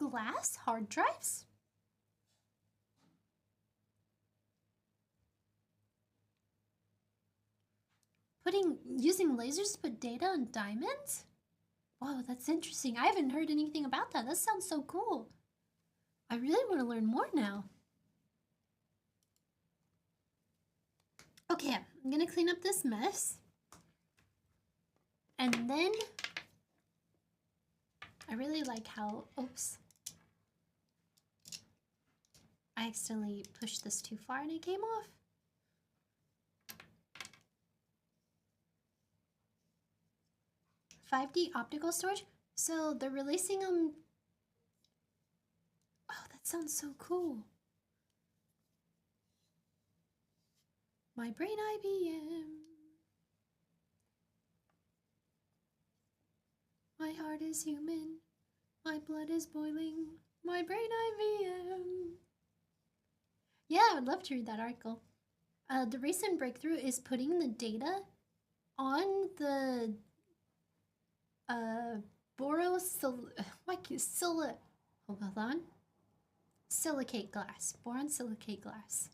A: Glass hard drives? Using lasers to put data on diamonds? Whoa, that's interesting. I haven't heard anything about that. That sounds so cool. I really want to learn more now. Okay, I'm gonna clean up this mess. And then I really like how, oops. I accidentally pushed this too far and it came off. $5D optical storage? So they're releasing them. Oh, that sounds so cool. My brain IBM. My heart is human. My blood is boiling. My brain IBM. Yeah, I would love to read that article. The recent breakthrough is putting the data on the silicate glass, boron silicate glass,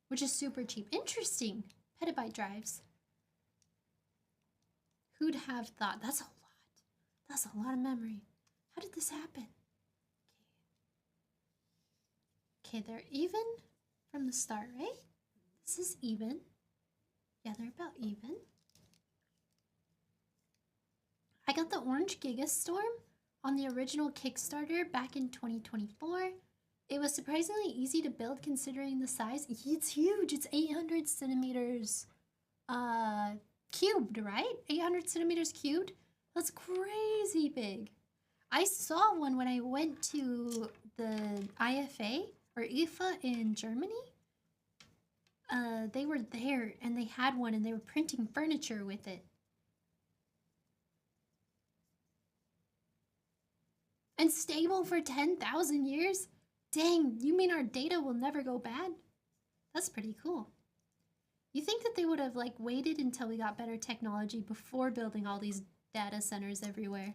A: which is super cheap. Interesting. Petabyte drives. Who'd have thought? That's a lot. That's a lot of memory. How did this happen? Okay, they're even from the start, right? This is even. Yeah, they're about even. I got the Orange Gigastorm on the original Kickstarter back in 2024. It was surprisingly easy to build considering the size. It's huge. It's 800 centimeters cubed, right? 800 centimeters cubed. That's crazy big. I saw one when I went to the IFA or IFA in Germany. They were there and they had one and they were printing furniture with it. And stable for 10,000 years? Dang, you mean our data will never go bad? That's pretty cool. You think that they would have like waited until we got better technology before building all these data centers everywhere?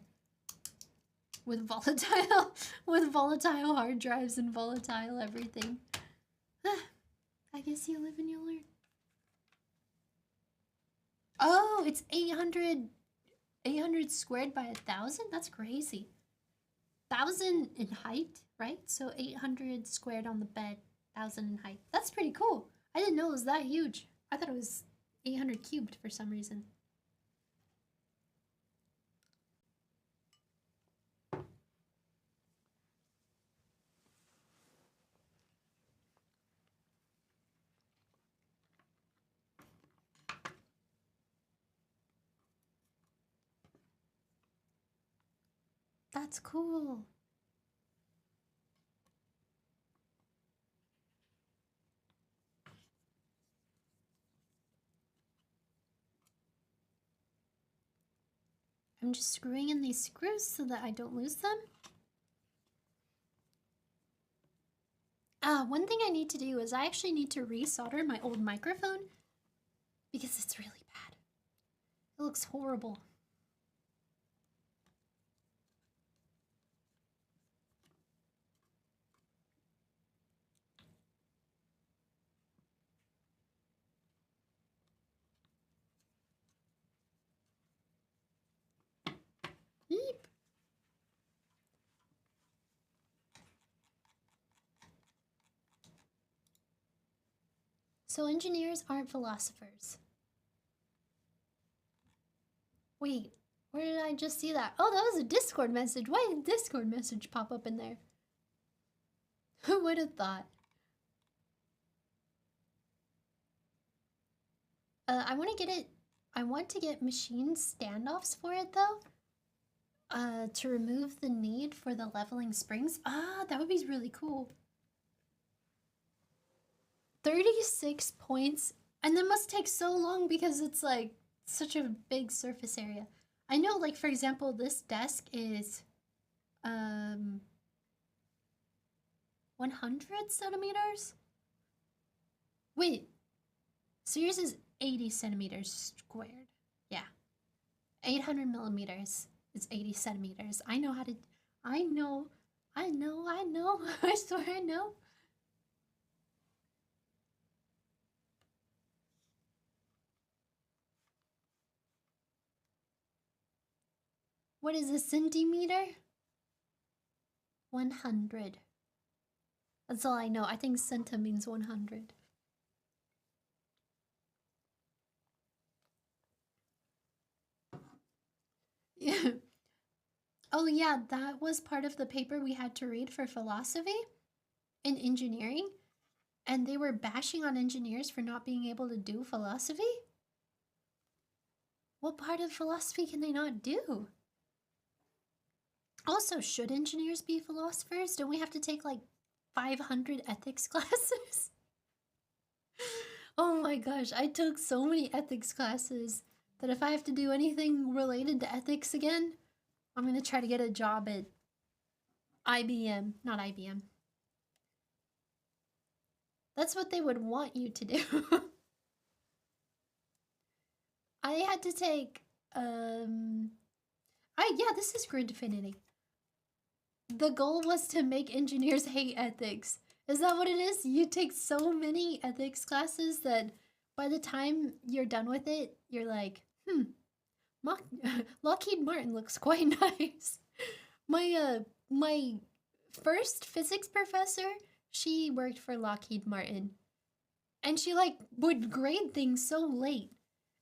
A: With volatile hard drives and volatile everything. I guess you live and you learn. Oh, it's 800 squared by 1,000? That's crazy. 1,000 in height, right? So 800 squared on the bed, 1,000 in height. That's pretty cool. I didn't know it was that huge. I thought it was 800 cubed for some reason. That's cool. I'm just screwing in these screws so that I don't lose them. One thing I need to do is I actually need to resolder my old microphone because it's really bad. It looks horrible. Yeep. So engineers aren't philosophers. Wait, where did I just see that? Oh, that was a Discord message. Why did a Discord message pop up in there? Who would have thought? I want to get it. I want to get machine standoffs for it though. To remove the need for the leveling springs. That would be really cool. 36 points, and that must take so long because it's like such a big surface area. I know, like, for example, this desk is 100 centimeters. Wait, so yours is 80 centimeters squared. Yeah, 800 millimeters is 80 centimeters. I know how to. I know. I know. I know. I swear I know. What is a centimeter? 100. That's all I know. I think centa means 100. Yeah. Oh, yeah, that was part of the paper we had to read for philosophy in engineering. And they were bashing on engineers for not being able to do philosophy. What part of philosophy can they not do? Also, should engineers be philosophers? Don't we have to take like 500 ethics classes? Oh my gosh, I took so many ethics classes that if I have to do anything related to ethics again, I'm gonna try to get a job at IBM, not IBM. That's what they would want you to do. I had to take, yeah, this is grid affinity. The goal was to make engineers hate ethics. Is that what it is? You take so many ethics classes that by the time you're done with it, you're like, Lockheed Martin looks quite nice. My first physics professor, she worked for Lockheed Martin. And she like would grade things so late.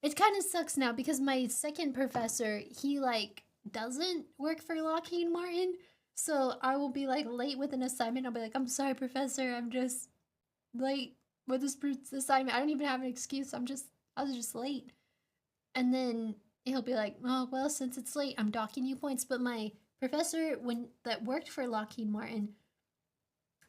A: It kind of sucks now because my second professor, he like doesn't work for Lockheed Martin. So I will be like late with an assignment. I'll be like, I'm sorry, professor, I'm just late with this assignment. I don't even have an excuse. I was just late. And then he'll be like, oh well, since it's late, I'm docking you points. But my professor that worked for Lockheed Martin,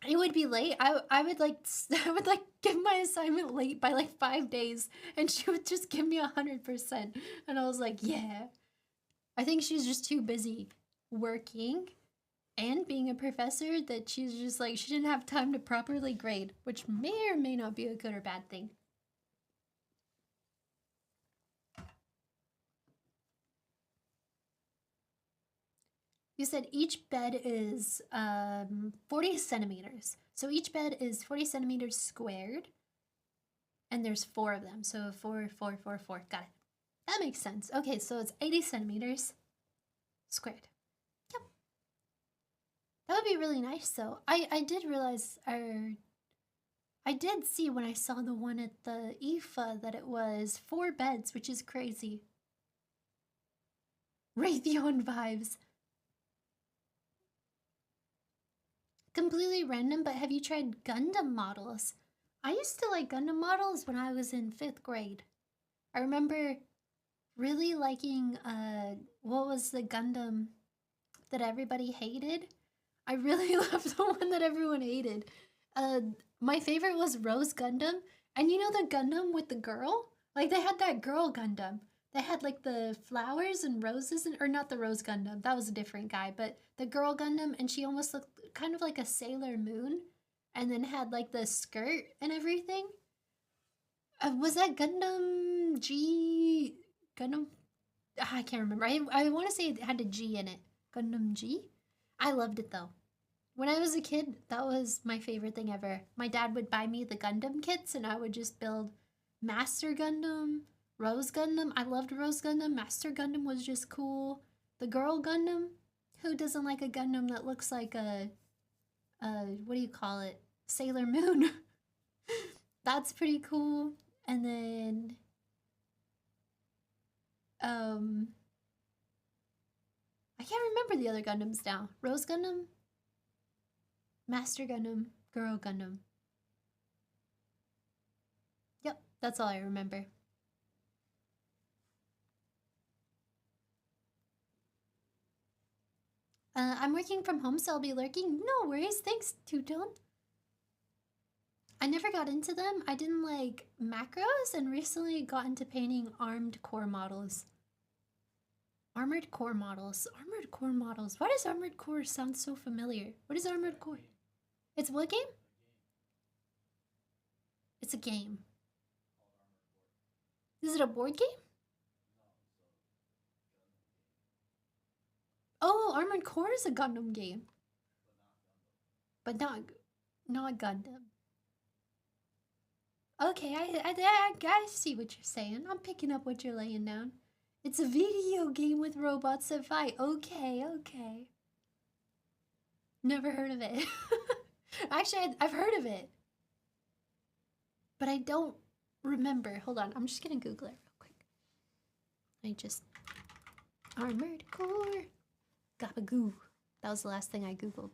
A: it would be late. I would like I would like give my assignment late by like 5 days, and she would just give me 100%. And I was like, yeah. I think she's just too busy working and being a professor that she's just like she didn't have time to properly grade, which may or may not be a good or bad thing. You said each bed is 40 centimeters. So each bed is 40 centimeters squared. And there's 4 of them. So 4, 4, 4, 4. Got it. That makes sense. Okay, so it's 80 centimeters squared. Yep. That would be really nice though. I did realize, I did see when I saw the one at the IFA that it was 4 beds, which is crazy. Raytheon vibes. Completely random, but have you tried Gundam models? I used to like Gundam models when I was in 5th grade. I remember really liking, what was the Gundam that everybody hated? I really loved the one that everyone hated. My favorite was Rose Gundam. And you know the Gundam with the girl? Like they had that girl Gundam. They had like the flowers and roses, or not the Rose Gundam. That was a different guy, but the girl Gundam, and she almost looked kind of like a Sailor Moon, and then had like the skirt and everything. Was that Gundam G? Gundam? I can't remember. I want to say it had a G in it. Gundam G? I loved it though. When I was a kid, that was my favorite thing ever. My dad would buy me the Gundam kits, and I would just build Master Gundam, Rose Gundam. I loved Rose Gundam. Master Gundam was just cool. The girl Gundam? Who doesn't like a Gundam that looks like what do you call it? Sailor Moon. That's pretty cool. And then, I can't remember the other Gundams now. Rose Gundam? Master Gundam, Girl Gundam. Yep, that's all I remember. I'm working from home, so I'll be lurking. No worries, thanks, Two-Tone. I never got into them. I didn't like macros and recently got into painting armed core models. Armored core models. Armored core models. Why does armored core sound so familiar? What is armored core? It's what game? It's a game. Is it a board game? Oh, Armored Core is a Gundam game. But not Gundam. Okay, I see what you're saying. I'm picking up what you're laying down. It's a video game with robots that fight. Okay, okay. Never heard of it. Actually, I've heard of it. But I don't remember. Hold on, I'm just gonna Google it real quick. Armored Core. Gabagoo. That was the last thing I Googled.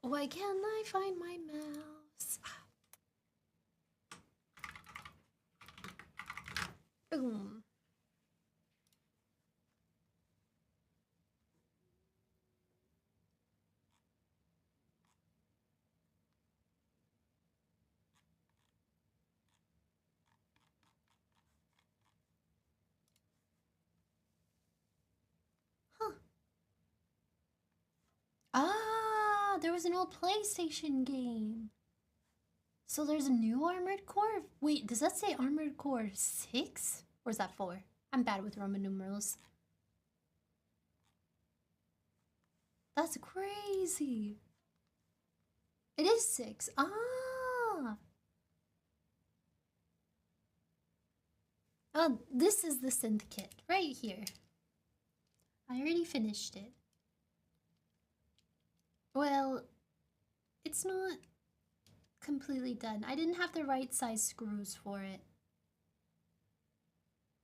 A: Why can't I find my mouse? Boom. Huh. Ah, there was an old PlayStation game. So there's a new Armored Core? Wait, does that say Armored Core 6? Or is that 4? I'm bad with Roman numerals. That's crazy. It is 6. Ah. Oh, this is the synth kit right here. I already finished it. Well, it's not completely done. I didn't have the right size screws for it.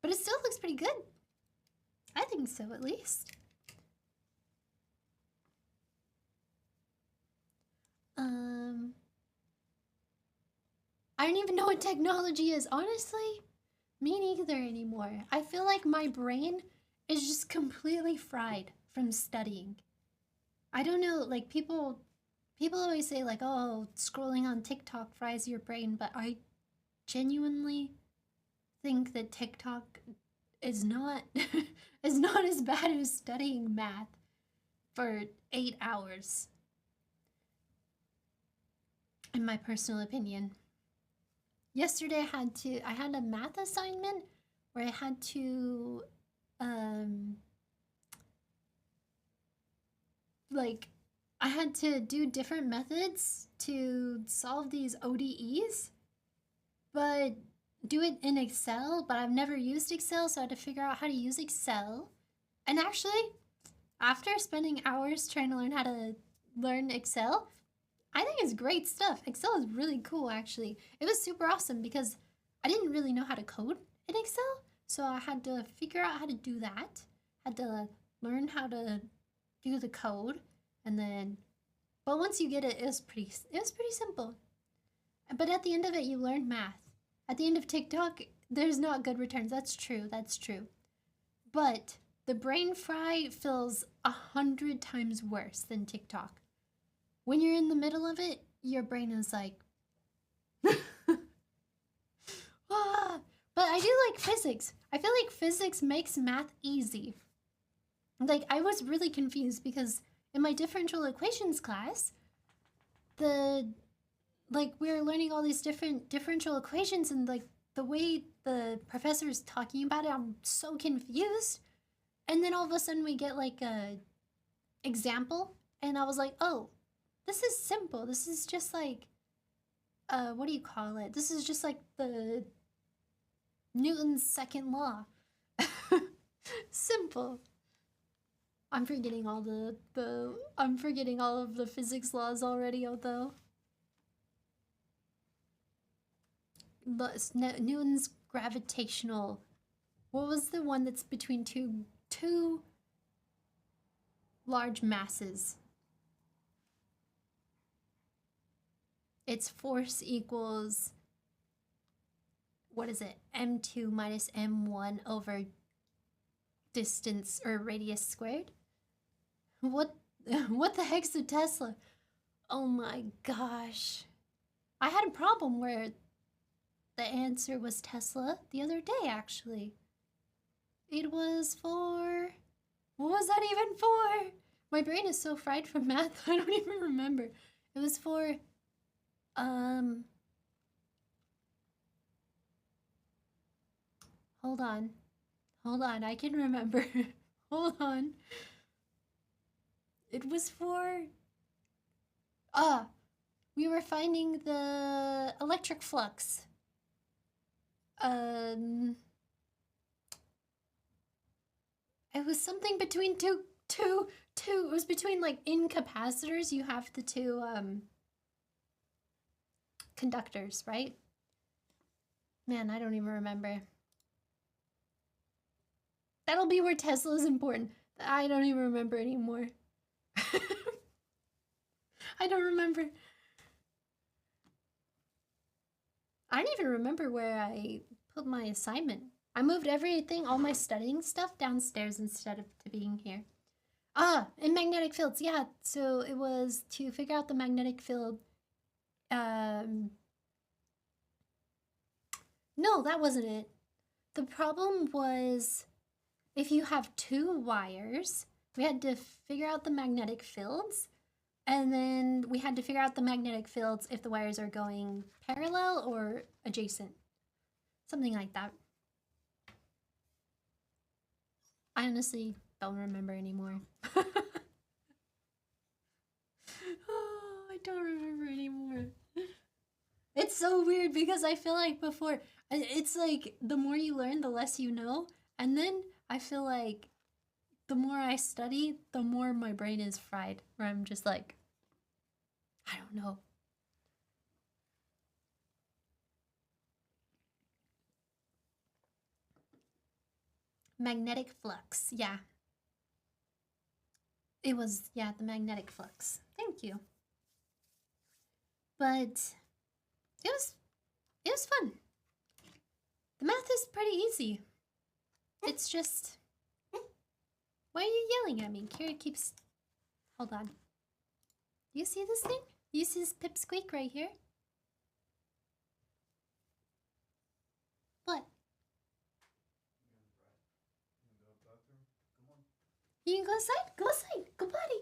A: But it still looks pretty good. I think so, at least. I don't even know what technology is. Honestly, me neither anymore. I feel like my brain is just completely fried from studying. I don't know, like people always say like, oh, scrolling on TikTok fries your brain, but I genuinely think that TikTok is not is not as bad as studying math for 8 hours. In my personal opinion. Yesterday I had a math assignment where I had to like I had to do different methods to solve these ODEs, but do it in Excel, but I've never used Excel, so I had to figure out how to use Excel. And actually, after spending hours trying to learn how to learn Excel, I think it's great stuff. Excel is really cool, actually. It was super awesome because I didn't really know how to code in Excel, so I had to figure out how to do that. Had to learn how to do the code, and then, but once you get it, it was pretty simple. But at the end of it, you learn math. At the end of TikTok, there's not good returns. That's true. That's true. But the brain fry feels 100 times worse than TikTok. When you're in the middle of it, your brain is like, ah. But I do like physics. I feel like physics makes math easy. Like, I was really confused because in my differential equations class, we were learning all these different differential equations, and like the way the professor's talking about it, I'm so confused. And then all of a sudden we get like a example, and I was like, oh, this is simple. This is just like, what do you call it? This is just like the Newton's second law. Simple. I'm forgetting all I'm forgetting all of the physics laws already, although. Newton's gravitational. What was the one that's between two large masses? Its force equals, what is it? M2 minus M1 over distance or radius squared? What the heck's a Tesla? Oh my gosh. I had a problem where the answer was Tesla the other day, actually. It was for. What was that even for? My brain is so fried from math, I don't even remember. It was for. Um. Hold on. Hold on, I can remember. Hold on. It was for. Ah, we were finding the electric flux. Um. It was something between two. It was between like incapacitors. You have the two conductors, right? Man, I don't even remember. That'll be where Tesla's important. I don't even remember anymore. I don't remember. I don't even remember where I put my assignment. I moved everything, all my studying stuff, downstairs instead of to being here. Ah, in magnetic fields, yeah. So it was to figure out the magnetic field. No, that wasn't it. The problem was if you have two wires, we had to figure out the magnetic fields, and then we had to figure out the magnetic fields if the wires are going parallel or adjacent. Something like that. I honestly don't remember anymore. Oh, I don't remember anymore. It's so weird because I feel like before, it's like the more you learn, the less you know. And then I feel like the more I study, the more my brain is fried, where I'm just like, I don't know. Magnetic flux, yeah. It was, yeah, the magnetic flux. Thank you. But it was fun. The math is pretty easy. It's just, why are you yelling at me? Kira keeps, hold on. You see this thing? You see this pipsqueak right here? What? You can go outside? Go outside. Go potty.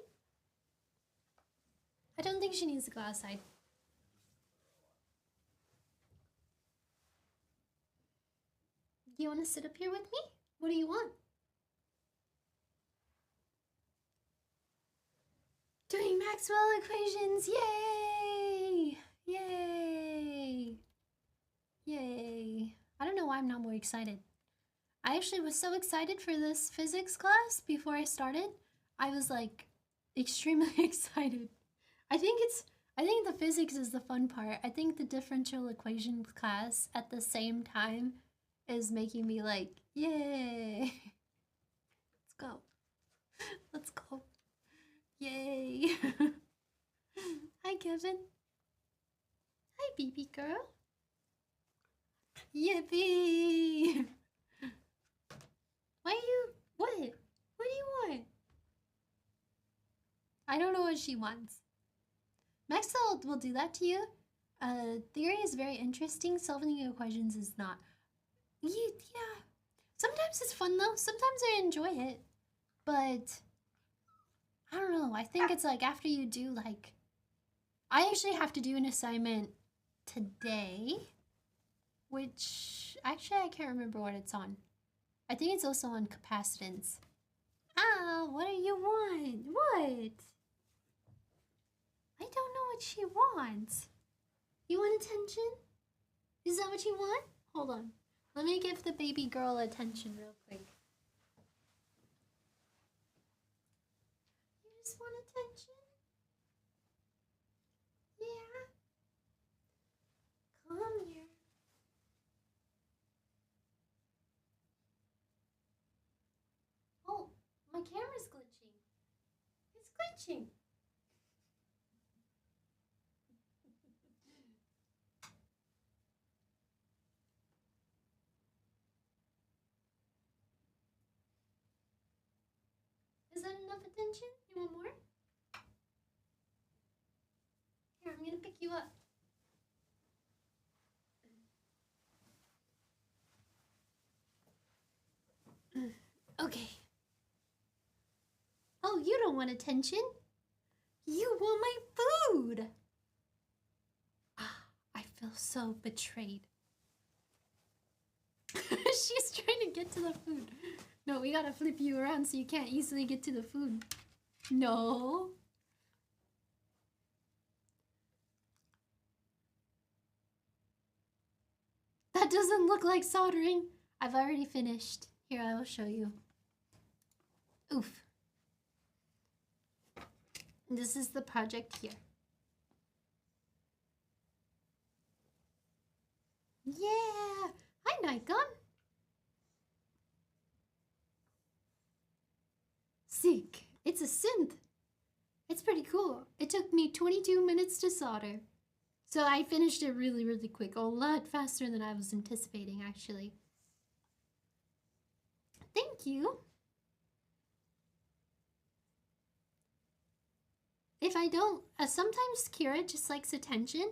A: I don't think she needs to go outside. Do you want to sit up here with me? What do you want? Doing Maxwell equations! Yay! Yay! Yay. I don't know why I'm not more excited. I actually was so excited for this physics class before I started. I was like extremely excited. I think the physics is the fun part. I think the differential equations class at the same time is making me like, yay. Let's go. Let's go. Yay. Hi, Kevin. Hi, baby girl. Yippee. Why are you, what? What do you want? I don't know what she wants. Maxwell will do that to you. Theory is very interesting. Solving equations is not. Yeah. Sometimes it's fun though. Sometimes I enjoy it. But I don't know. I think it's like after you do like I actually have to do an assignment today, which actually I can't remember what it's on. I think it's also on capacitance. Ah, what do you want? What? I don't know what she wants. You want attention? Is that what you want? Hold on. Let me give the baby girl attention real quick. You just want attention? Yeah. Come here. Oh, my camera's glitching. It's glitching. Is that enough attention? You want more? you up. Okay. Oh, you don't want attention. You want my food. Ah, I feel so betrayed. She's trying to get to the food. No, we gotta flip you around so you can't easily get to the food. No. That doesn't look like soldering. I've already finished. Here, I will show you. Oof. This is the project here. Yeah! Hi, Nikon! Sick. It's a synth. It's pretty cool. It took me 22 minutes to solder. So I finished it really, really quick. A lot faster than I was anticipating, actually. Thank you. If I don't, sometimes Kira just likes attention.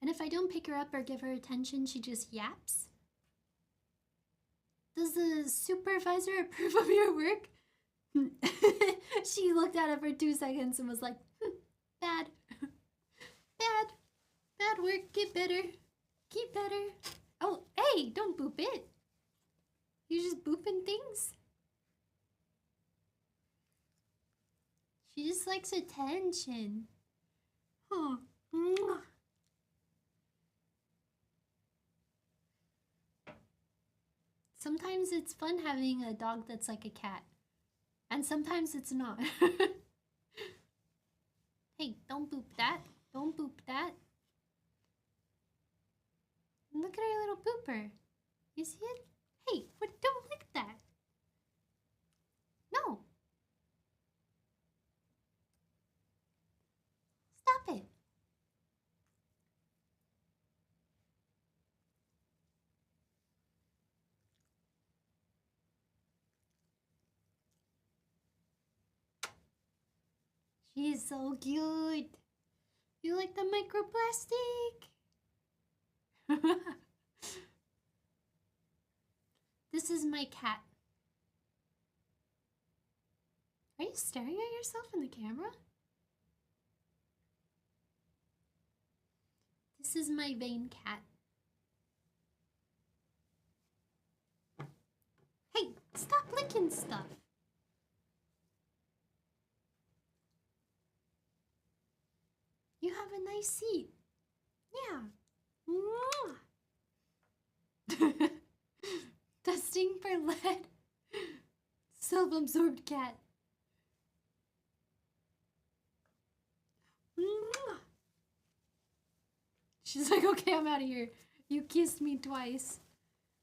A: And if I don't pick her up or give her attention, she just yaps. Does the supervisor approve of your work? She looked at it for 2 seconds and was like, bad. Bad. Bad work. Get better. Keep better. Oh, hey, don't boop it. You just booping things? She just likes attention. Huh. Sometimes it's fun having a dog that's like a cat. And sometimes it's not. Hey, don't boop that. Don't boop that. Look at our little booper. You see it? Hey, what? Don't lick that. No. Stop it. She's so cute. You like the microplastic? This is my cat. Are you staring at yourself in the camera? This is my vain cat. Hey, stop licking stuff. You have a nice seat. Yeah. Testing for lead. Self-absorbed cat. She's like, okay, I'm out of here. You kissed me twice.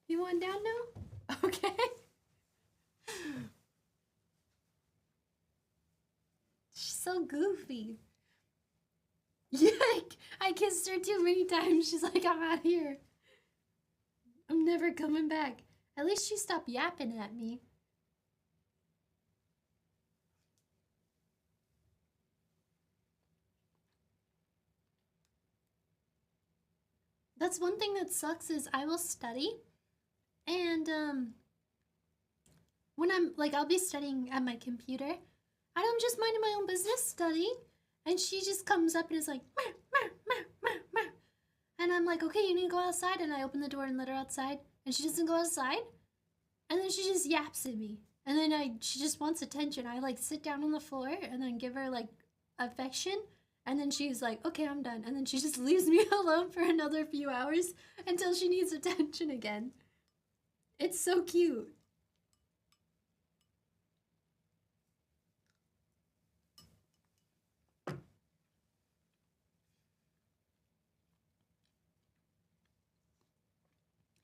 A: You want down now? Okay. She's so goofy. Yike! I kissed her too many times. She's like, I'm out of here. I'm never coming back. At least she stopped yapping at me. That's one thing that sucks is I will study and when I'm like, I'll be studying at my computer. I don't just mind my own business studying, and she just comes up and is like, meh, meh, meh, meh, meh. And I'm like, okay, you need to go outside. And I open the door and let her outside, and she doesn't go outside. And then she just yaps at me. And then she just wants attention. I like sit down on the floor and then give her like affection. And then she's like, okay, I'm done. And then she just leaves me alone for another few hours until she needs attention again. It's so cute.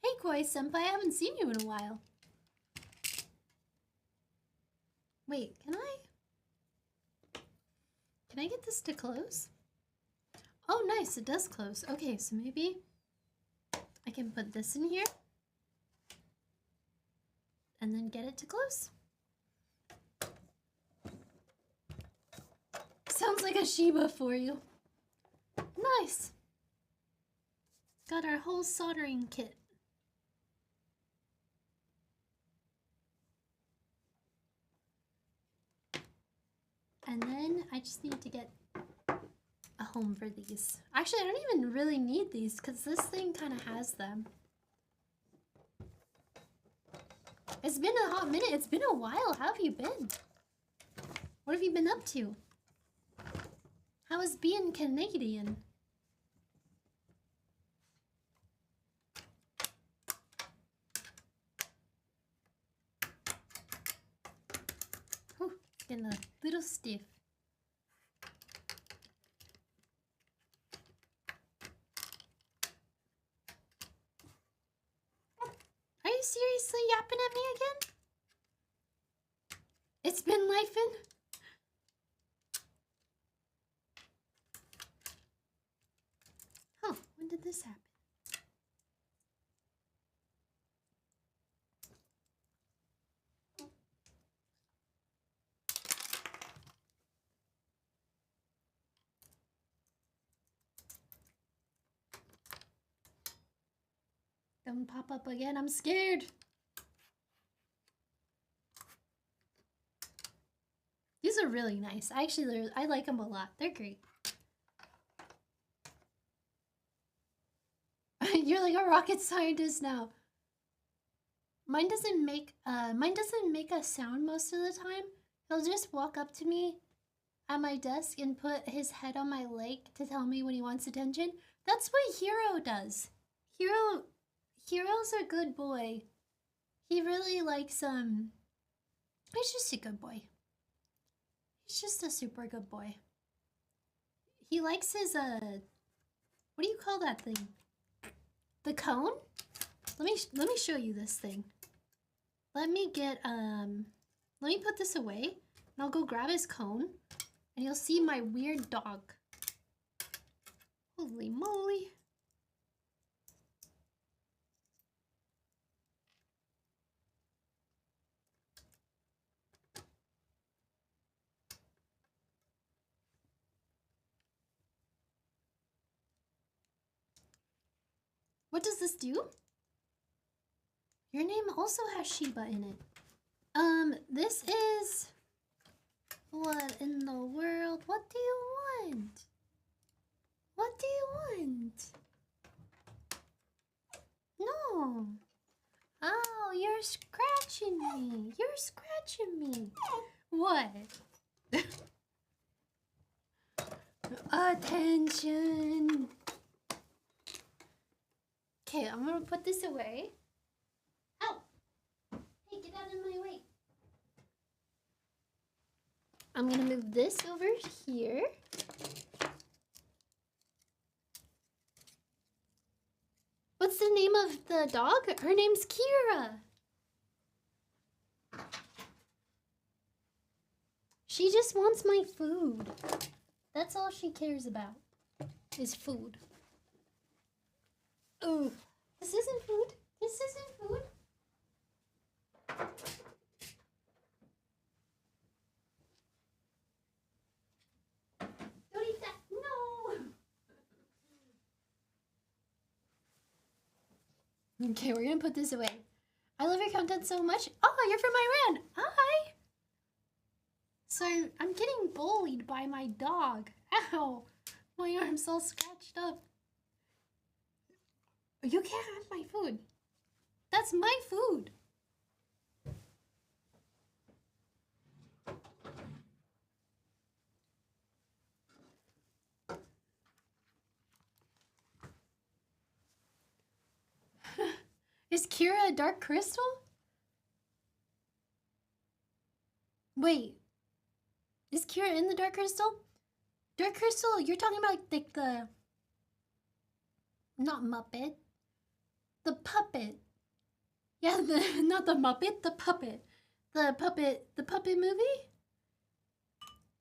A: Hey, Koi-senpai, I haven't seen you in a while. Wait, can I get this to close? Oh, nice, it does close. Okay, so maybe I can put this in here and then get it to close. Sounds like a Shiba for you. Nice. Got our whole soldering kit. And then I just need to get a home for these. Actually, I don't even really need these because this thing kind of has them. It's been a hot minute. It's been a while. How have you been? What have you been up to? How is being Canadian? Whew, getting a little stiff. Are you seriously yapping at me again? It's been lifing. Huh, when did this happen? Don't pop up again, I'm scared. These are really nice. Actually, I like them a lot. They're great. You're like a rocket scientist now. Mine doesn't make a sound most of the time. He'll just walk up to me at my desk and put his head on my leg to tell me when he wants attention. That's what Hero does. Hero's a good boy. He really likes he's just a good boy. He's just a super good boy. He likes his what do you call that thing? The cone? Let me show you this thing. Let me put this away and I'll go grab his cone and you'll see my weird dog. Holy moly. What does this do? Your name also has Shiba in it. This is... What in the world? What do you want? What do you want? No. Oh, you're scratching me. You're scratching me. What? Attention. Okay, I'm gonna put this away. Ow! Hey, get out of my way. I'm gonna move this over here. What's the name of the dog? Her name's Kira. She just wants my food. That's all she cares about, is food. Oh, this isn't food. This isn't food. Don't eat that. No. Okay, we're gonna put this away. I love your content so much. Oh, you're from Iran. Hi. So I'm getting bullied by my dog. Ow. My arm's all scratched up. You can't have my food. That's my food. Is Kira a dark crystal? Wait. Is Kira in the dark crystal? Dark crystal, you're talking about like the... Not Muppet. The puppet. Yeah, not the Muppet, the puppet. The puppet movie?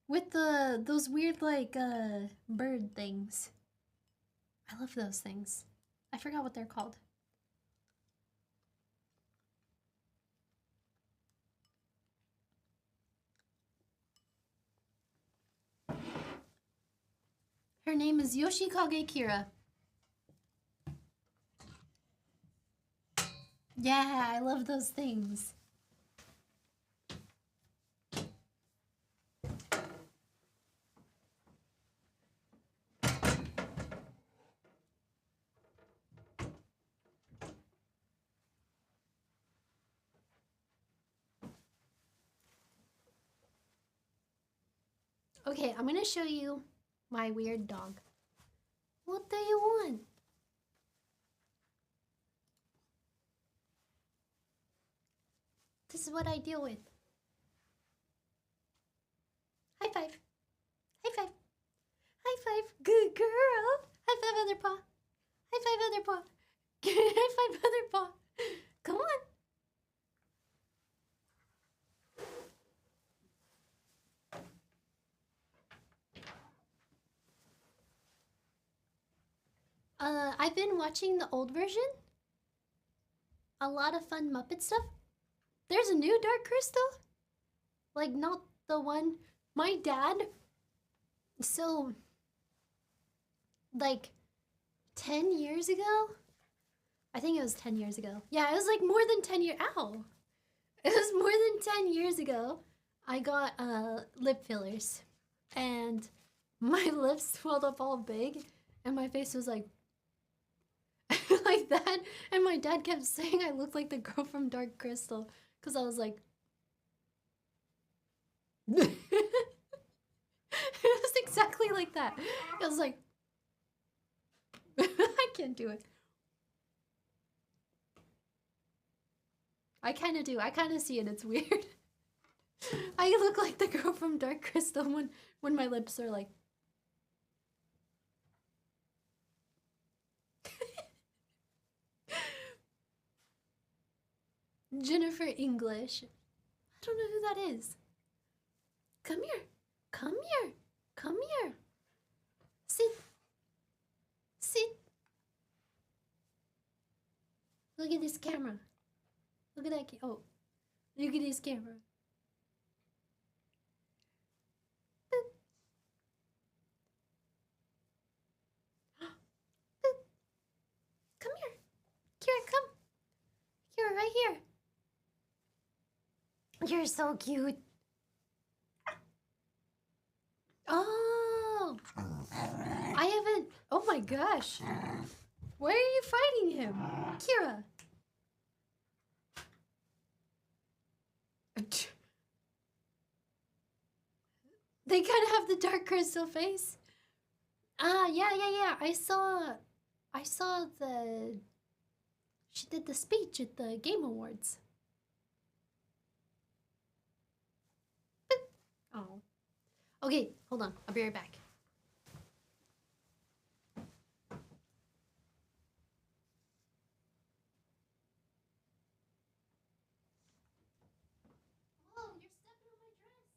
A: With those weird like bird things. I love those things. I forgot what they're called. Her name is Yoshikage Kira. Yeah, I love those things. Okay, I'm gonna show you my weird dog. What do you want? This is what I deal with. High five. High five. High five. Good girl. High five other paw. High five other paw. High five other paw. Come on. I've been watching the old version. A lot of fun Muppet stuff. There's a new Dark Crystal. Like, not the one. My dad. So, like, 10 years ago? I think it was 10 years ago. Yeah, it was like more than 10 years. Ow! It was more than 10 years ago. I got lip fillers. And my lips swelled up all big. And my face was like, like that. And my dad kept saying I looked like the girl from Dark Crystal. Because I was like, it was exactly like that. It was like, I can't do it. I kind of do. I kind of see it. It's weird. I look like the girl from Dark Crystal when my lips are like. Jennifer English. I don't know who that is. Come here. Come here. Come here. Sit. Sit. Look at this camera. Look at that. Oh. Look at this camera. Boop. Boop. Come here. Kira, come. Kira, right here. You're so cute. Oh. I haven't. Oh my gosh. Why are you fighting him? Kira. They kind of have the Dark Crystal face. Ah, yeah. I saw the. She did the speech at the Game Awards. Oh. Okay, hold on. I'll be right back. Oh, you're stepping on my dress.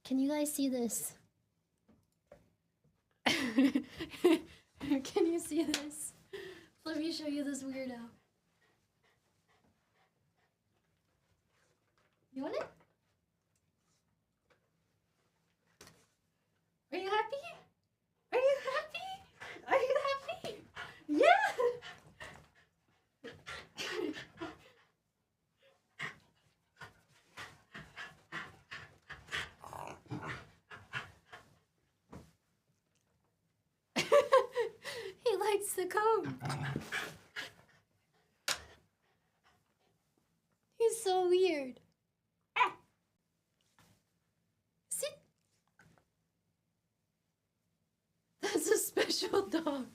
A: Can you guys see this? Can you see this? Let me show you this weirdo. You want it? Are you happy? Are you happy? Are you happy? Yeah! He likes the cone. He's so weird. Sit. That's a special dog.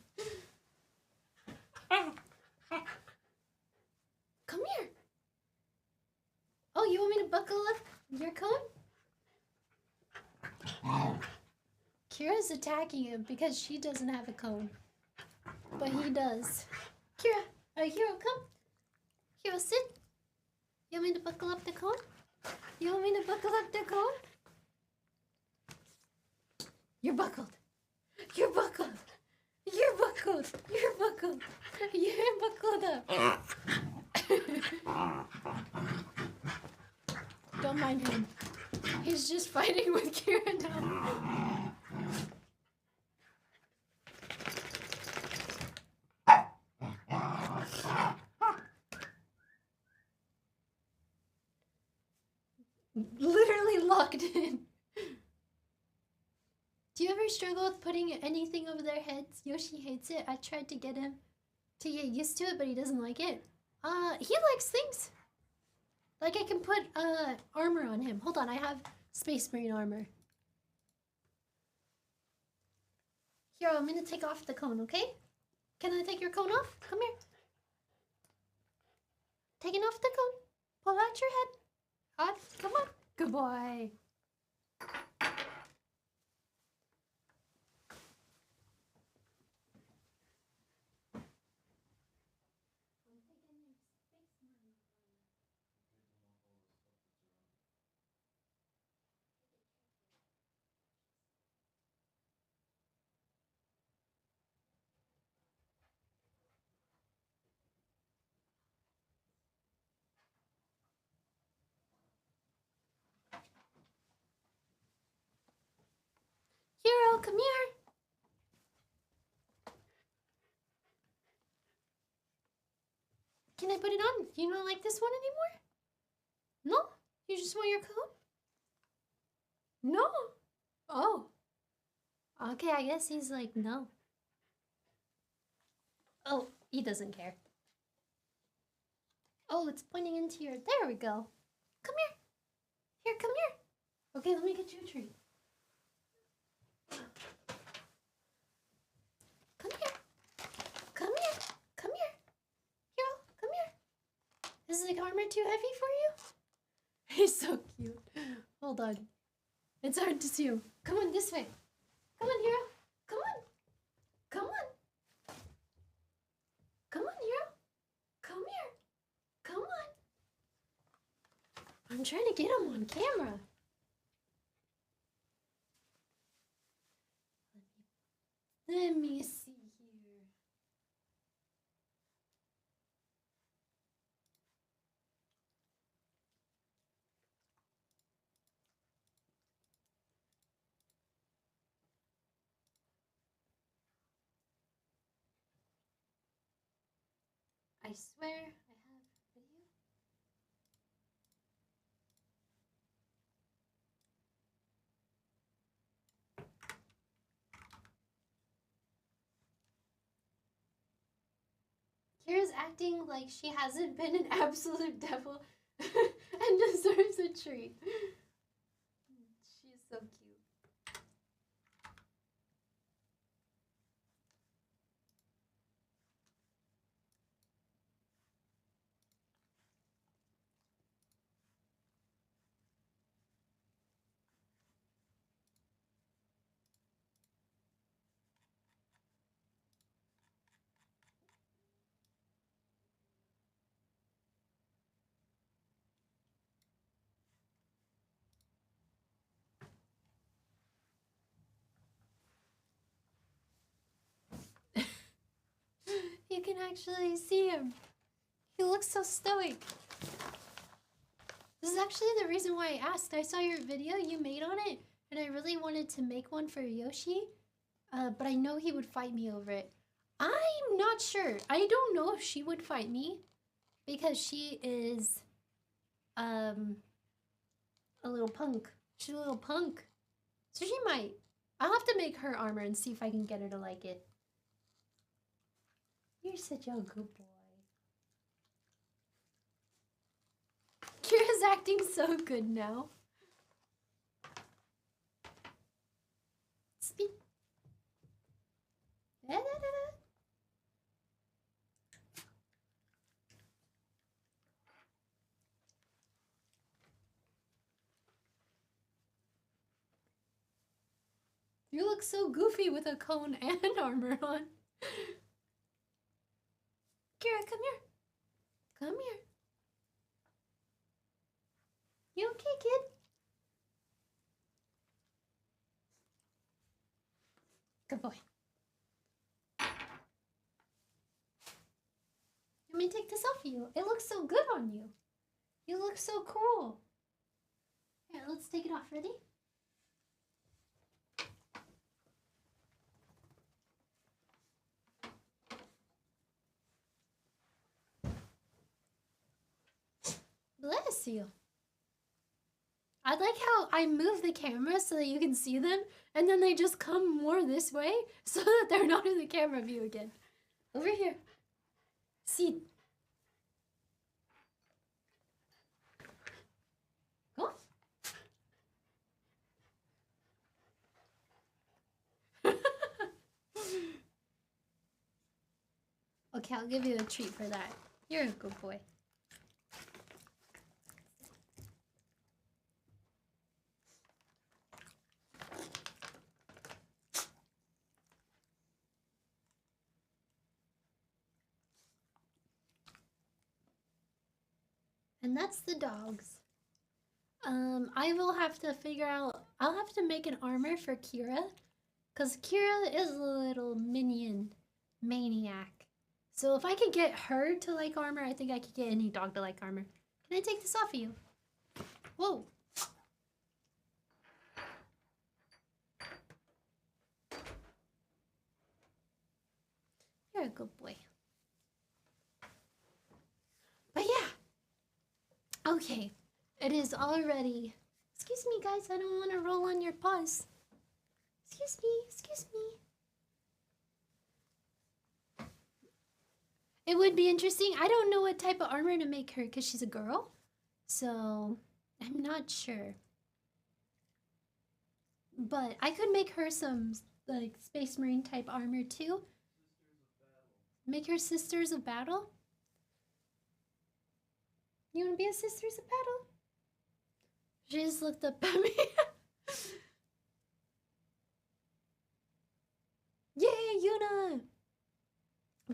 A: Come here. Oh, you want me to buckle up your cone? Kira's attacking him because she doesn't have a cone. But he does. Kira, Hero, come. Hero, sit. You want me to buckle up the cone? You want me to buckle up the cone? You're buckled. You're buckled. You're buckled. You're buckled. You're buckled up. Don't mind him. He's just fighting with Kira now. Literally locked in. Do you ever struggle with putting anything over their heads? Yoshi hates it. I tried to get him to get used to it, but he doesn't like it. He likes things. Like I can put armor on him. Hold on, I have Space Marine armor. Here, I'm gonna take off the cone, okay? Can I take your cone off? Come here. Taking off the cone. Pull out your head. Come on. Good boy. Hero, come here. Can I put it on? You don't like this one anymore? No? You just want your coat? No. Oh. Okay, I guess he's like, no. Oh, he doesn't care. Oh, it's pointing into your... There we go. Come here. Here, come here. Okay, let me get you a treat. Come here. Come here. Come here. Hero, come here. Is the armor too heavy for you? He's so cute. Hold on. It's hard to see him. Come on, this way. Come on, Hero. Come on. Come on. Come on, Hero. Come here. Come on. I'm trying to get him on camera. Let me see here. I swear I have video. Kira's acting like she hasn't been an absolute devil and deserves a treat. She's so cute. You can actually see him. He looks so stoic. This is actually the reason why I asked. I saw your video you made on it, and I really wanted to make one for Yoshi, but I know he would fight me over it. I'm not sure. I don't know if she would fight me, because she is, a little punk. She's a little punk. So she might. I'll have to make her armor and see if I can get her to like it. You're such a good boy. Kira's acting so good now. Speak. Da, da, da, da. You look so goofy with a cone and armor on. Kira, come here. Come here. You okay, kid? Good boy. Let me take this off you. It looks so good on you. You look so cool. Here, let's take it off. Ready? Bless you. I like how I move the camera so that you can see them, and then they just come more this way so that they're not in the camera view again. Over here. See. Go. Okay, I'll give you a treat for that. You're a good boy. And that's the dogs. I will have to figure out, I'll have to make an armor for Kira, because Kira is a little minion maniac. So if I could get her to like armor, I think I could get any dog to like armor. Can I take this off of you? Whoa. You're a good boy. But yeah. Okay. It is already... Excuse me, guys. I don't want to roll on your paws. Excuse me. Excuse me. It would be interesting. I don't know what type of armor to make her because she's a girl. So, I'm not sure. But I could make her some, like, Space Marine type armor too. Make her Sisters of Battle? You want to be a Sisters of Battle? She just looked up at me. Yay, Yuna!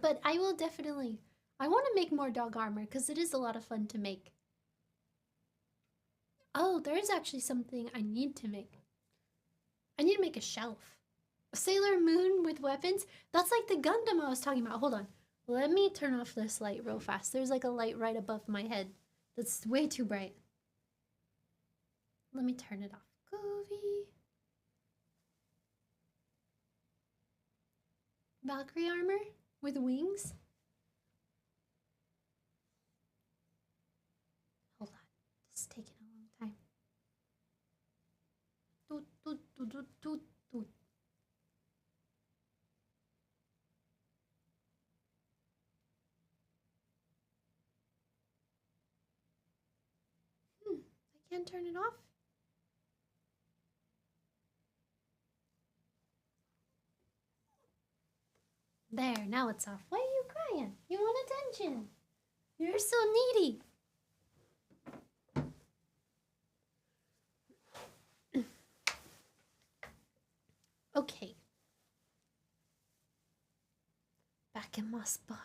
A: But I will definitely... I want to make more dog armor because it is a lot of fun to make. Oh, there's actually something I need to make. I need to make a shelf. A Sailor Moon with weapons? That's like the Gundam I was talking about. Hold on. Let me turn off this light real fast. There's like a light right above my head. That's way too bright. Let me turn it off. Goofy. Valkyrie armor with wings? Hold on. This is taking a long time. Doot, doot, doot, doot, doot, doot. I can't turn it off. There, now it's off. Why are you crying? You want attention. You're so needy. Okay. Back in my spot.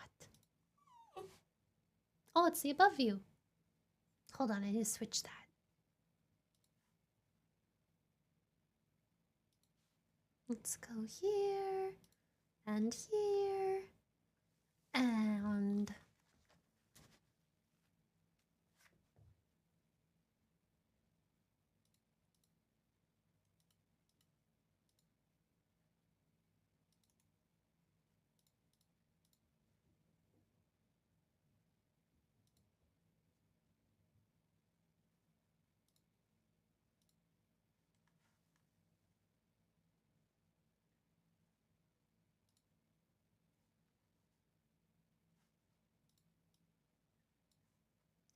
A: Oh, it's the above view. Hold on, I need to switch that. Let's go here, and here, and...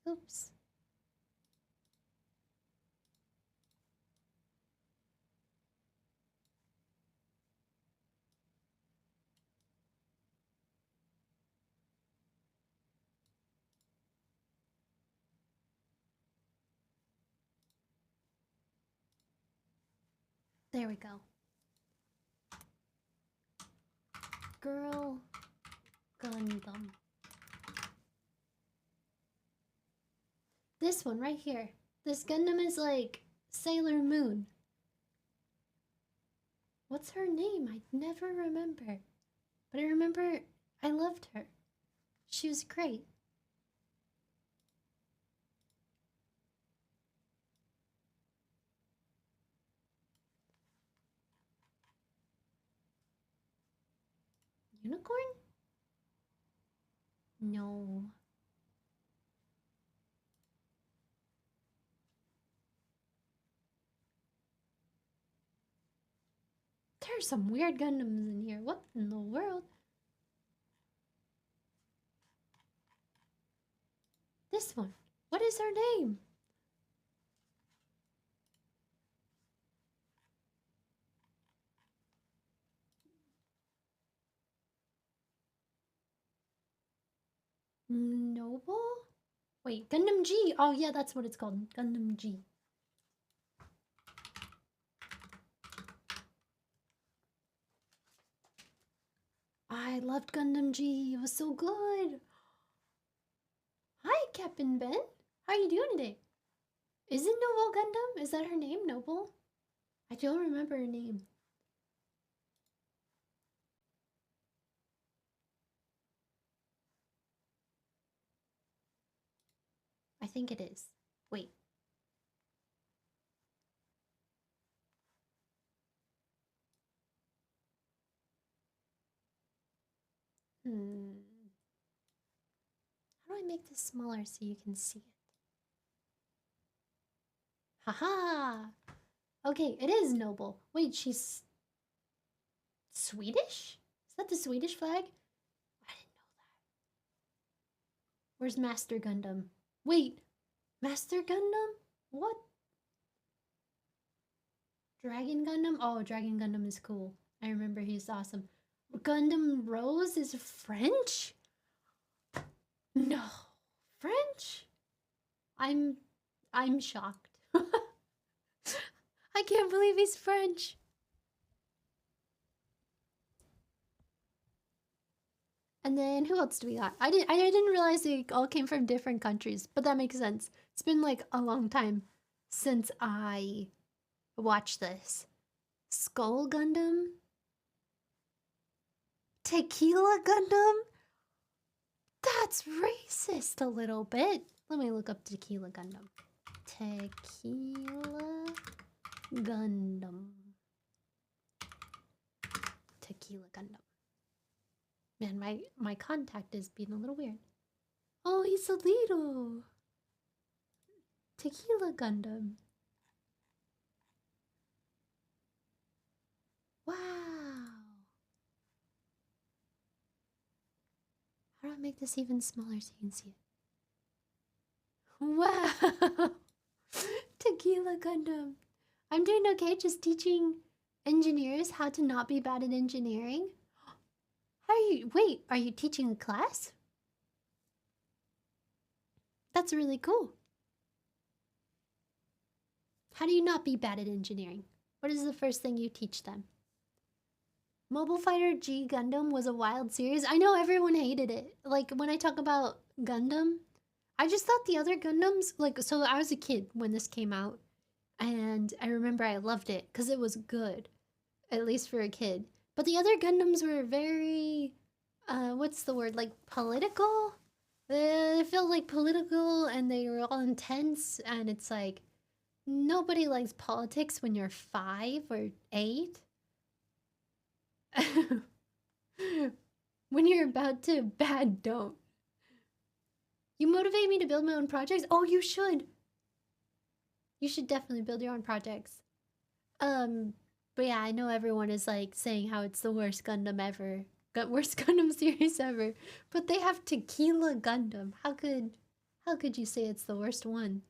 A: Oops. There we go. Girl Gundam. This one right here. This Gundam is like Sailor Moon. What's her name? I never remember. But I remember I loved her. She was great. Unicorn? No. There's some weird Gundams in here. What in the world? This one. What is her name? Noble? Wait, Gundam G. Oh yeah, that's what it's called. Gundam G. I loved Gundam G. It was so good. Hi, Captain Ben. How are you doing today? Is it Noble Gundam? Is that her name, Noble? I don't remember her name. I think it is. Wait. How do I make this smaller so you can see it? Haha! Okay, it is Noble. Wait, she's Swedish? Is that the Swedish flag? I didn't know that. Where's Master Gundam? Wait, Master Gundam? What? Dragon Gundam? Oh, Dragon Gundam is cool. I remember he's awesome. Gundam Rose is French? No. French? I'm shocked. I can't believe he's French. And then who else do we got? I didn't realize they all came from different countries, but that makes sense. It's been like a long time since I watched this. Skull Gundam? Tequila Gundam? That's racist a little bit. Let me look up Tequila Gundam. Tequila Gundam. Tequila Gundam. Man, my contact is being a little weird. Oh, he's a little. Tequila Gundam. Wow. How do I make this even smaller so you can see it? Wow. Tequila Gundam. I'm doing okay just teaching engineers how to not be bad at engineering. How are you? Wait, are you teaching a class? That's really cool. How do you not be bad at engineering? What is the first thing you teach them? Mobile Fighter G Gundam was a wild series. I know everyone hated it. Like, when I talk about Gundam, I just thought the other Gundams, like, so I was a kid when this came out. And I remember I loved it because it was good. At least for a kid. But the other Gundams were very, what's the word? Like, political? They felt like political and they were all intense. And it's like, nobody likes politics when you're 5 or 8. When you're about to bad, don't. You motivate me to build my own projects? Oh, you should. You should definitely build your own projects. But yeah, I know everyone is like saying how it's the worst Gundam ever. Worst Gundam series ever. But they have Tequila Gundam. How could you say it's the worst one?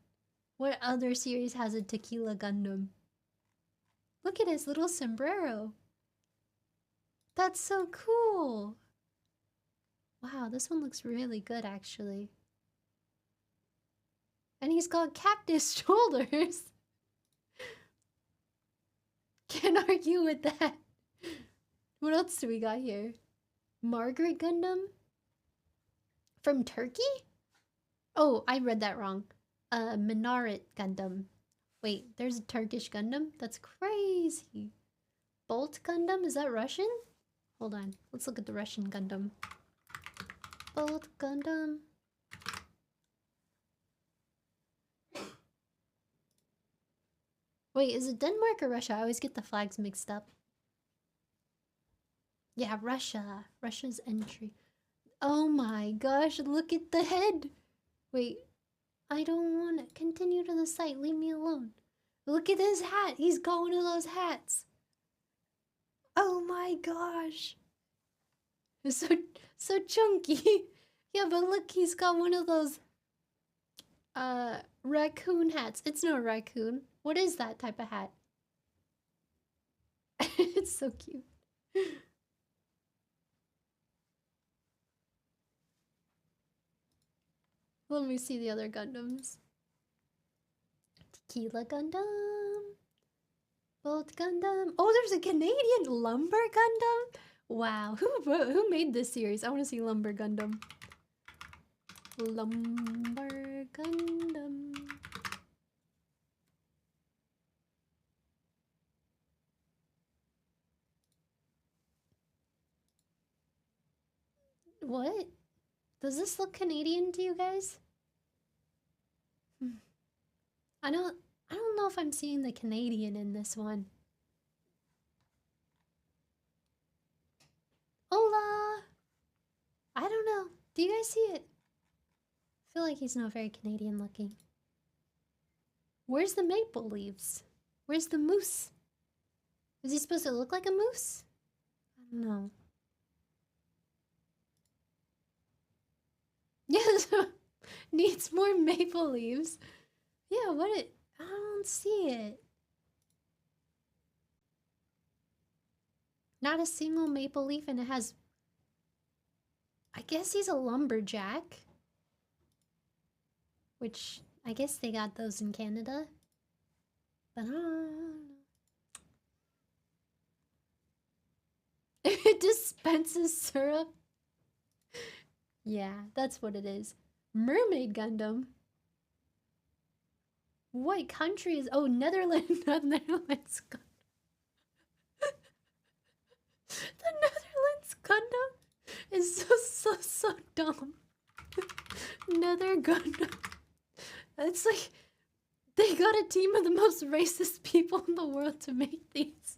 A: What other series has a Tequila Gundam? Look at his little sombrero. That's so cool. Wow, this one looks really good actually. And he's got cactus shoulders. Can't argue with that. What else do we got here? Margaret Gundam? From Turkey? Oh, I read that wrong. Minaret Gundam. Wait, there's a Turkish Gundam? That's crazy. Bolt Gundam? Is that Russian? Hold on. Let's look at the Russian Gundam. Bolt Gundam. Wait, is it Denmark or Russia? I always get the flags mixed up. Yeah, Russia. Russia's entry. Oh my gosh, look at the head. Wait, I don't want to continue to the site. Leave me alone. Look at his hat. He's got one of those hats. Oh my gosh. It's so chunky. Yeah, but look, he's got one of those raccoon hats. It's no raccoon. What is that type of hat? It's so cute. Let me see the other Gundams. Tequila Gundam. Bolt Gundam. Oh, there's a Canadian Lumber Gundam. Wow, who made this series? I want to see Lumber Gundam. Lumber Gundam. What? Does this look Canadian to you guys? I don't know if I'm seeing the Canadian in this one. Hola! I don't know. Do you guys see it? I feel like he's not very Canadian looking. Where's the maple leaves? Where's the moose? Is he supposed to look like a moose? I don't know. Yes, needs more maple leaves. Yeah, I don't see it. Not a single maple leaf, and it has... I guess he's a lumberjack. Which, I guess they got those in Canada. But I don't know. It dispenses syrup. Yeah, that's what it is. Mermaid Gundam. What country is... Oh, Netherlands. Netherlands Gundam. The Netherlands Gundam is so dumb. Nether Gundam. It's like... They got a team of the most racist people in the world to make these.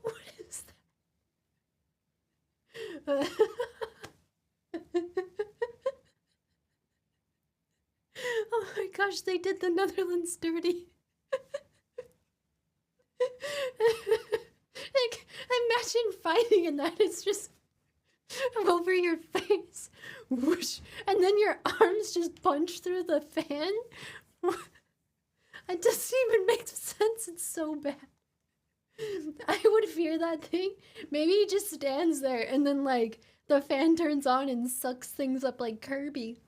A: What is that? Oh my gosh, they did the Netherlands dirty. Like, imagine fighting in that. It's just over your face. Whoosh. And then your arms just punch through the fan. It doesn't even make sense. It's so bad. I would fear that thing. Maybe he just stands there and then, like, the fan turns on and sucks things up like Kirby.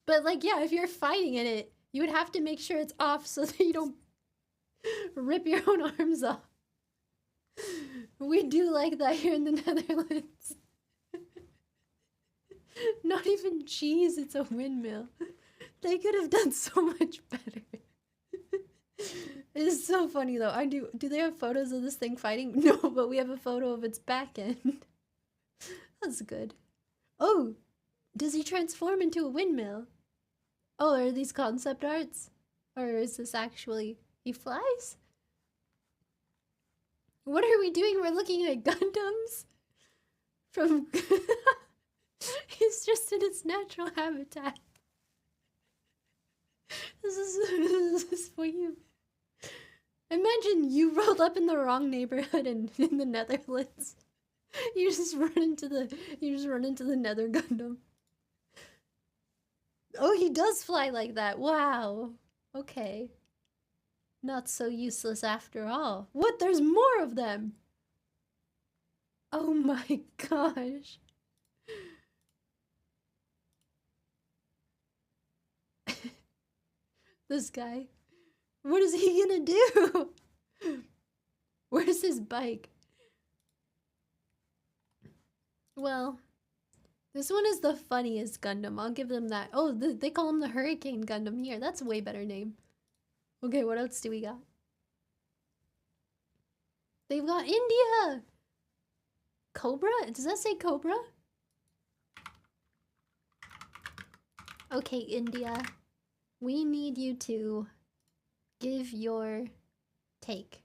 A: But, like, yeah, if you're fighting in it, you would have to make sure it's off so that you don't rip your own arms off. We do like that here in the Netherlands. Not even cheese, it's a windmill. They could have done so much better. It's so funny though. Do they have photos of this thing fighting? No, but we have a photo of its back end. That's good. Oh, does he transform into a windmill? Oh, are these concept arts? Or is this actually... He flies? What are we doing? We're looking at Gundams? From... He's just in its natural habitat. This is for you. Imagine you rolled up in the wrong neighborhood in the Netherlands. You just run into the Nether Gundam. Oh, he does fly like that. Wow. Okay. Not so useless after all. What? There's more of them. Oh my gosh. This guy. What is he gonna do? Where's his bike? Well, This one is the funniest Gundam. I'll give them that. Oh, they call him the Hurricane Gundam here. That's a way better name. Okay, what else do we got? They've got India! Cobra? Does that say Cobra? Okay, India. We need you to give your take.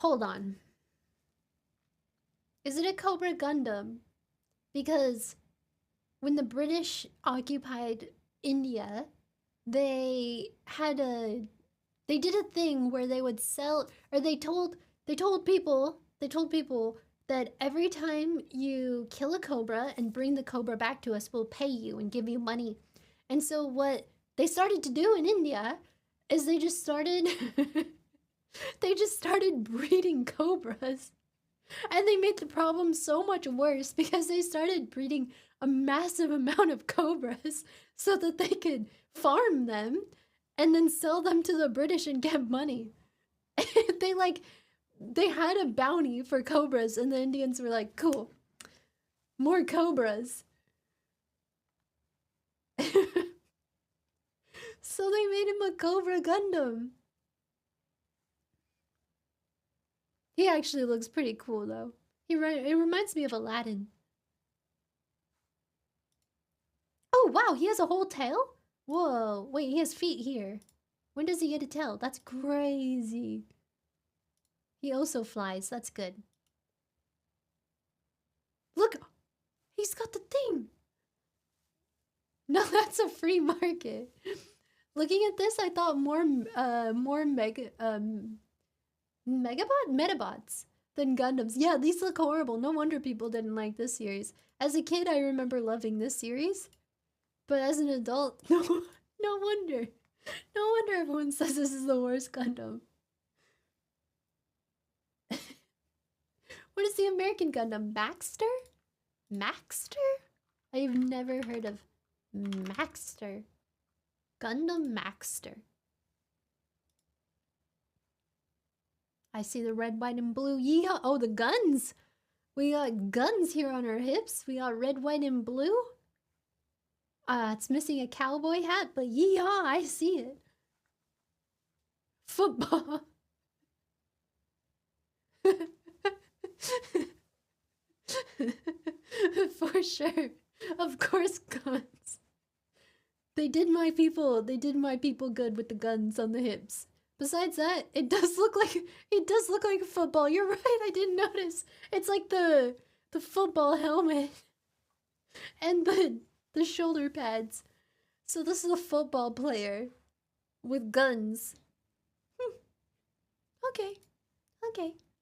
A: Hold on. Is it a Cobra Gundam? Because when the British occupied India, they did a thing where they would sell, or they told people that every time you kill a cobra and bring the cobra back to us, we'll pay you and give you money. And so what they started to do in India is they just started breeding cobras. And they made the problem so much worse because they started breeding a massive amount of cobras so that they could farm them and then sell them to the British and get money. They had a bounty for cobras, and the Indians were like, cool, more cobras. So they made him a Cobra Gundam. He actually looks pretty cool, though. It reminds me of Aladdin. Oh, wow, he has a whole tail? Whoa, wait, he has feet here. When does he get a tail? That's crazy. He also flies, that's good. Look, he's got the thing. No, that's a free market. Looking at this, I thought more Metabots than Gundams. Yeah, these look horrible. No wonder people didn't like this series. As a kid, I remember loving this series. But as an adult, no wonder. No wonder everyone says this is the worst Gundam. What is the American Gundam? Maxter? Maxter? I've never heard of Maxter. Gundam Maxter. I see the red, white, and blue. Yeehaw! Oh, the guns! We got guns here on our hips. We got red, white, and blue. It's missing a cowboy hat, but yeehaw, I see it. Football. For sure. Of course, guns. They did my people good with the guns on the hips. Besides that, it does look like football. You're right, I didn't notice. It's like the football helmet and the shoulder pads. So this is a football player with guns. Okay.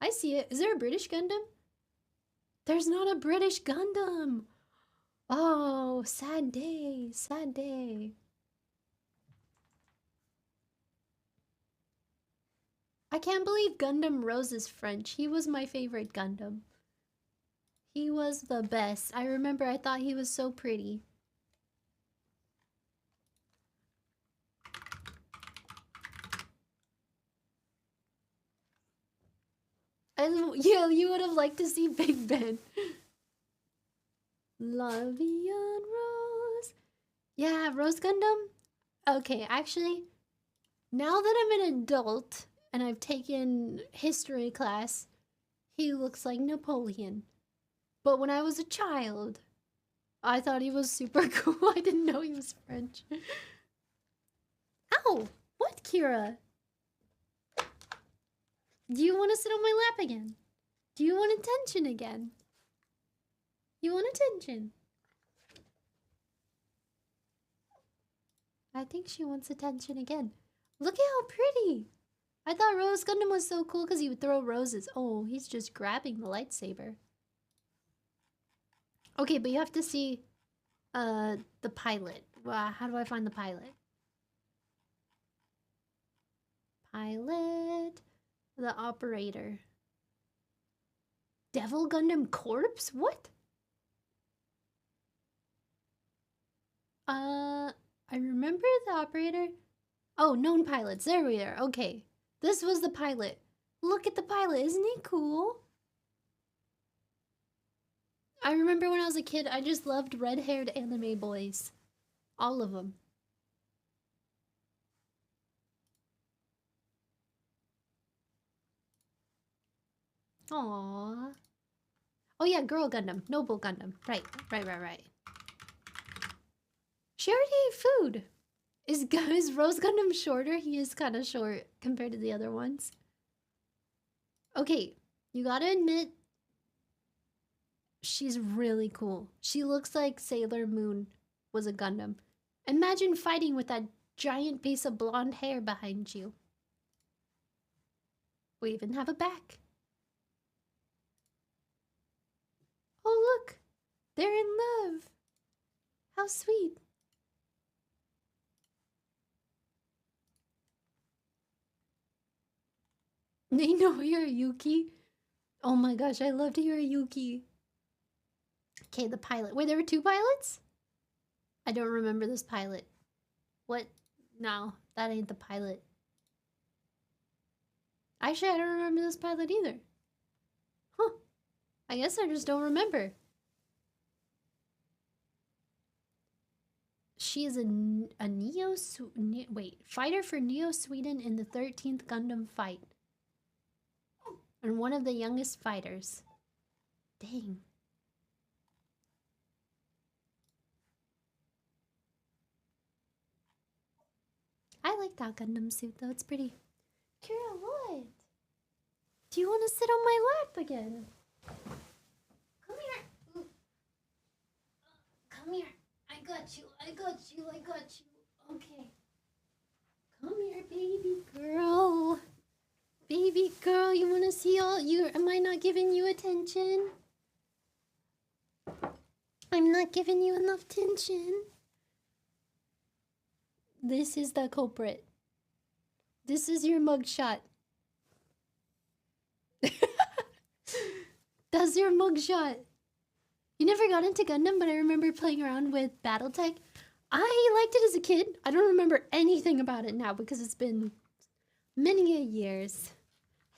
A: I see it. Is there a British Gundam? There's not a British Gundam. Oh, sad day. I can't believe Gundam Rose is French. He was my favorite Gundam. He was the best. I remember I thought he was so pretty. And yeah, you would have liked to see Big Ben. La Vie en Rose. Yeah, Rose Gundam. Okay, actually, now that I'm an adult and I've taken history class, he looks like Napoleon. But when I was a child, I thought he was super cool. I didn't know he was French. Ow! What, Kira? Do you want to sit on my lap again? Do you want attention again? You want attention? I think she wants attention again. Look at how pretty! I thought Rose Gundam was so cool because he would throw roses. Oh, he's just grabbing the lightsaber. Okay, but you have to see the pilot. How do I find the pilot? Pilot. The operator. Devil Gundam Corpse? What? I remember the operator. Oh, known pilots. There we are. Okay. This was the pilot. Look at the pilot. Isn't he cool? I remember when I was a kid, I just loved red-haired anime boys. All of them. Aww. Oh yeah, Girl Gundam. Noble Gundam. Right. She already ate food. Is Rose Gundam shorter? He is kind of short compared to the other ones. Okay, you gotta admit, she's really cool. She looks like Sailor Moon was a Gundam. Imagine fighting with that giant piece of blonde hair behind you. We even have a back. Oh look, they're in love. How sweet. They know Hiroyuki. Oh my gosh, I loved Hiroyuki. Okay, the pilot. Wait, there were two pilots? I don't remember this pilot. What? No, that ain't the pilot. Actually, I don't remember this pilot either. Huh. I guess I just don't remember. She is a fighter for Neo Sweden in the 13th Gundam fight. And one of the youngest fighters. Dang. I like that Gundam suit though, it's pretty. Kira, what? Do you want to sit on my lap again? Come here. Ooh. Come here. I got you. Okay. Come here, baby girl. Baby girl, you want to see all you? Am I not giving you attention? I'm not giving you enough attention. This is the culprit. This is your mugshot. That's your mugshot. You never got into Gundam, but I remember playing around with Battletech. I liked it as a kid. I don't remember anything about it now because it's been many a years.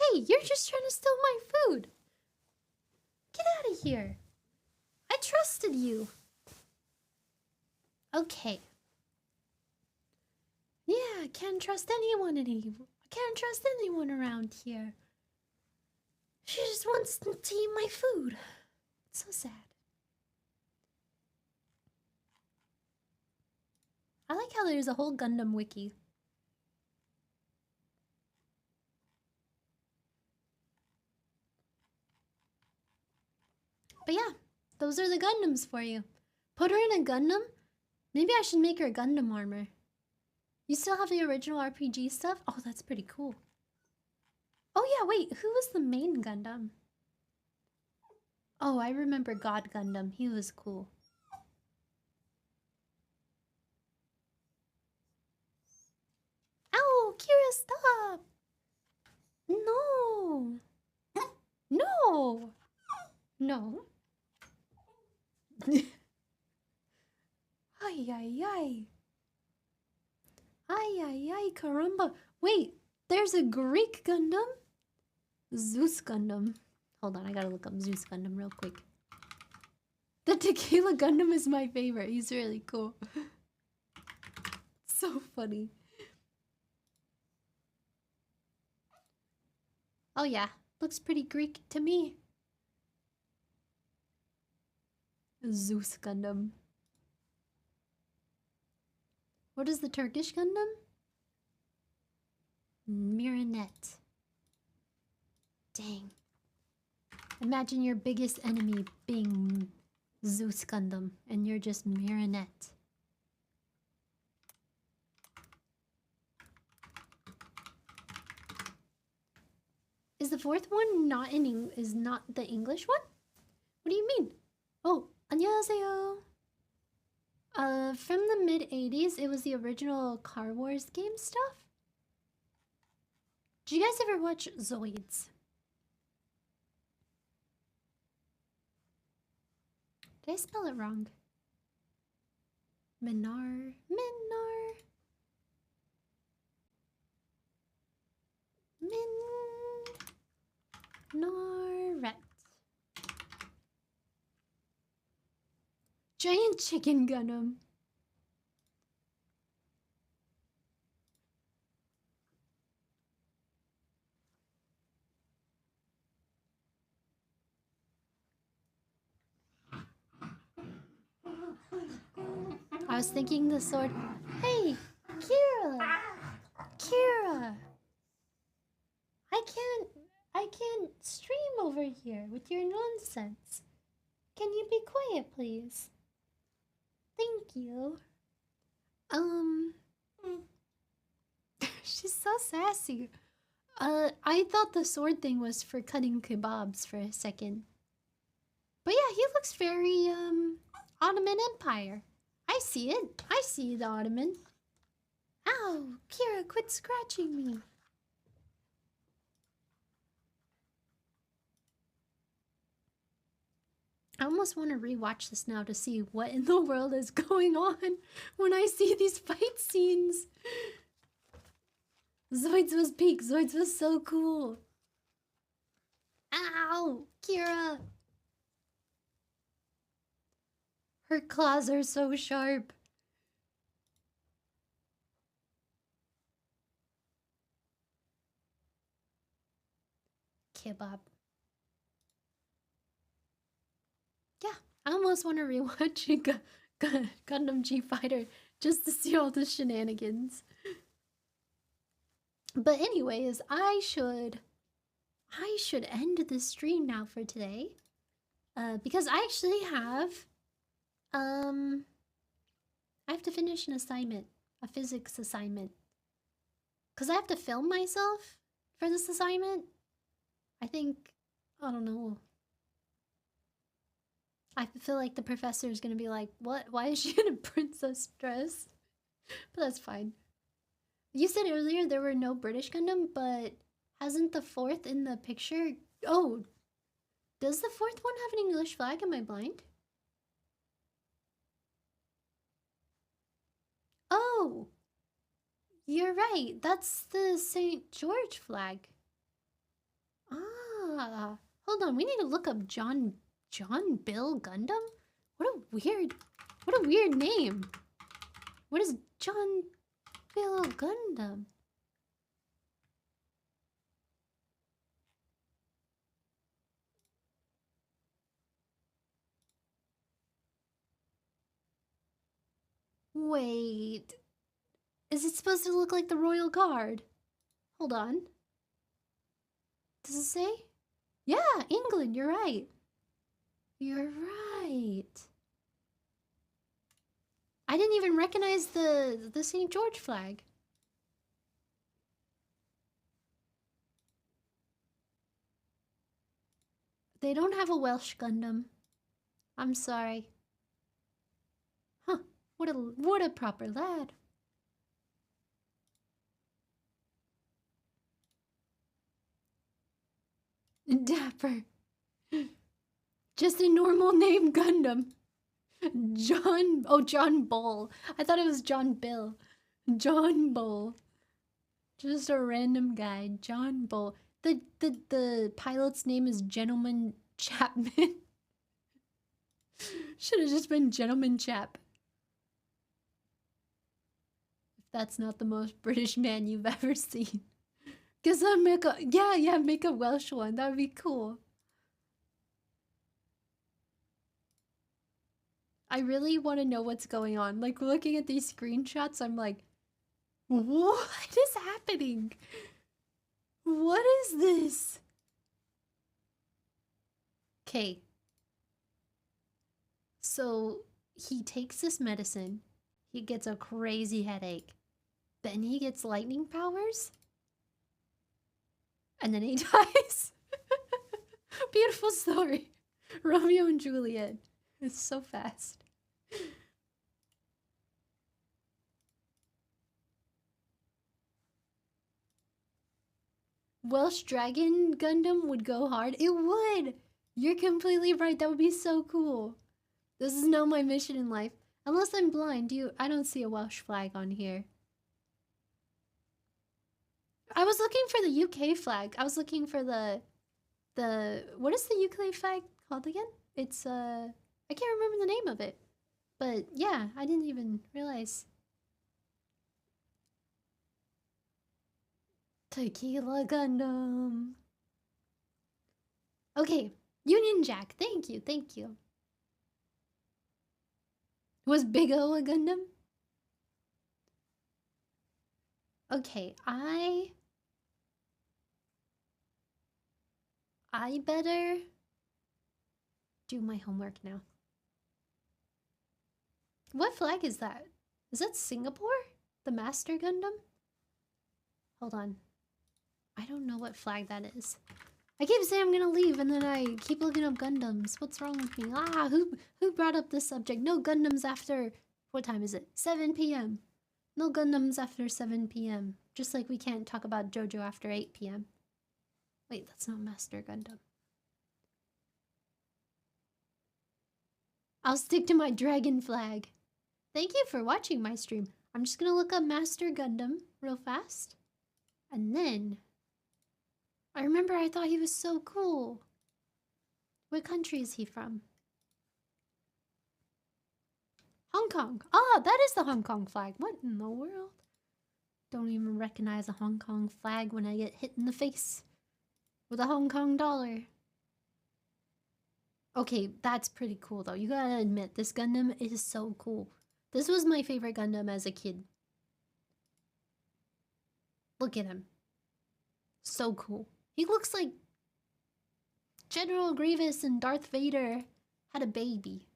A: Hey, you're just trying to steal my food. Get out of here. I trusted you. Okay. Yeah, I can't trust anyone anymore. I can't trust anyone around here. She just wants to eat my food. It's so sad. I like how there's a whole Gundam wiki. But yeah, those are the Gundams for you. Put her in a Gundam? Maybe I should make her a Gundam armor. You still have the original RPG stuff? Oh, that's pretty cool. Oh yeah, wait, who was the main Gundam? Oh, I remember God Gundam. He was cool. Ow, Kira, stop! No! No! No. Ay, ay, ay. Ay, ay, ay, caramba. Wait, there's a Greek Gundam? Zeus Gundam. Hold on, I gotta look up Zeus Gundam real quick. The Tequila Gundam is my favorite. He's really cool. So funny. Oh yeah, looks pretty Greek to me. Zeus Gundam. What is the Turkish Gundam? Miranette. Dang. Imagine your biggest enemy being Zeus Gundam and you're just Miranette. Is the fourth one not is not the English one? What do you mean? Oh, 안녕하세요. From the mid-80s, it was the original Car Wars game stuff. Did you guys ever watch Zoids? Did I spell it wrong? Minar. Minaret. Giant chicken Gundam. I was thinking the sword. Hey, Kira! Kira! I can't stream over here with your nonsense. Can you be quiet, please? Thank you. She's so sassy. I thought the sword thing was for cutting kebabs for a second. But yeah, he looks very, Ottoman Empire. I see it. I see the Ottoman. Ow! Kira, quit scratching me. I almost want to rewatch this now to see what in the world is going on when I see these fight scenes. Zoids was peak. Zoids was so cool. Ow! Kira! Her claws are so sharp. Kebab. Yeah, I almost want to rewatch Gundam G Fighter just to see all the shenanigans. But anyways, I should end this stream now for today. Because I actually have I have to finish an assignment, a physics assignment. Cause I have to film myself for this assignment. I don't know. I feel like the professor is gonna be like, what? Why is she in a princess dress? But that's fine. You said earlier there were no British Gundam, but hasn't the 4th in the picture? Oh, does the 4th one have an English flag? Am I blind? Oh, you're right. That's the St. George flag. Ah, hold on. We need to look up John Bill Gundam? What a weird name. What is John Bill Gundam? Wait. Is it supposed to look like the Royal Guard? Hold on. Does it say? Yeah, England, you're right. You're right. I didn't even recognize the St. George flag. They don't have a Welsh Gundam. I'm sorry. Huh, what a proper lad. Dapper. Just a normal name Gundam. John Bull. I thought it was John Bill. John Bull. Just a random guy. John Bull. The pilot's name is Gentleman Chapman. Should have just been Gentleman Chap. If that's not the most British man you've ever seen. Guess I'll make a Welsh one. That would be cool. I really want to know what's going on. Like, looking at these screenshots, I'm like, what is happening? What is this? Okay. So, he takes this medicine. He gets a crazy headache. Then he gets lightning powers. And then he dies. Beautiful story. Romeo and Juliet. It's so fast. Welsh Dragon Gundam would go hard. It would! You're completely right. That would be so cool. This is now my mission in life. Unless I'm blind, I don't see a Welsh flag on here. I was looking for the UK flag. I was looking for the what is the UK flag called again? It's I can't remember the name of it. But yeah, I didn't even realize. Tequila Gundam. Okay, Union Jack. Thank you, thank you. Was Big O a Gundam? Okay, I better do my homework now. What flag is that? Is that Singapore? The Master Gundam? Hold on. I don't know what flag that is. I keep saying I'm gonna leave and then I keep looking up Gundams. What's wrong with me? Ah, who brought up this subject? No Gundams after... What time is it? 7 p.m. No Gundams after 7 p.m. Just like we can't talk about JoJo after 8 p.m. Wait, that's not Master Gundam. I'll stick to my dragon flag. Thank you for watching my stream. I'm just gonna look up Master Gundam real fast. And then... I remember I thought he was so cool. What country is he from? Hong Kong. Ah, that is the Hong Kong flag. What in the world? Don't even recognize a Hong Kong flag when I get hit in the face with a Hong Kong dollar. Okay, that's pretty cool though. You gotta admit, this Gundam is so cool. This was my favorite Gundam as a kid. Look at him. So cool. He looks like General Grievous and Darth Vader had a baby.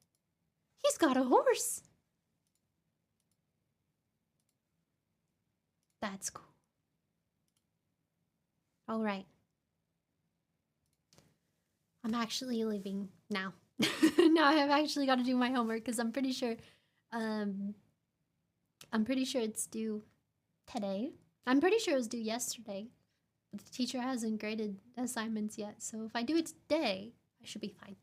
A: He's got a horse. That's cool. All right. I'm actually leaving now. Now I've actually got to do my homework because I'm pretty sure it's due today. I'm pretty sure it was due yesterday. But the teacher hasn't graded assignments yet, so if I do it today, I should be fine.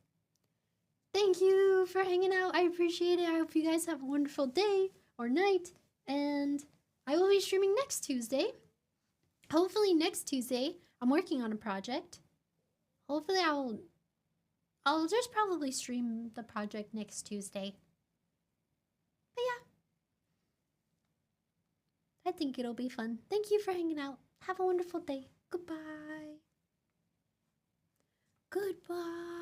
A: Thank you for hanging out. I appreciate it. I hope you guys have a wonderful day or night, and I will be streaming next Tuesday. Hopefully next Tuesday, I'm working on a project. Hopefully I'll just probably stream the project next Tuesday. But yeah, I think it'll be fun. Thank you for hanging out. Have a wonderful day. Goodbye. Goodbye.